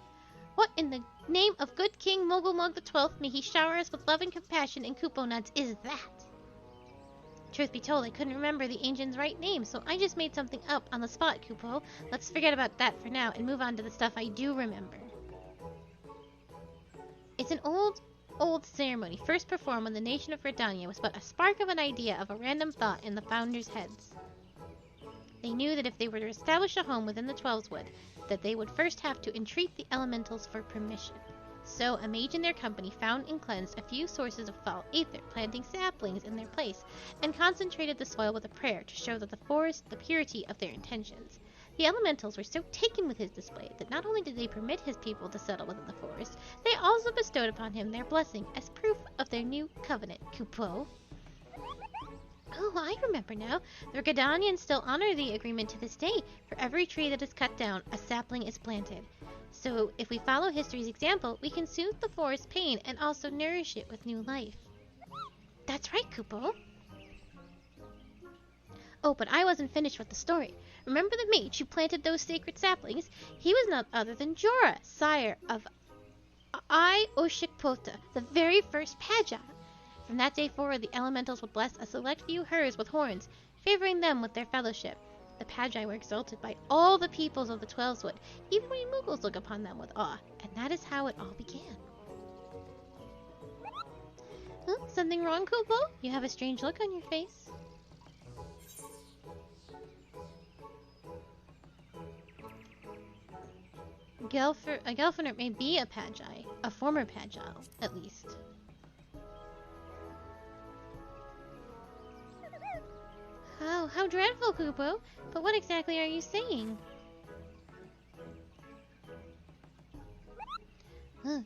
What in the name of good King Mogulmog XII may he shower us with love and compassion and Kupo nuts is that? Truth be told, I couldn't remember the ancient's right name, so I just made something up on the spot, Kupo. Let's forget about that for now and move on to the stuff I do remember. It's an old ceremony, first performed when the nation of Redania was but a spark of an idea of a random thought in the founders' heads. They knew that if they were to establish a home within the Twelveswood, that they would first have to entreat the elementals for permission. So, a mage in their company found and cleansed a few sources of foul aether, planting saplings in their place, and concentrated the soil with a prayer to show that the forest the purity of their intentions. The elementals were so taken with his display that not only did they permit his people to settle within the forest, they also bestowed upon him their blessing as proof of their new covenant, Kupo. Oh, I remember now. The Redanians still honor the agreement to this day. For every tree that is cut down, a sapling is planted. So, if we follow history's example, we can soothe the forest's pain and also nourish it with new life. That's right, Kupo. Oh, but I wasn't finished with the story. Remember the mage who planted those sacred saplings? He was none other than Jorah, sire of Oshikpota, the very first Pagi. From that day forward, the elementals would bless a select few hers with horns, favoring them with their fellowship. The Pagi were exalted by all the peoples of the Twelveswood, even we Muggles look upon them with awe, and that is how it all began. Huh? Something wrong, Kupo? You have a strange look on your face. A Gelfiner may be a Pagi, a former Pagi, at least. Oh, how dreadful, Kupo! But what exactly are you saying?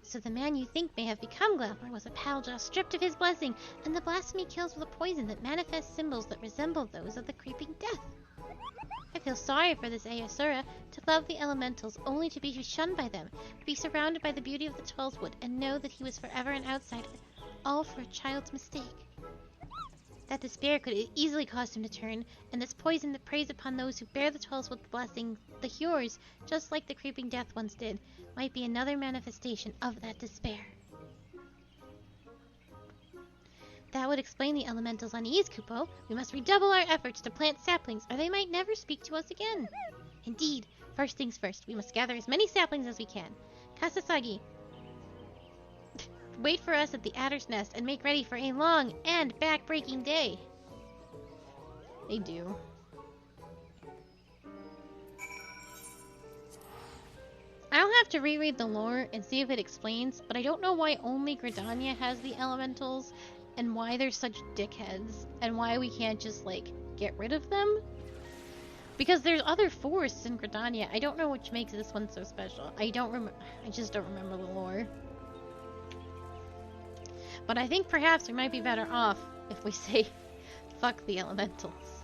So the man you think may have become Glamor was a Palja stripped of his blessing, and the blasphemy kills with a poison that manifests symbols that resemble those of the creeping death. I feel sorry for this Ayasura, to love the elementals only to be shunned by them, to be surrounded by the beauty of the Twelveswood, and know that he was forever an outsider, all for a child's mistake. That despair could easily cause him to turn, and this poison that preys upon those who bear the Twelveswood blessing, the Hjors, just like the creeping death once did, might be another manifestation of that despair. That would explain the elemental's unease, Kupo. We must redouble our efforts to plant saplings, or they might never speak to us again. Indeed. First things first, we must gather as many saplings as we can. Kasasagi, wait for us at the Adder's Nest and make ready for a long and back-breaking day. They do. I'll have to reread the lore and see if it explains, but I don't know why only Gridania has the elementals, and why they're such dickheads, and why we can't just, like, get rid of them. Because there's other forests in Gridania. I don't know which makes this one so special. I just don't remember the lore. But I think perhaps we might be better off if we say, fuck the elementals.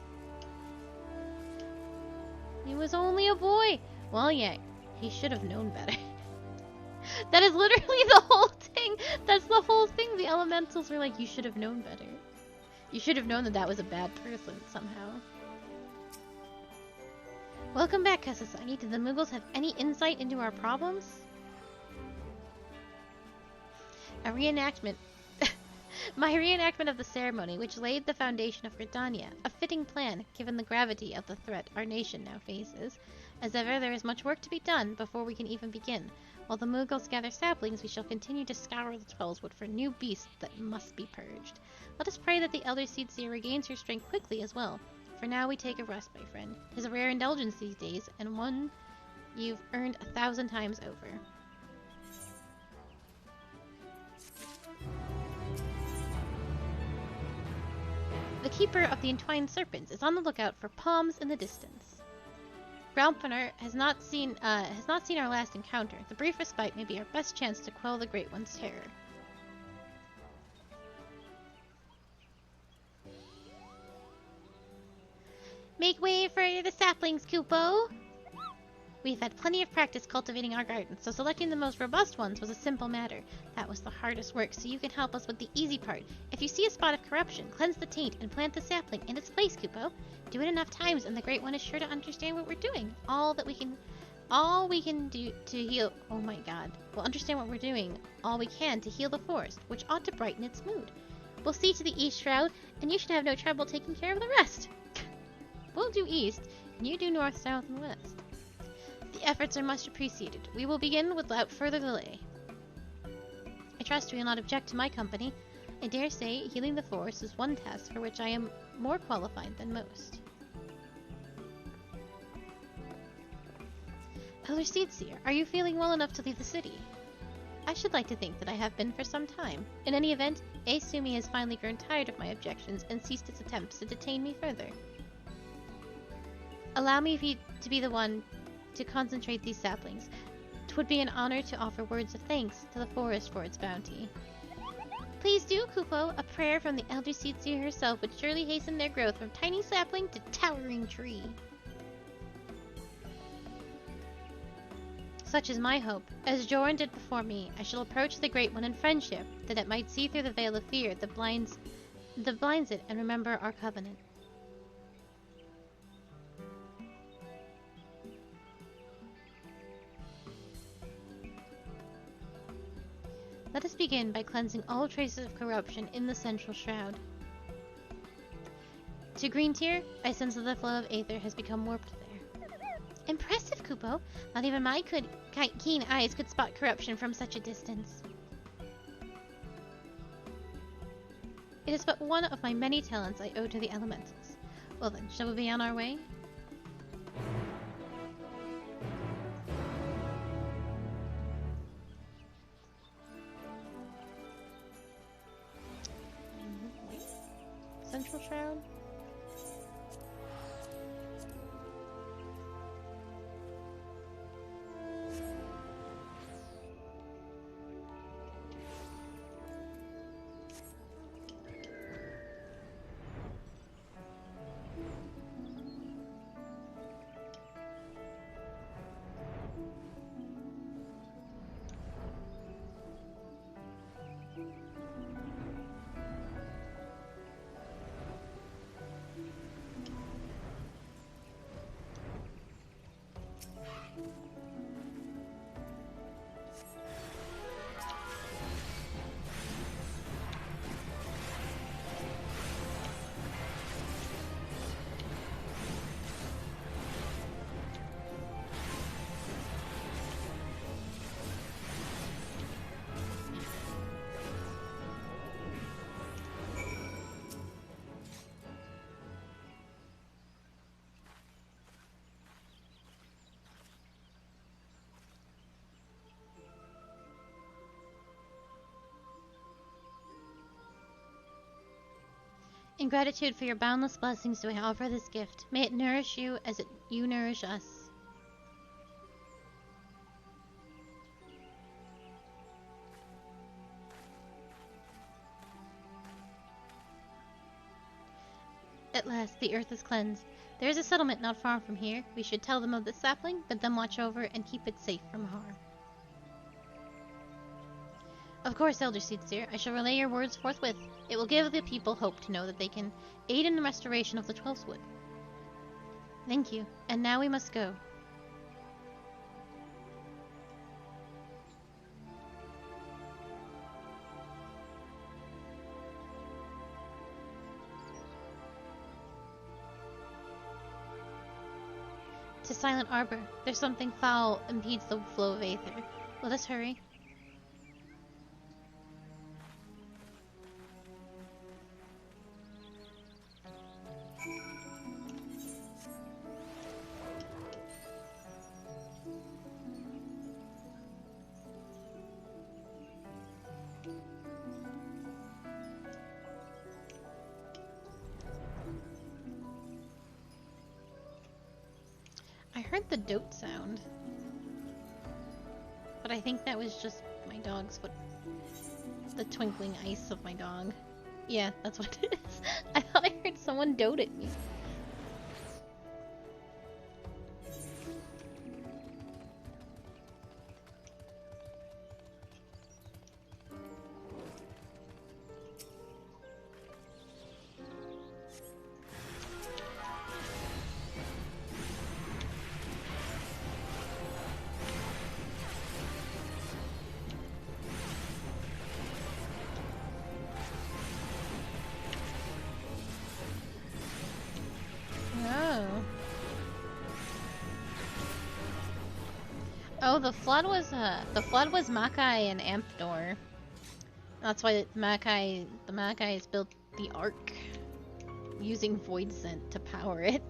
He was only a boy! Well, yeah, he should have known better. That is literally the whole thing! That's the whole thing! The elementals were like, you should have known better. You should have known that that was a bad person, somehow. Welcome back, Kasasagi. Did the Muggles have any insight into our problems? A reenactment. My reenactment of the ceremony, which laid the foundation of Gridania. A fitting plan, given the gravity of the threat our nation now faces. As ever, there is much work to be done before we can even begin. While the Muggles gather saplings, we shall continue to scour the Twelveswood for new beasts that must be purged. Let us pray that the Elder Seedseer regains her strength quickly as well. For now we take a rest, my friend. 'Tis a rare indulgence these days, and one you've earned 1,000 times over. The Keeper of the Entwined Serpents is on the lookout for palms in the distance. Groundfunner has not seen our last encounter. The brief respite may be our best chance to quell the Great One's terror. Make way for the saplings, Kupo! We've had plenty of practice cultivating our gardens, so selecting the most robust ones was a simple matter. That was the hardest work, so you can help us with the easy part. If you see a spot of corruption, cleanse the taint and plant the sapling in its place, Kupo. Do it enough times and the Great One is sure to understand what we're doing. All we can do to heal... Oh my god. We'll understand what we're doing. All we can to heal the forest, which ought to brighten its mood. We'll see to the East Shroud, and you should have no trouble taking care of the rest. We'll do East, and you do North, South, and West. The efforts are much appreciated. We will begin without further delay. I trust you will not object to my company. I dare say healing the forest is one task for which I am more qualified than most. Elder Seedseer, are you feeling well enough to leave the city? I should like to think that I have been for some time. In any event, Aizumi has finally grown tired of my objections and ceased its attempts to detain me further. Allow me to be the one to concentrate these saplings. 'Twould be an honor to offer words of thanks to the forest for its bounty. Please do, Kupo. A prayer from the Elder Seedseer herself would surely hasten their growth from tiny sapling to towering tree. Such is my hope. As Joran did before me, I shall approach the Great One in friendship, that it might see through the veil of fear that blinds it and remember our covenant. Let us begin by cleansing all traces of corruption in the central shroud. To Green Tier, I sense that the flow of aether has become warped there. Impressive, Kupo! Not even my keen eyes could spot corruption from such a distance. It is but one of my many talents I owe to the elementals. Well then, shall we be on our way? Central Shroud? In gratitude for your boundless blessings do I offer this gift. May it nourish you as you nourish us. At last, the earth is cleansed. There is a settlement not far from here. We should tell them of the sapling, bid them watch over, and keep it safe from harm. Of course, Elder Seedseer, I shall relay your words forthwith. It will give the people hope to know that they can aid in the restoration of the 12th Wood. Thank you, and now we must go. To Silent Arbor, there's something foul impedes the flow of aether. Let us hurry. I heard the dote sound, but I think that was just my dog's foot. The twinkling eyes of my dog. Yeah, that's what it is. I thought I heard someone dote at me. Oh, the flood was Makai and Ampnor. That's why the Makais built the Ark using Void Scent to power it.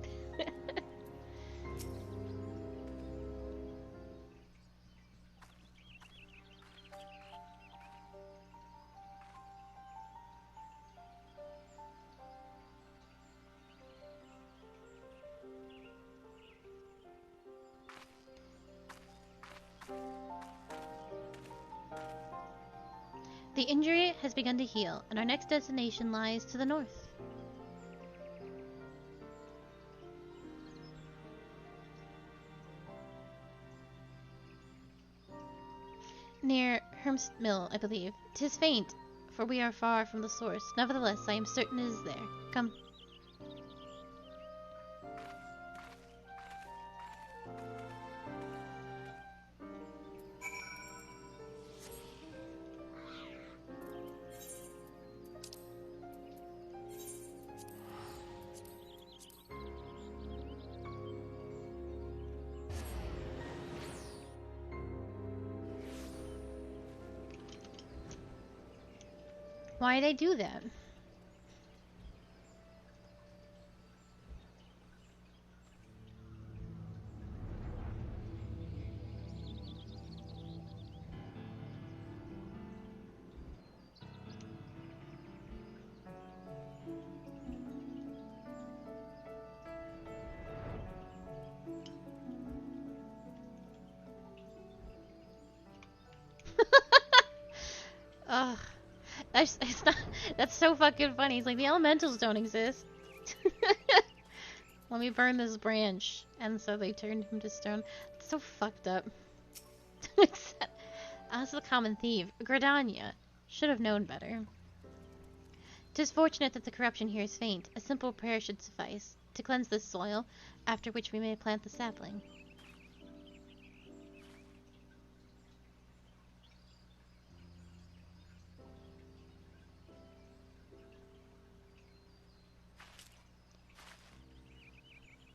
The injury has begun to heal, and our next destination lies to the north. Near Hermstmill, I believe. 'Tis faint, for we are far from the source. Nevertheless, I am certain it is there. Come. Why'd I do that? Ugh. It's not, that's so fucking funny. It's like the elementals don't exist. Let me burn this branch. And so they turned him to stone. It's so fucked up. As the common thief, Gradania. Should have known better. 'Tis fortunate that the corruption here is faint. A simple prayer should suffice to cleanse this soil, after which we may plant the sapling.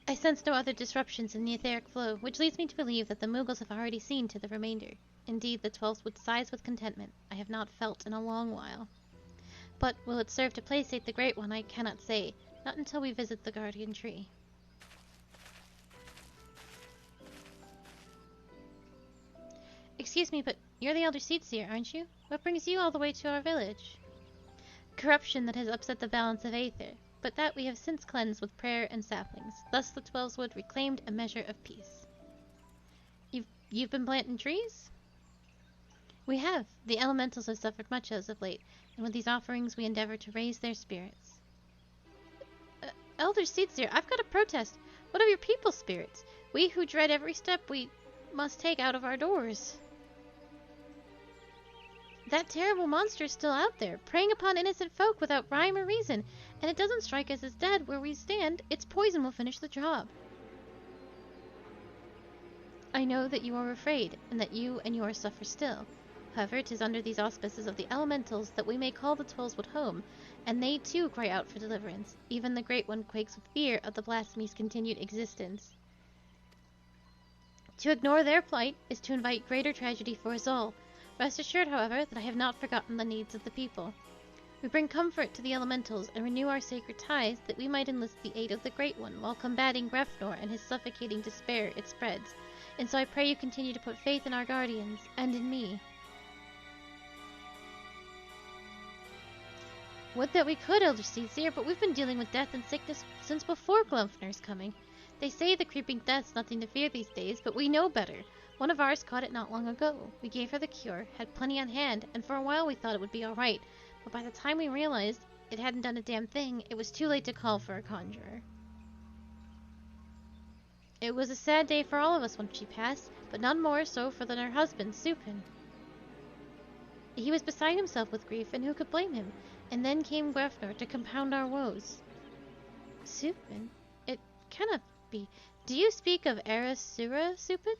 I sense no other disruptions in the etheric flow, which leads me to believe that the Mughals have already seen to the remainder. Indeed, the 12s would sighs with contentment. I have not felt in a long while. But will it serve to placate the Great One, I cannot say, not until we visit the Guardian Tree. Excuse me, but you're the Elder Seedseer, aren't you? What brings you all the way to our village? Corruption that has upset the balance of Aether, but that we have since cleansed with prayer and saplings. Thus the 12's wood reclaimed a measure of peace. You've been planting trees? We have. The elementals have suffered much as of late, and with these offerings we endeavor to raise their spirits. Elder Seedseer, I've got a protest. What of your people's spirits? We who dread every step we must take out of our doors. That terrible monster is still out there, preying upon innocent folk without rhyme or reason, and it doesn't strike us as dead where we stand. Its poison will finish the job. I know that you are afraid, and that you and yours suffer still. However, 'tis under these auspices of the elementals that we may call the 12's wood home, and they too cry out for deliverance. Even the Great One quakes with fear of the blasphemy's continued existence. To ignore their plight is to invite greater tragedy for us all. Rest assured, however, that I have not forgotten the needs of the people. We bring comfort to the elementals and renew our sacred ties that we might enlist the aid of the Great One while combating Grefnor and his suffocating despair it spreads. And so I pray you continue to put faith in our guardians, and in me. Would that we could, Elder Seedseer, but we've been dealing with death and sickness since before Glumfner's coming. They say the creeping death's nothing to fear these days, but we know better. One of ours caught it not long ago. We gave her the cure, had plenty on hand, and for a while we thought it would be all right. But by the time we realized it hadn't done a damn thing, it was too late to call for a conjurer. It was a sad day for all of us when she passed, but none more so for than her husband, Supin. He was beside himself with grief, and who could blame him? And then came Gwefnor to compound our woes. Supin? It cannot be. Do you speak of Erasura, Supin?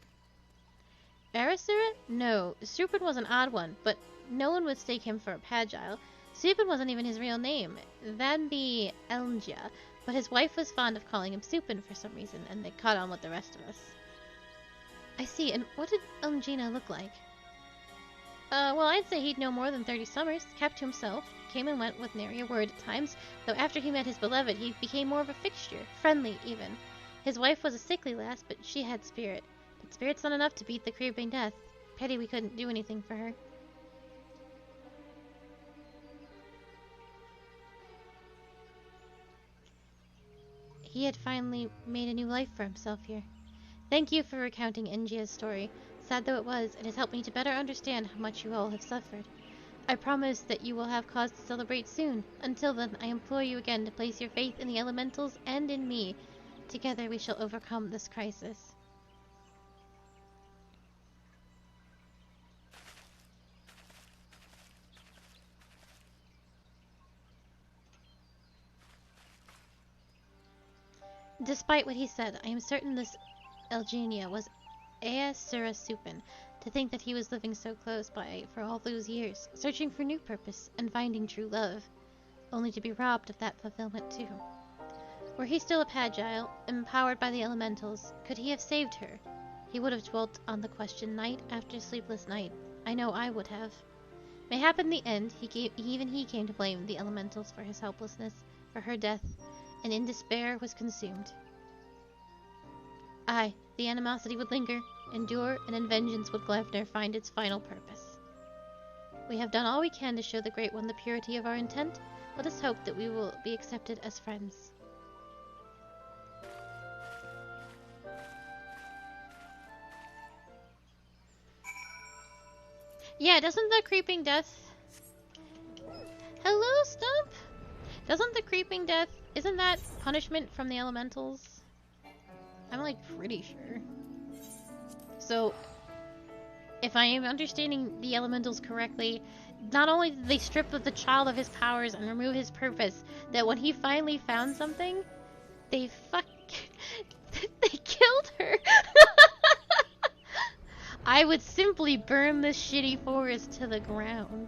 Erasura? No, Supin was an odd one, but no one would stake him for a Pagile. Supin wasn't even his real name. That'd be Elngia, but his wife was fond of calling him Supin for some reason, and they caught on with the rest of us. I see, and what did Gina look like? Well, I'd say he'd no more than 30 summers, kept to himself, came and went with nary a word at times, though after he met his beloved he became more of a fixture, friendly even. His wife was a sickly lass, but she had spirit. But spirit's not enough to beat the creeping death. Pity we couldn't do anything for her. He had finally made a new life for himself here. Thank you for recounting Engia's story. Sad though it was, it has helped me to better understand how much you all have suffered. I promise that you will have cause to celebrate soon. Until then, I implore you again to place your faith in the elementals and in me. Together we shall overcome this crisis. Despite what he said, I am certain this Elgenia was Ea Sura Supin. To think that he was living so close by for all those years, searching for new purpose and finding true love, only to be robbed of that fulfillment too. Were he still a Pagile, empowered by the elementals, could he have saved her? He would have dwelt on the question night after sleepless night. I know I would have. Mayhap in the end, even he came to blame the elementals for his helplessness, for her death, and in despair was consumed. Aye, the animosity would linger, endure, and in vengeance would Glefner find its final purpose. We have done all we can to show the Great One the purity of our intent. Let us hope that we will be accepted as friends. Yeah, doesn't the creeping death... Hello, Stump? Doesn't the creeping death... Isn't that punishment from the elementals? I'm like pretty sure. So, if I am understanding the elementals correctly, not only did they strip the child of his powers and remove his purpose, that when he finally found something, they they killed her. I would simply burn this shitty forest to the ground.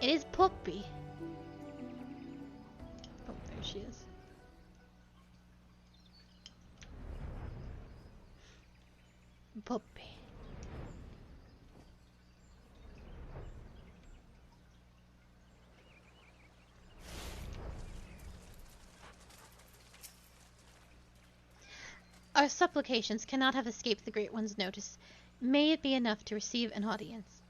It is Puppy. Oh, there she is. Puppy. Our supplications cannot have escaped the Great One's notice. May it be enough to receive an audience.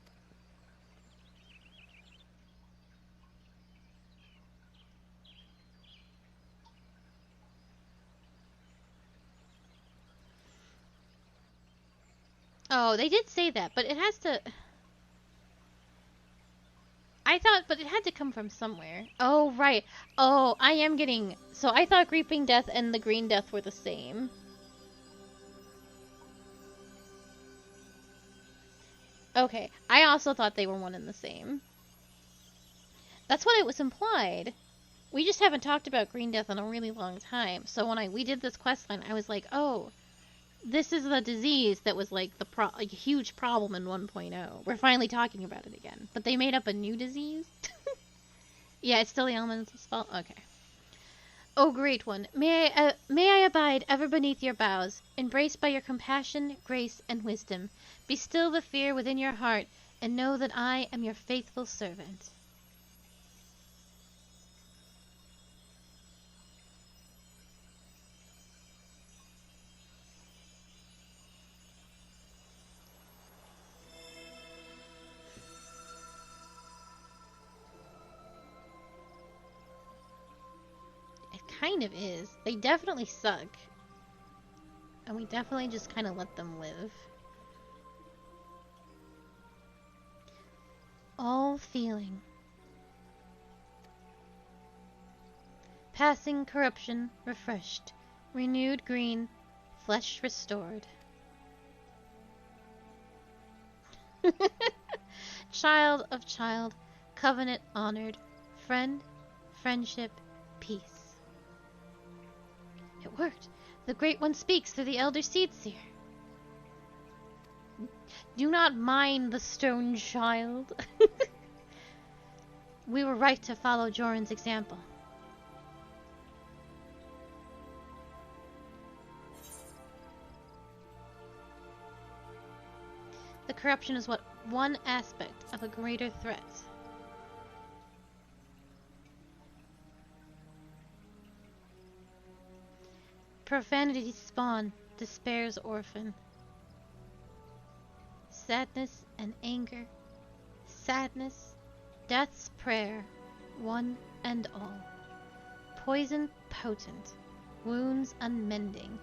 Oh, they did say that, but it has to... I thought, but it had to come from somewhere. Oh, right. Oh, I am getting... So I thought Creeping Death and the Green Death were the same. Okay, I also thought they were one and the same. That's what it was implied. We just haven't talked about Green Death in a really long time. So when we did this questline, I was like, oh... This is the disease that was like a huge problem in 1.0. We're finally talking about it again. But they made up a new disease? Yeah, it's still the elementals' fault? Okay. O Great One, may I abide ever beneath your boughs, embraced by your compassion, grace, and wisdom. Be still the fear within your heart, and know that I am your faithful servant. Kind of is. They definitely suck. And we definitely just kind of let them live. All feeling. Passing corruption refreshed. Renewed green. Flesh restored. Child of child. Covenant honored. Friend. Friendship. Peace. It worked. The Great One speaks through the Elder Seedseer. Do not mind the stone child. We were right to follow Joran's example. The corruption is what one aspect of a greater threat. Profanity spawn, despair's orphan. Sadness and anger. Sadness, death's prayer, one and all. Poison potent, wounds unmending.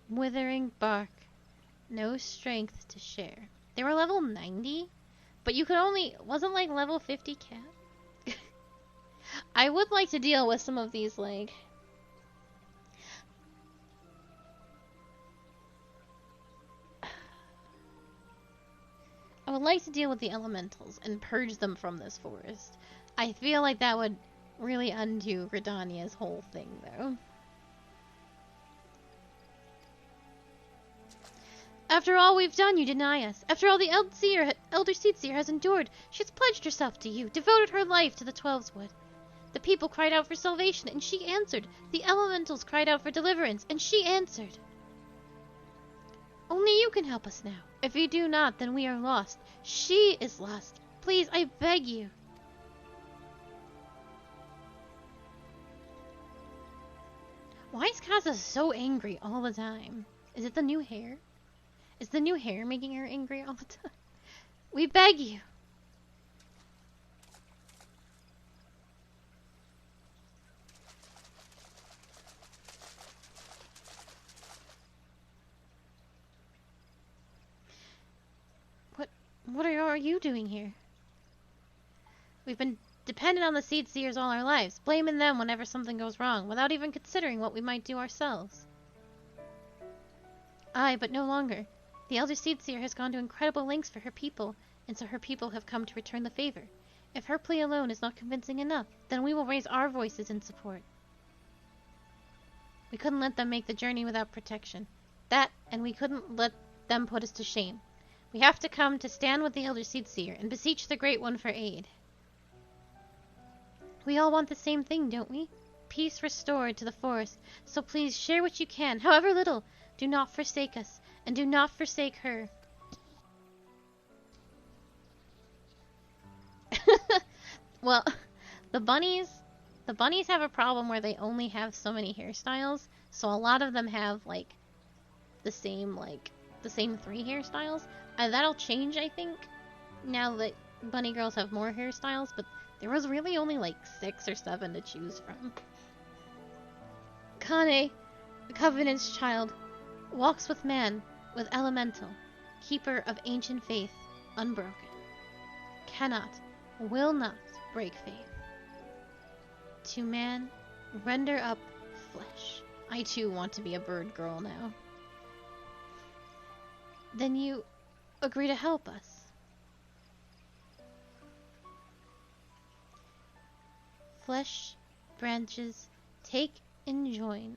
Withering bark, no strength to share. They were level 90, but you could only, wasn't like level 50 cap? I would like to deal with some of these, like, I would like to deal with the elementals and purge them from this forest. I feel like that would really undo Gridania's whole thing, though. After all we've done, you deny us. After all the Elder Seedseer has endured, she has pledged herself to you, devoted her life to the Twelveswood. The people cried out for salvation, and she answered. The elementals cried out for deliverance, and she answered. Only you can help us now. If you do not, then we are lost. She is lost. Please, I beg you. Why is Kaza so angry all the time? Is it the new hair? Is the new hair making her angry all the time? We beg you. What are you doing here? We've been dependent on the Seedseers all our lives, blaming them whenever something goes wrong, without even considering what we might do ourselves. Aye, but no longer. The Elder Seedseer has gone to incredible lengths for her people, and so her people have come to return the favor. If her plea alone is not convincing enough, then we will raise our voices in support. We couldn't let them make the journey without protection. That, and we couldn't let them put us to shame. We have to come to stand with the Elder Seedseer and beseech the Great One for aid. We all want the same thing, don't we? Peace restored to the forest, so please share what you can, however little. Do not forsake us, and do not forsake her. Well, the bunnies have a problem where they only have so many hairstyles, so a lot of them have like the same 3 hairstyles. That'll change, I think, now that bunny girls have more hairstyles, but there was really only like 6 or 7 to choose from. Kane, the Covenant's child, walks with man, with elemental, keeper of ancient faith, unbroken. Cannot, will not break faith. To man, render up flesh. I too want to be a bird girl now. Then you agree to help us. Flesh, branches, take and join.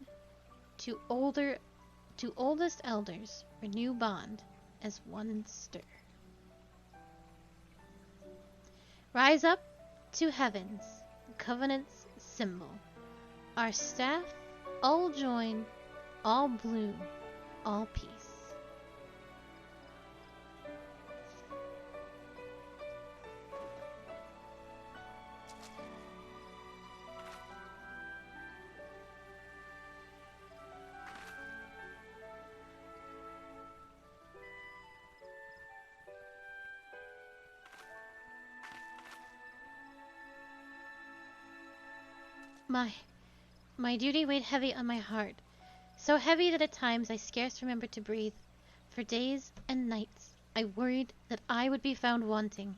To oldest elders, renew bond as one stir. Rise up to heavens, covenant's symbol. Our staff, all join, all bloom, all peace. My duty weighed heavy on my heart, so heavy that at times I scarce remembered to breathe. For days and nights I worried that I would be found wanting.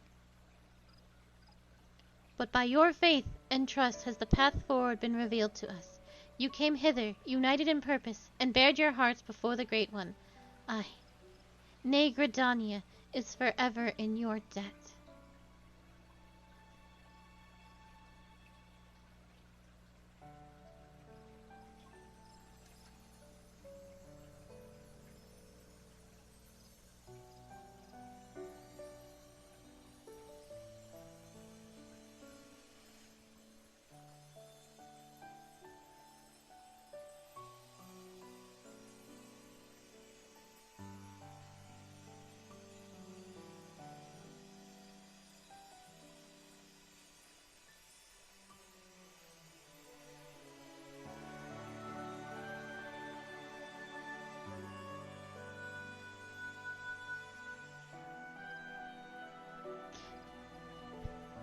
But by your faith and trust has the path forward been revealed to us. You came hither, united in purpose, and bared your hearts before the Great One. Aye, nay, Gridania is forever in your debt.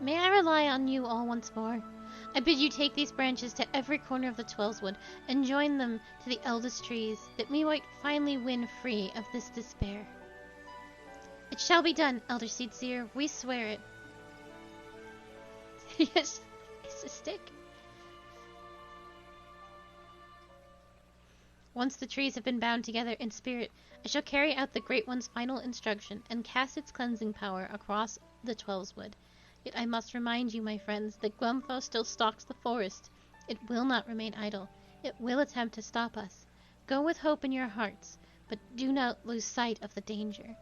May I rely on you all once more? I bid you take these branches to every corner of the Twellswood and join them to the eldest trees, that we might finally win free of this despair. It shall be done, Elder Seedseer. We swear it. Yes, it's a stick. Once the trees have been bound together in spirit, I shall carry out the Great One's final instruction and cast its cleansing power across the Twellswood. Yet I must remind you, my friends, that Glumfo still stalks the forest. It will not remain idle. It will attempt to stop us. Go with hope in your hearts, but do not lose sight of the danger.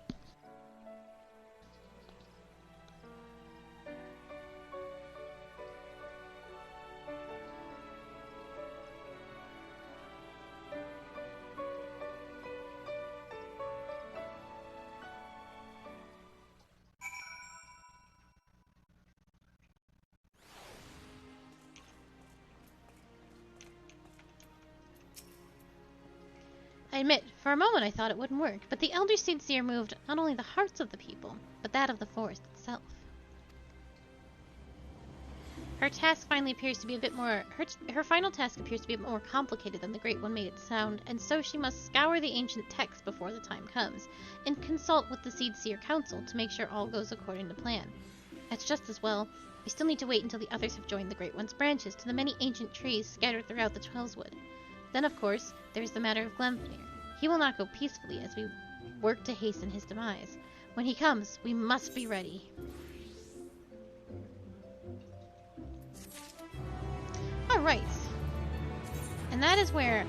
I admit, for a moment I thought it wouldn't work, but the Elder Seedseer moved not only the hearts of the people, but that of the forest itself. Her task finally appears to be a bit more... Her final task appears to be a bit more complicated than the Great One made it sound, and so she must scour the ancient texts before the time comes, and consult with the Seedseer Council to make sure all goes according to plan. That's just as well. We still need to wait until the others have joined the Great One's branches to the many ancient trees scattered throughout the Twellswood. Then, of course, there's the matter of Glemfnir. He will not go peacefully as we work to hasten his demise. When he comes, we must be ready. Alright. And that is where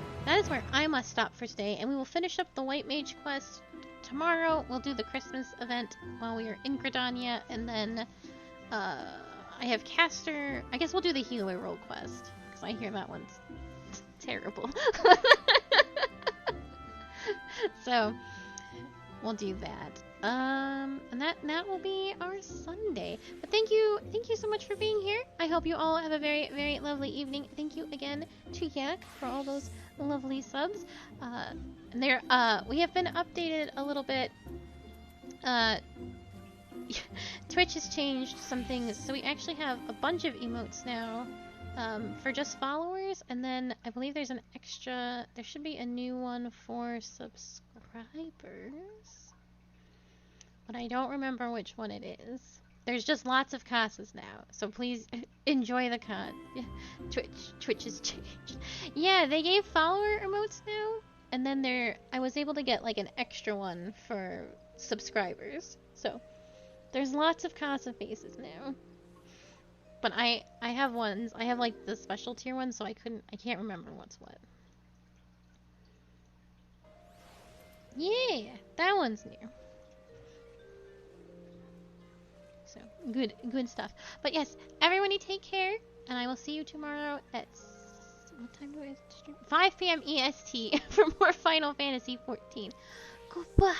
I must stop for today, and we will finish up the White Mage quest tomorrow. We'll do the Christmas event while we are in Gridania, and then I have Caster. I guess we'll do the Healer Roll quest, because I hear that one's terrible. So we'll do that. And that will be our Sunday. But thank you so much for being here. I hope you all have a very, very lovely evening. Thank you again to Yak for all those lovely subs. And there we have been updated a little bit. Twitch has changed some things, so we actually have a bunch of emotes now. For just followers, and then I believe there's an extra, there should be a new one for subscribers, but I don't remember which one it is. There's just lots of casas now, so please enjoy the con. Twitch has changed. Yeah, they gave follower emotes now, and then I was able to get like an extra one for subscribers, so there's lots of casa faces now. But I have ones. I have like the special tier ones, so I can't remember what's what. Yeah, that one's new. So good stuff. But yes, everybody take care, and I will see you tomorrow at what time do I stream? 5 p.m. EST for more Final Fantasy XIV. Goodbye.